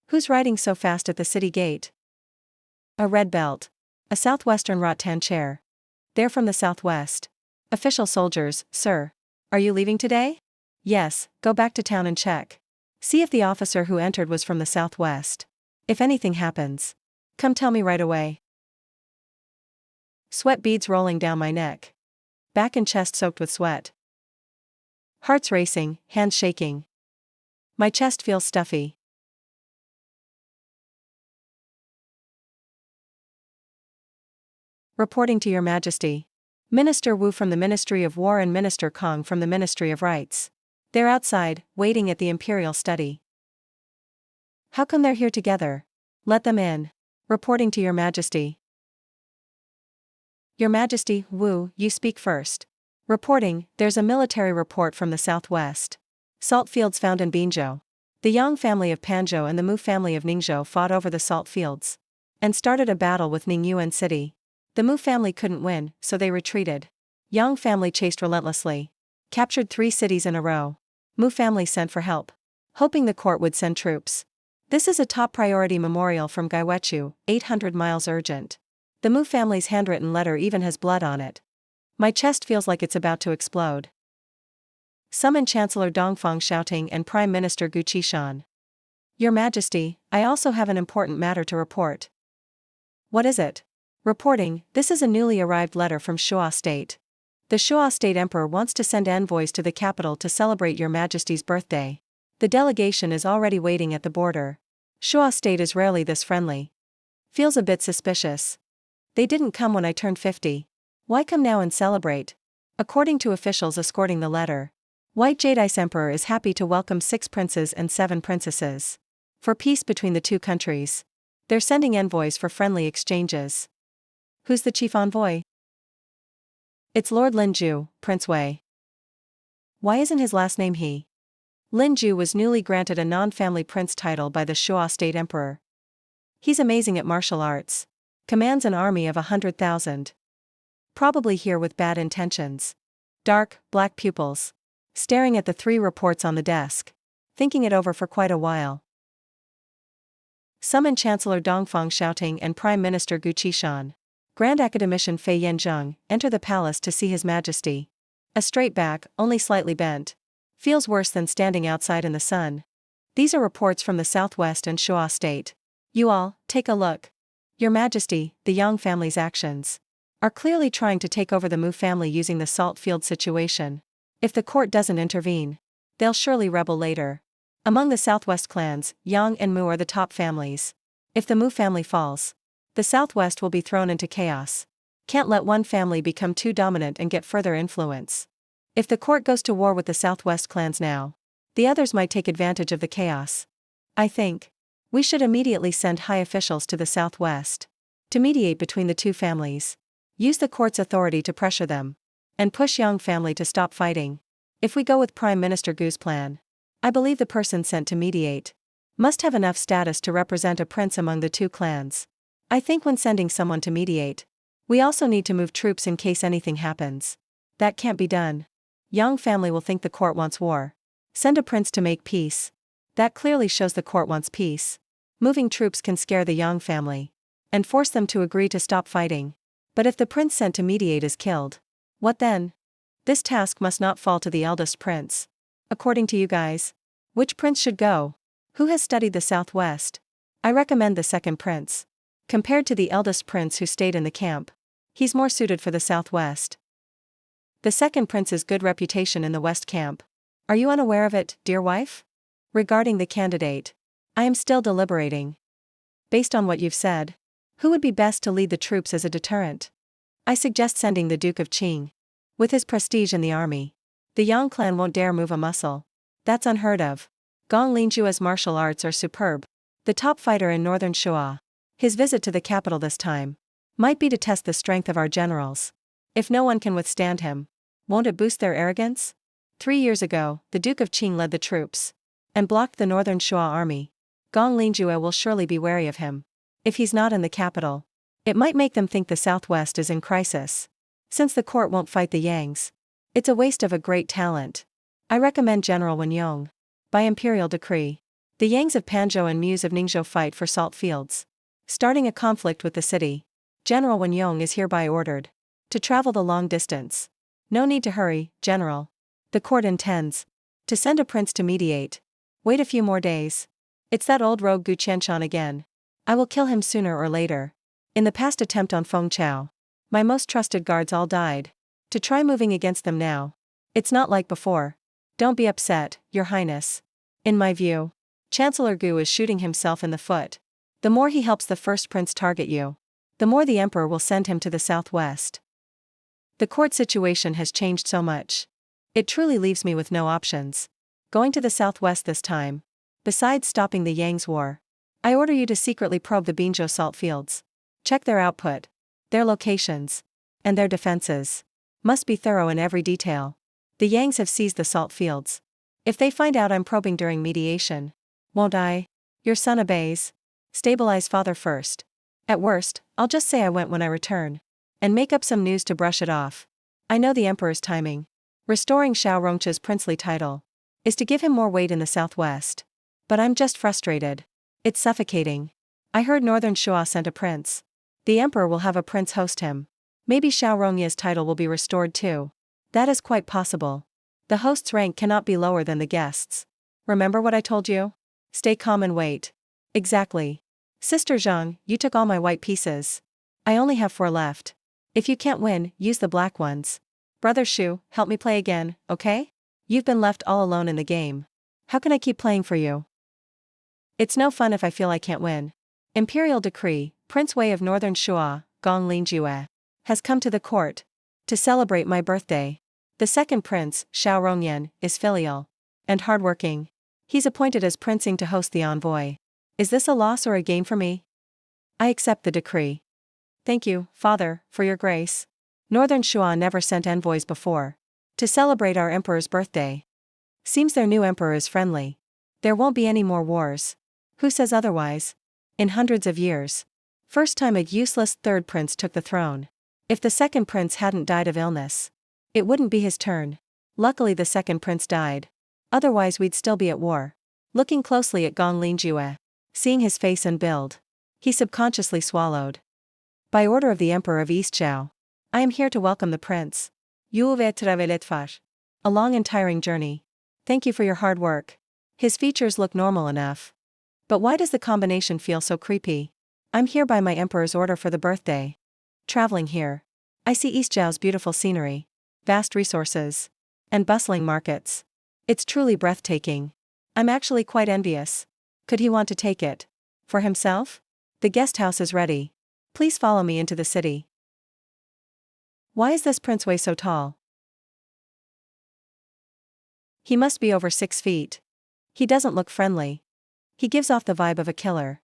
Who's riding so fast at the city gate? A red belt. A southwestern rattan chair. They're from the southwest. Official soldiers, sir. Are you leaving today? Yes, go back to town and check. See if the officer who entered was from the southwest. If anything happens, come tell me right away. Sweat beads rolling down my neck. Back and chest soaked with sweat. Hearts racing, hands shaking. My chest feels stuffy. Reporting to Your Majesty. Minister Wu from the Ministry of War and Minister Kong from the Ministry of Rights. They're outside, waiting at the Imperial Study. How come they're here together? Let them in. Reporting to Your Majesty. Your Majesty, Wu, you speak first. Reporting, there's a military report from the southwest. Salt fields found in Binzhou. The Yang family of Panzhou and the Mu family of Ningzhou fought over the salt fields. And started a battle with Ningyuan City. The Mu family couldn't win, so they retreated. Yang family chased relentlessly. Captured 3 cities in a row. Mu family sent for help. Hoping the court would send troops. This is a top priority memorial from Gaiwechu, 800 miles urgent. The Mu family's handwritten letter even has blood on it. My chest feels like it's about to explode. Summon Chancellor Dongfang shouting and Prime Minister Gu Qishan. Your Majesty, I also have an important matter to report. What is it? Reporting, this is a newly arrived letter from Shuo State. The Shuo State Emperor wants to send envoys to the capital to celebrate Your Majesty's birthday. The delegation is already waiting at the border. Shuo State is rarely this friendly. Feels a bit suspicious. They didn't come when I turned 50. Why come now and celebrate? According to officials escorting the letter, White Jade Ice Emperor is happy to welcome 6 princes and 7 princesses. For peace between the 2 countries. They're sending envoys for friendly exchanges. Who's the chief envoy? It's Lord Linju, Prince Wei. Why isn't his last name He? Linju was newly granted a non-family prince title by the Shuo State Emperor. He's amazing at martial arts. Commands an army of 100,000. Probably here with bad intentions. Dark, black pupils. Staring at the 3 reports on the desk. Thinking it over for quite a while. Summon Chancellor Dongfang shouting and Prime Minister Gu Qishan. Grand Academician Fei Yanzheng, enter the palace to see His Majesty. A straight back, only slightly bent. Feels worse than standing outside in the sun. These are reports from the southwest and Shuo State. You all, take a look. Your Majesty, the Yang family's actions are clearly trying to take over the Mu family using the salt field situation. If the court doesn't intervene, They'll surely rebel later. Among the Southwest clans, Yang and Mu are the top families. If the Mu family falls, the Southwest will be thrown into chaos. Can't let one family become too dominant and get further influence. If the court goes to war with the Southwest clans now, the others might take advantage of the chaos. I think we should immediately send high officials to the Southwest to mediate between the two families. Use the court's authority to pressure them and push Yang family to stop fighting. If we go with Prime Minister Gu's plan, I believe the person sent to mediate must have enough status to represent a prince among the two clans. I think when sending someone to mediate, we also need to move troops in case anything happens. That can't be done. Yang family will think the court wants war. Send a prince to make peace. That clearly shows the court wants peace. Moving troops can scare the Yang family and force them to agree to stop fighting. But if the prince sent to mediate is killed, what then? This task must not fall to the eldest prince. According to you guys, which prince should go? Who has studied the Southwest? I recommend the second prince. Compared to the eldest prince who stayed in the camp, he's more suited for the Southwest. The second prince's good reputation in the West camp. Are you unaware of it, dear wife? Regarding the candidate, I am still deliberating. Based on what you've said, who would be best to lead the troops as a deterrent? I suggest sending the Duke of Qing. With his prestige in the army, the Yang clan won't dare move a muscle. That's unheard of. Gong Linjua's martial arts are superb. The top fighter in northern Shu'a. His visit to the capital this time might be to test the strength of our generals. If no one can withstand him, won't it boost their arrogance? 3 years ago, the Duke of Qing led the troops and blocked the northern Shu'a army. Gong Linjue will surely be wary of him. If he's not in the capital, it might make them think the Southwest is in crisis. Since the court won't fight the Yangs, it's a waste of a great talent. I recommend General Wenyong. By imperial decree, the Yangs of Panzhou and Muse of Ningzhou fight for salt fields, starting a conflict with the city. General Wenyong is hereby ordered to travel the long distance. No need to hurry, General. The court intends to send a prince to mediate. Wait a few more days. It's that old rogue Gu Qianshan again. I will kill him sooner or later. In the past attempt on Feng Chao, my most trusted guards all died. To try moving against them now, it's not like before. Don't be upset, Your Highness. In my view, Chancellor Gu is shooting himself in the foot. The more he helps the first prince target you, the more the emperor will send him to the Southwest. The court situation has changed so much. It truly leaves me with no options. Going to the Southwest this time, besides stopping the Yang's war, I order you to secretly probe the Binzhou salt fields. Check their output, their locations, and their defenses. Must be thorough in every detail. The Yangs have seized the salt fields. If they find out I'm probing during mediation, won't I? Your son obeys. Stabilize father first. At worst, I'll just say I went when I return, and make up some news to brush it off. I know the emperor's timing. Restoring Xiao Rongche's princely title is to give him more weight in the Southwest. But I'm just frustrated. It's suffocating. I heard Northern Shu'a sent a prince. The emperor will have a prince host him. Maybe Xiao Rongye's title will be restored too. That is quite possible. The host's rank cannot be lower than the guest's. Remember what I told you? Stay calm and wait. Exactly. Sister Zhang, you took all my white pieces. I only have 4 left. If you can't win, use the black ones. Brother Shu, help me play again, okay? You've been left all alone in the game. How can I keep playing for you? It's no fun if I feel I can't win. Imperial decree, Prince Wei of Northern Shu'a, Gong Linjue, has come to the court to celebrate my birthday. The second prince, Xiao Rongyan, is filial and hardworking. He's appointed as princing to host the envoy. Is this a loss or a gain for me? I accept the decree. Thank you, Father, for your grace. Northern Shu'a never sent envoys before to celebrate our emperor's birthday. Seems their new emperor is friendly. There won't be any more wars. Who says otherwise? In hundreds of years. First time a useless third prince took the throne. If the second prince hadn't died of illness, it wouldn't be his turn. Luckily the second prince died. Otherwise we'd still be at war. Looking closely at Gong Linjue, seeing his face and build, he subconsciously swallowed. By order of the Emperor of East Zhao, I am here to welcome the prince. You vais traveler far. A long and tiring journey. Thank you for your hard work. His features look normal enough. But why does the combination feel so creepy? I'm here by my emperor's order for the birthday. Traveling here, I see East Zhao's beautiful scenery, vast resources, and bustling markets. It's truly breathtaking. I'm actually quite envious. Could he want to take it? For himself? The guest house is ready. Please follow me into the city. Why is this Prince Wei so tall? He must be over 6 feet. He doesn't look friendly. He gives off the vibe of a killer.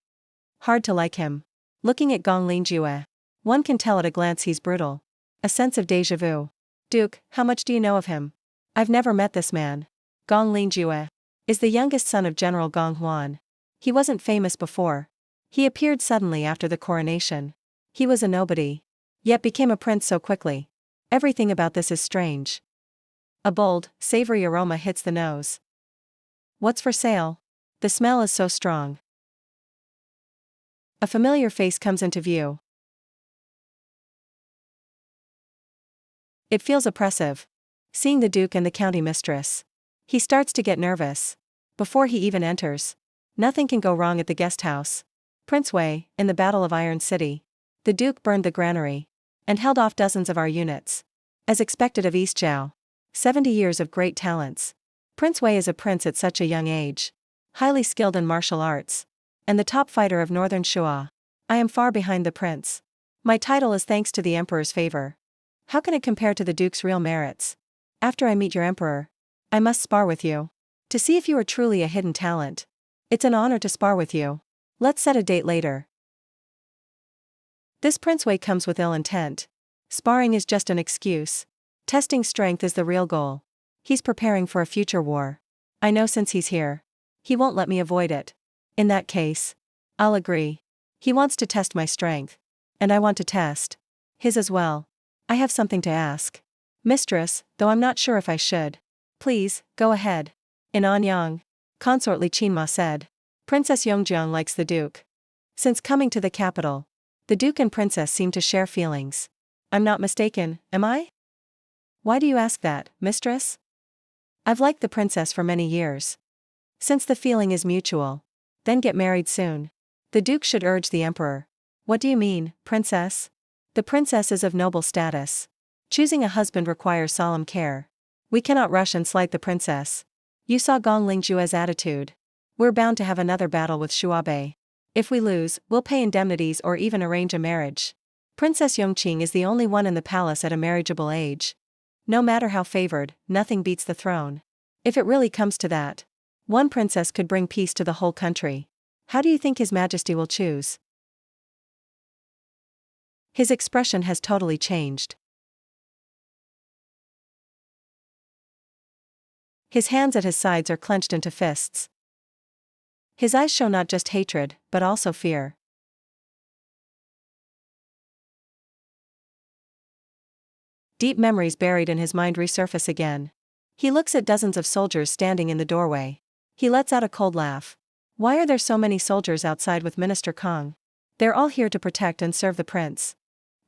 Hard to like him. Looking at Gong Lingjue, one can tell at a glance he's brutal. A sense of déjà vu. Duke, how much do you know of him? I've never met this man. Gong Lingjue is the youngest son of General Gong Huan. He wasn't famous before. He appeared suddenly after the coronation. He was a nobody, yet became a prince so quickly. Everything about this is strange. A bold, savory aroma hits the nose. What's for sale? The smell is so strong. A familiar face comes into view. It feels oppressive. Seeing the Duke and the county mistress. He starts to get nervous. Before he even enters. Nothing can go wrong at the guest house. Prince Wei, in the Battle of Iron City. The Duke burned the granary. And held off dozens of our units. As expected of East Zhao. 70 years of great talents. Prince Wei is a prince at such a young age. Highly skilled in martial arts. And the top fighter of Northern Shu'a. I am far behind the prince. My title is thanks to the emperor's favor. How can it compare to the Duke's real merits? After I meet your emperor, I must spar with you. To see if you are truly a hidden talent. It's an honor to spar with you. Let's set a date later. This Prince Wei comes with ill intent. Sparring is just an excuse. Testing strength is the real goal. He's preparing for a future war. I know since he's here. He won't let me avoid it. In that case, I'll agree. He wants to test my strength. And I want to test his as well. I have something to ask. Mistress, though I'm not sure if I should. Please, go ahead. In Anyang, Consort Li Qinma said. Princess Yongjiang likes the Duke. Since coming to the capital, the Duke and Princess seem to share feelings. I'm not mistaken, am I? Why do you ask that, mistress? I've liked the princess for many years. Since the feeling is mutual. Then get married soon. The Duke should urge the emperor. What do you mean, princess? The princess is of noble status. Choosing a husband requires solemn care. We cannot rush and slight the princess. You saw Gong Lingjue's attitude. We're bound to have another battle with Shuabe. If we lose, we'll pay indemnities or even arrange a marriage. Princess Yongqing is the only one in the palace at a marriageable age. No matter how favored, nothing beats the throne. If it really comes to that, one princess could bring peace to the whole country. How do you think His Majesty will choose? His expression has totally changed. His hands at his sides are clenched into fists. His eyes show not just hatred, but also fear. Deep memories buried in his mind resurface again. He looks at dozens of soldiers standing in the doorway. He lets out a cold laugh. Why are there so many soldiers outside with Minister Kong? They're all here to protect and serve the prince.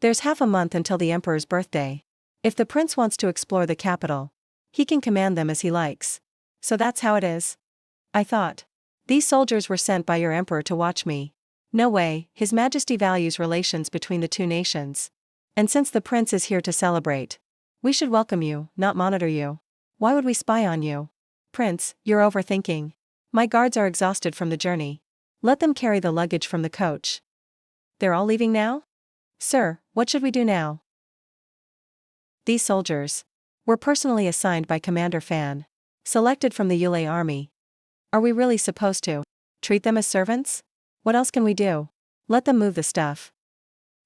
There's half a month until the emperor's birthday. If the prince wants to explore the capital, he can command them as he likes. So that's how it is? I thought. These soldiers were sent by your emperor to watch me. No way, His Majesty values relations between the two nations. And since the prince is here to celebrate, we should welcome you, not monitor you. Why would we spy on you? Prince, you're overthinking. My guards are exhausted from the journey. Let them carry the luggage from the coach. They're all leaving now? Sir, what should we do now? These soldiers were personally assigned by Commander Fan, selected from the Yulei army. Are we really supposed to treat them as servants? What else can we do? Let them move the stuff.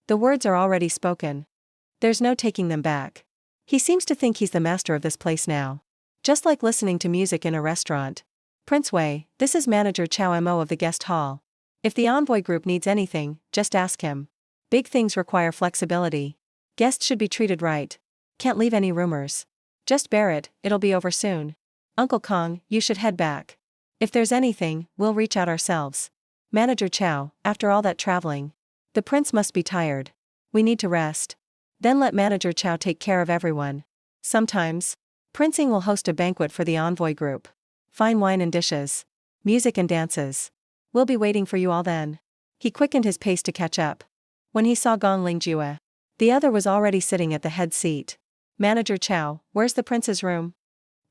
The words are already spoken. There's no taking them back. He seems to think he's the master of this place now. Just like listening to music in a restaurant. Prince Wei, this is Manager Chow Mo of the guest hall. If the envoy group needs anything, just ask him. Big things require flexibility. Guests should be treated right. Can't leave any rumors. Just bear it, it'll be over soon. Uncle Kong, you should head back. If there's anything, we'll reach out ourselves. Manager Chow, after all that traveling, the prince must be tired. We need to rest. Then let Manager Chow take care of everyone. Sometimes, Prince Ing will host a banquet for the envoy group. Fine wine and dishes. Music and dances. We'll be waiting for you all then. He quickened his pace to catch up. When he saw Gong Lingjue, the other was already sitting at the head seat. Manager Chow, where's the prince's room?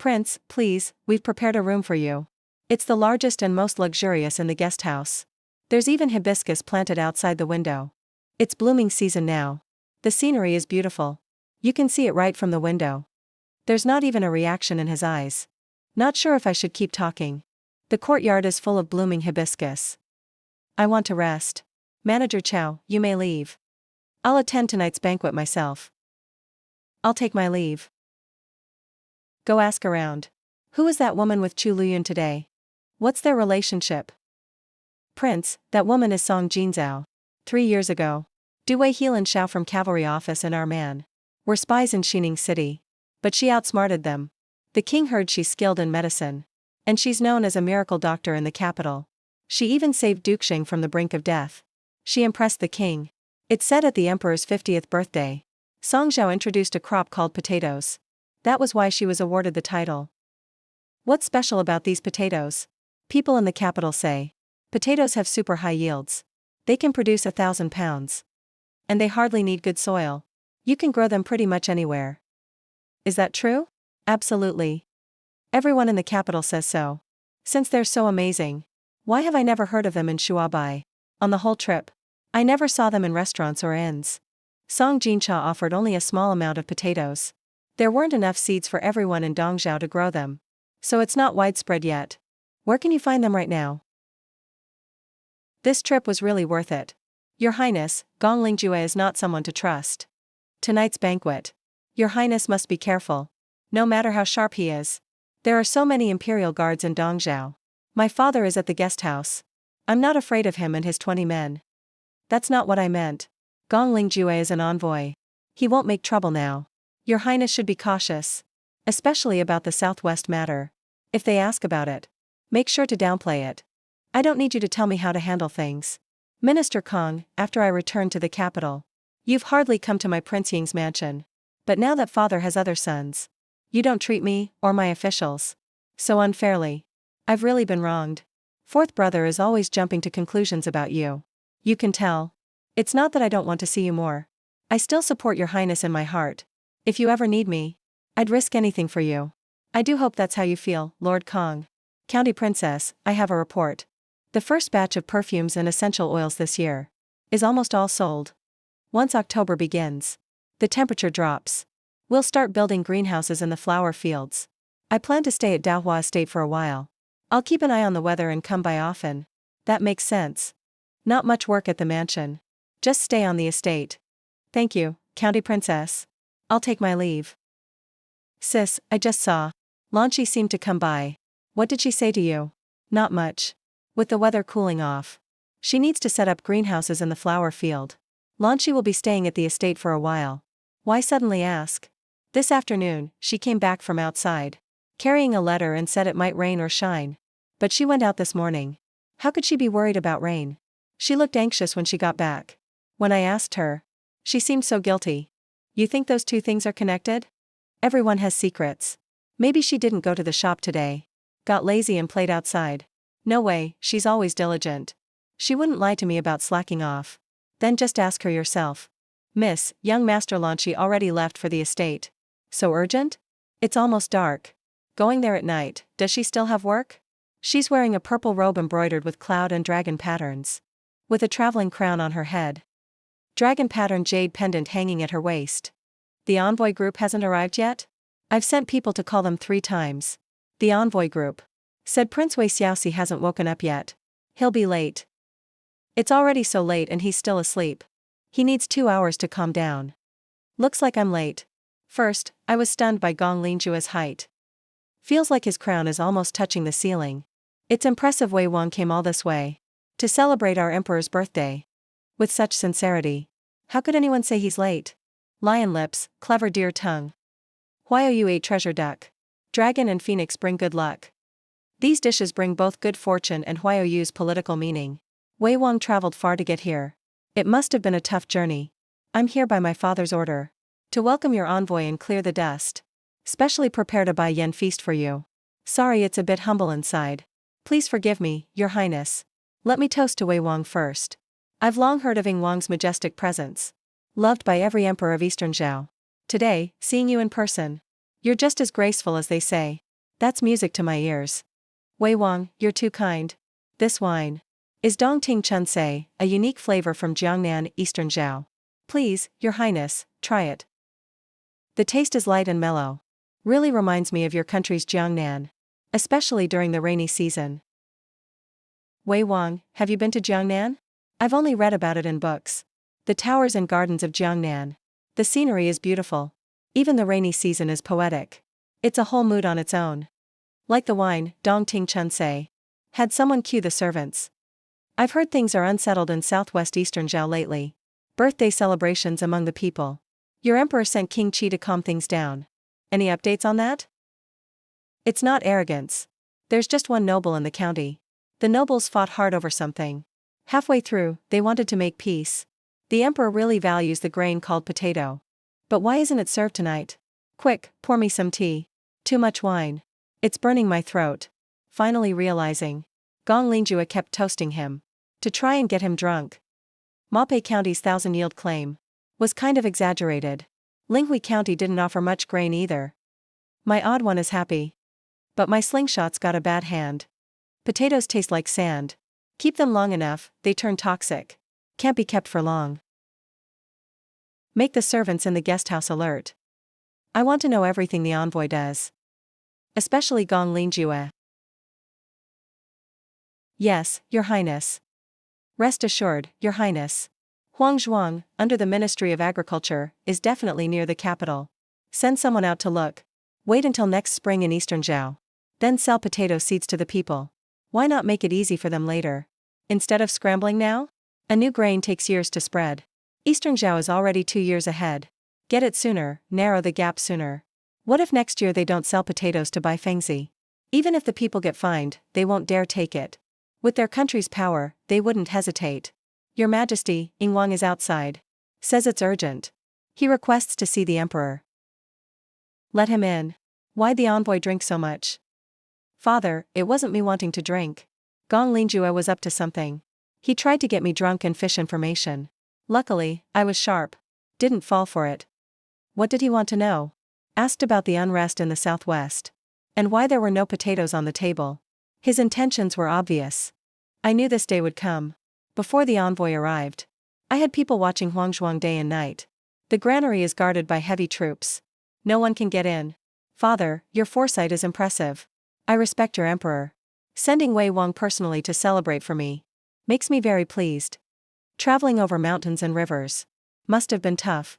Prince, please, we've prepared a room for you. It's the largest and most luxurious in the guest house. There's even hibiscus planted outside the window. It's blooming season now. The scenery is beautiful. You can see it right from the window. There's not even a reaction in his eyes. Not sure if I should keep talking. The courtyard is full of blooming hibiscus. I want to rest. Manager Chow, you may leave. I'll attend tonight's banquet myself. I'll take my leave. Go ask around. Who is that woman with Chu Luyun today? What's their relationship? Prince, that woman is Song Jinzhao. 3 years ago. Du Wei Heelan Shao from Cavalry Office and our man were spies in Xining City. But she outsmarted them. The king heard she's skilled in medicine. And she's known as a miracle doctor in the capital. She even saved Duke Xing from the brink of death. She impressed the king. It's said at the emperor's 50th birthday, Song Zhao introduced a crop called potatoes. That was why she was awarded the title. What's special about these potatoes? People in the capital say. Potatoes have super high yields. They can produce 1,000 pounds. And they hardly need good soil. You can grow them pretty much anywhere. Is that true? Absolutely. Everyone in the capital says so. Since they're so amazing, why have I never heard of them in Shuabai? On the whole trip, I never saw them in restaurants or inns. Song Jinsha offered only a small amount of potatoes. There weren't enough seeds for everyone in Dongzhou to grow them. So it's not widespread yet. Where can you find them right now? This trip was really worth it. Your Highness, Gong Lingjue is not someone to trust. Tonight's banquet. Your Highness must be careful. No matter how sharp he is. There are so many imperial guards in Dongzhou. My father is at the guest house. I'm not afraid of him and his 20 men. That's not what I meant. Gong Lingjue is an envoy. He won't make trouble now. Your Highness should be cautious. Especially about the Southwest matter. If they ask about it, make sure to downplay it. I don't need you to tell me how to handle things. Minister Kong, after I returned to the capital, you've hardly come to my Prince Ying's mansion. But now that father has other sons, you don't treat me, or my officials, so unfairly. I've really been wronged. Fourth brother is always jumping to conclusions about you. You can tell. It's not that I don't want to see you more. I still support your Highness in my heart. If you ever need me, I'd risk anything for you. I do hope that's how you feel, Lord Kong. County Princess, I have a report. The first batch of perfumes and essential oils this year is almost all sold. Once October begins, the temperature drops. We'll start building greenhouses in the flower fields. I plan to stay at Daohua Estate for a while. I'll keep an eye on the weather and come by often. That makes sense. Not much work at the mansion. Just stay on the estate. Thank you, County Princess. I'll take my leave. Sis, I just saw. Lanchi seemed to come by. What did she say to you? Not much. With the weather cooling off, she needs to set up greenhouses in the flower field. Lanchi will be staying at the estate for a while. Why suddenly ask? This afternoon, she came back from outside, carrying a letter and said it might rain or shine. But she went out this morning. How could she be worried about rain? She looked anxious when she got back. When I asked her, she seemed so guilty. You think those two things are connected? Everyone has secrets. Maybe she didn't go to the shop today. Got lazy and played outside. No way, she's always diligent. She wouldn't lie to me about slacking off. Then just ask her yourself. Miss, young Master Lanchi already left for the estate. So urgent? It's almost dark. Going there at night, does she still have work? She's wearing a purple robe embroidered with cloud and dragon patterns. With a traveling crown on her head. Dragon pattern jade pendant hanging at her waist. The envoy group hasn't arrived yet? I've sent people to call them 3 times. The envoy group. Said Prince Wei Xiaoxi hasn't woken up yet. He'll be late. It's already so late and he's still asleep. He needs 2 hours to calm down. Looks like I'm late. First, I was stunned by Gong Lingjue's height. Feels like his crown is almost touching the ceiling. It's impressive Wei Wang came all this way to celebrate our emperor's birthday. With such sincerity. How could anyone say he's late? Lion lips, clever deer tongue. Huayou ate treasure duck. Dragon and phoenix bring good luck. These dishes bring both good fortune and Huayou's political meaning. Wei Wang traveled far to get here. It must have been a tough journey. I'm here by my father's order. To welcome your envoy and clear the dust. Specially prepared a Bai Yen feast for you. Sorry it's a bit humble inside. Please forgive me, your highness. Let me toast to Wei Wang first. I've long heard of Ing Wang's majestic presence. Loved by every emperor of Eastern Zhao. Today, seeing you in person. You're just as graceful as they say. That's music to my ears. Wei Wang, you're too kind. This wine is Dongting Chunsei, a unique flavor from Jiangnan, Eastern Zhao. Please, Your Highness, try it. The taste is light and mellow. Really reminds me of your country's Jiangnan. Especially during the rainy season. Wei Wang, have you been to Jiangnan? I've only read about it in books. The towers and gardens of Jiangnan. The scenery is beautiful. Even the rainy season is poetic. It's a whole mood on its own. Like the wine, Dongting Chunsei. Had someone cue the servants. I've heard things are unsettled in southwest Eastern Zhao lately. Birthday celebrations among the people. Your emperor sent King Qi to calm things down. Any updates on that? It's not arrogance. There's just one noble in the county. The nobles fought hard over something. Halfway through, they wanted to make peace. The emperor really values the grain called potato. But why isn't it served tonight? Quick, pour me some tea. Too much wine. It's burning my throat. Finally realizing. Gong Lingjue kept toasting him. To try and get him drunk. Mape County's 1,000-yield claim was kind of exaggerated. Linghui County didn't offer much grain either. My odd one is happy. But my slingshot's got a bad hand. Potatoes taste like sand. Keep them long enough, they turn toxic. Can't be kept for long. Make the servants in the guest house alert. I want to know everything the envoy does. Especially Gong Lingjue. Yes, Your Highness. Rest assured, Your Highness. Huang Zhuang, under the Ministry of Agriculture, is definitely near the capital. Send someone out to look. Wait until next spring in Eastern Zhao. Then sell potato seeds to the people. Why not make it easy for them later? Instead of scrambling now? A new grain takes years to spread. Eastern Zhao is already 2 years ahead. Get it sooner, narrow the gap sooner. What if next year they don't sell potatoes to buy Fengzi? Even if the people get fined, they won't dare take it. With their country's power, they wouldn't hesitate. Your Majesty, Yingwang is outside. Says it's urgent. He requests to see the emperor. Let him in. Why'd the envoy drink so much? Father, it wasn't me wanting to drink. Gong Lingjue was up to something. He tried to get me drunk and fish information. Luckily, I was sharp. Didn't fall for it. What did he want to know? Asked about the unrest in the southwest. And why there were no potatoes on the table. His intentions were obvious. I knew this day would come. Before the envoy arrived. I had people watching Huangzhuang day and night. The granary is guarded by heavy troops. No one can get in. Father, your foresight is impressive. I respect your emperor. Sending Wei Wang personally to celebrate for me. Makes me very pleased. Traveling over mountains and rivers. Must have been tough.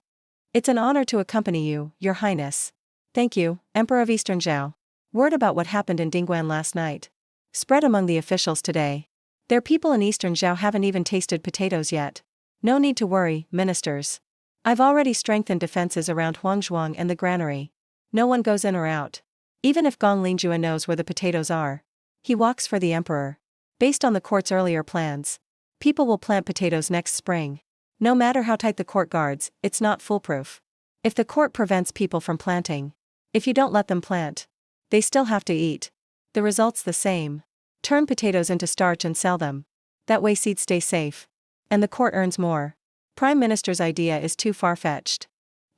It's an honor to accompany you, Your Highness. Thank you, Emperor of Eastern Zhao. Word about what happened in Dingguan last night. Spread among the officials today. Their people in Eastern Zhao haven't even tasted potatoes yet. No need to worry, ministers. I've already strengthened defenses around Huangzhuang and the granary. No one goes in or out. Even if Gong Lingjue knows where the potatoes are. He walks for the emperor. Based on the court's earlier plans. People will plant potatoes next spring. No matter how tight the court guards, it's not foolproof. If the court prevents people from planting. If you don't let them plant. They still have to eat. The result's the same. Turn potatoes into starch and sell them. That way seeds stay safe. And the court earns more. Prime Minister's idea is too far-fetched.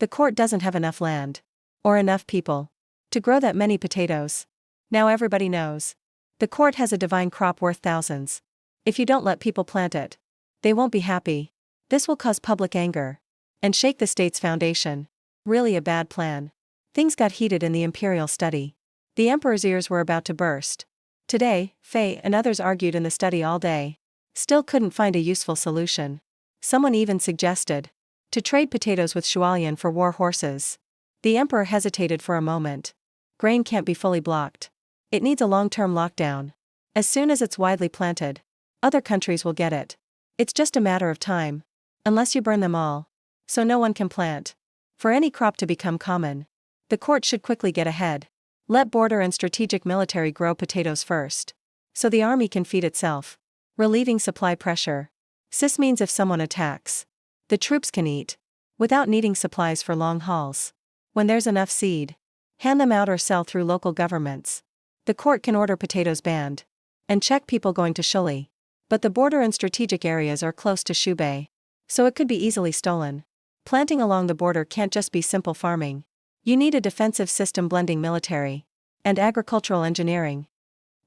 The court doesn't have enough land. Or enough people. To grow that many potatoes. Now everybody knows. The court has a divine crop worth thousands. If you don't let people plant it. They won't be happy. This will cause public anger. And shake the state's foundation. Really a bad plan. Things got heated in the imperial study. The emperor's ears were about to burst. Today, Fei and others argued in the study all day. Still couldn't find a useful solution. Someone even suggested to trade potatoes with Shualian for war horses. The emperor hesitated for a moment. Grain can't be fully blocked. It needs a long-term lockdown. As soon as it's widely planted, other countries will get it. It's just a matter of time. Unless you burn them all. So no one can plant. For any crop to become common. The court should quickly get ahead. Let border and strategic military grow potatoes first. So the army can feed itself. Relieving supply pressure. This means if someone attacks, the troops can eat. Without needing supplies for long hauls. When there's enough seed, hand them out or sell through local governments. The court can order potatoes banned. And check people going to Shuli. But the border and strategic areas are close to Shubei. So it could be easily stolen. Planting along the border can't just be simple farming. You need a defensive system blending military And agricultural engineering.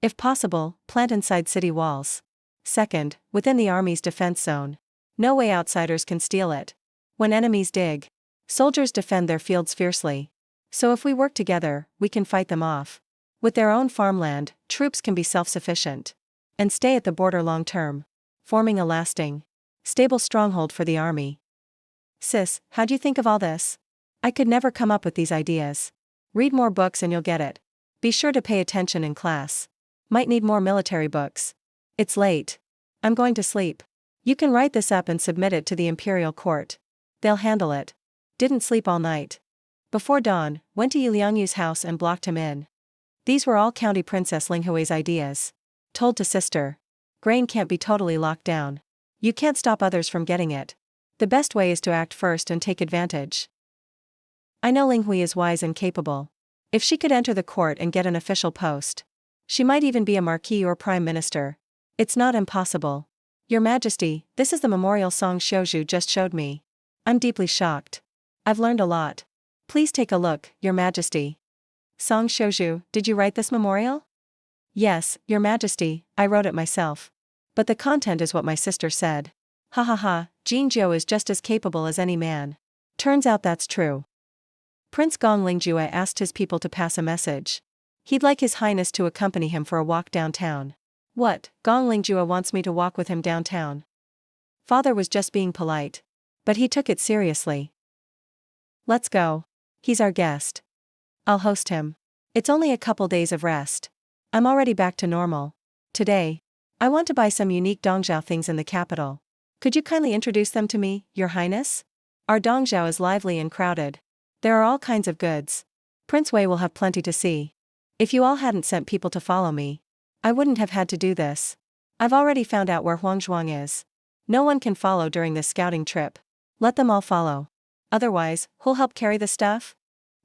If possible, plant inside city walls. Second, within the army's defense zone. No way outsiders can steal it. When enemies dig, soldiers defend their fields fiercely. So if we work together, we can fight them off. With their own farmland, troops can be self-sufficient. And stay at the border long term, forming a lasting, stable stronghold for the army. Sis, how'd you think of all this? I could never come up with these ideas. Read more books and you'll get it. Be sure to pay attention in class. Might need more military books. It's late. I'm going to sleep. You can write this up and submit it to the imperial court. They'll handle it. Didn't sleep all night. Before dawn, went to Yi Liangyu's house and blocked him in. These were all County Princess Linghui's ideas. Told to sister. Grain can't be totally locked down. You can't stop others from getting it. The best way is to act first and take advantage. I know Linghui is wise and capable. If she could enter the court and get an official post, she might even be a marquis or prime minister. It's not impossible. Your Majesty, this is the memorial song Xiuzhu just showed me. I'm deeply shocked. I've learned a lot. Please take a look, Your Majesty. Song Xiuzhu, did you write this memorial? Yes, Your Majesty, I wrote it myself. But the content is what my sister said. Ha ha ha, Jin Jiu is just as capable as any man. Turns out that's true. Prince Gong Lingjue asked his people to pass a message. He'd like His Highness to accompany him for a walk downtown. What, Gong Lingjue wants me to walk with him downtown? Father was just being polite. But he took it seriously. Let's go. He's our guest. I'll host him. It's only a couple days of rest. I'm already back to normal. Today, I want to buy some unique Dongzhao things in the capital. Could you kindly introduce them to me, Your Highness? Our Dongzhao is lively and crowded. There are all kinds of goods. Prince Wei will have plenty to see. If you all hadn't sent people to follow me, I wouldn't have had to do this. I've already found out where Huangzhuang is. No one can follow during this scouting trip. Let them all follow. Otherwise, who'll help carry the stuff?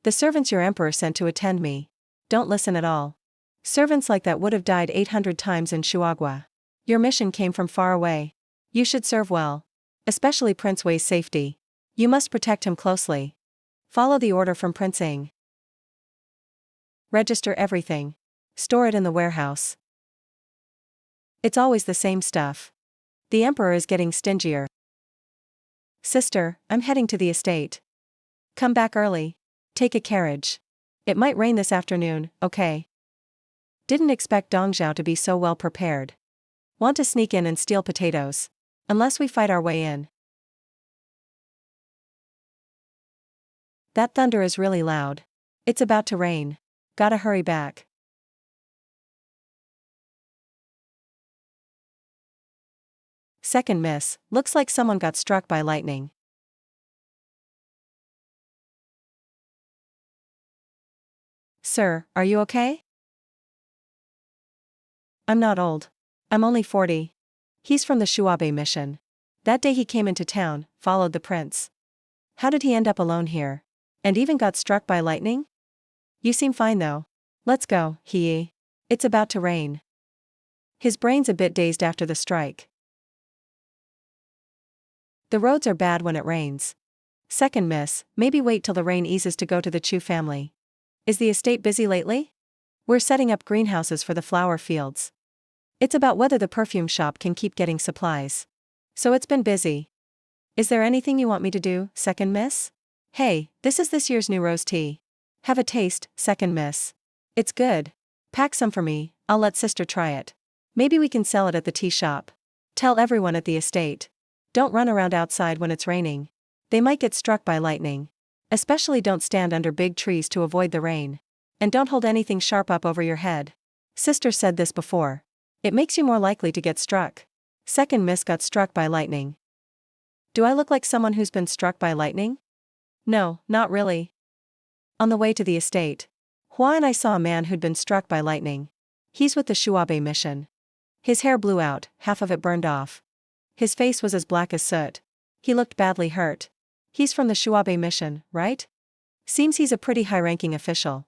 The servants your emperor sent to attend me. Don't listen at all. Servants like that would have died 800 times in Shuagua. Your mission came from far away. You should serve well. Especially Prince Wei's safety. You must protect him closely. Follow the order from Prince Ing. Register everything. Store it in the warehouse. It's always the same stuff. The emperor is getting stingier. Sister, I'm heading to the estate. Come back early. Take a carriage. It might rain this afternoon, okay? Didn't expect Dongzhao to be so well prepared. Want to sneak in and steal potatoes. Unless we fight our way in. That thunder is really loud. It's about to rain. Gotta hurry back. Second miss, looks like someone got struck by lightning. Sir, are you okay? I'm not old. I'm only 40. He's from the Shuabe mission. That day he came into town, followed the prince. How did he end up alone here? And even got struck by lightning? You seem fine though. Let's go, He. It's about to rain. His brain's a bit dazed after the strike. The roads are bad when it rains. Second miss, maybe wait till the rain eases to go to the Chu family. Is the estate busy lately? We're setting up greenhouses for the flower fields. It's about whether the perfume shop can keep getting supplies. So it's been busy. Is there anything you want me to do, second miss? Hey, this is this year's new rose tea. Have a taste, second miss. It's good. Pack some for me, I'll let sister try it. Maybe we can sell it at the tea shop. Tell everyone at the estate. Don't run around outside when it's raining. They might get struck by lightning. Especially don't stand under big trees to avoid the rain. And don't hold anything sharp up over your head. Sister said this before. It makes you more likely to get struck. Second miss got struck by lightning. Do I look like someone who's been struck by lightning? No, not really. On the way to the estate, Hua and I saw a man who'd been struck by lightning. He's with the Shuabe mission. His hair blew out, half of it burned off. His face was as black as soot. He looked badly hurt. He's from the Shuabe mission, right? Seems he's a pretty high-ranking official.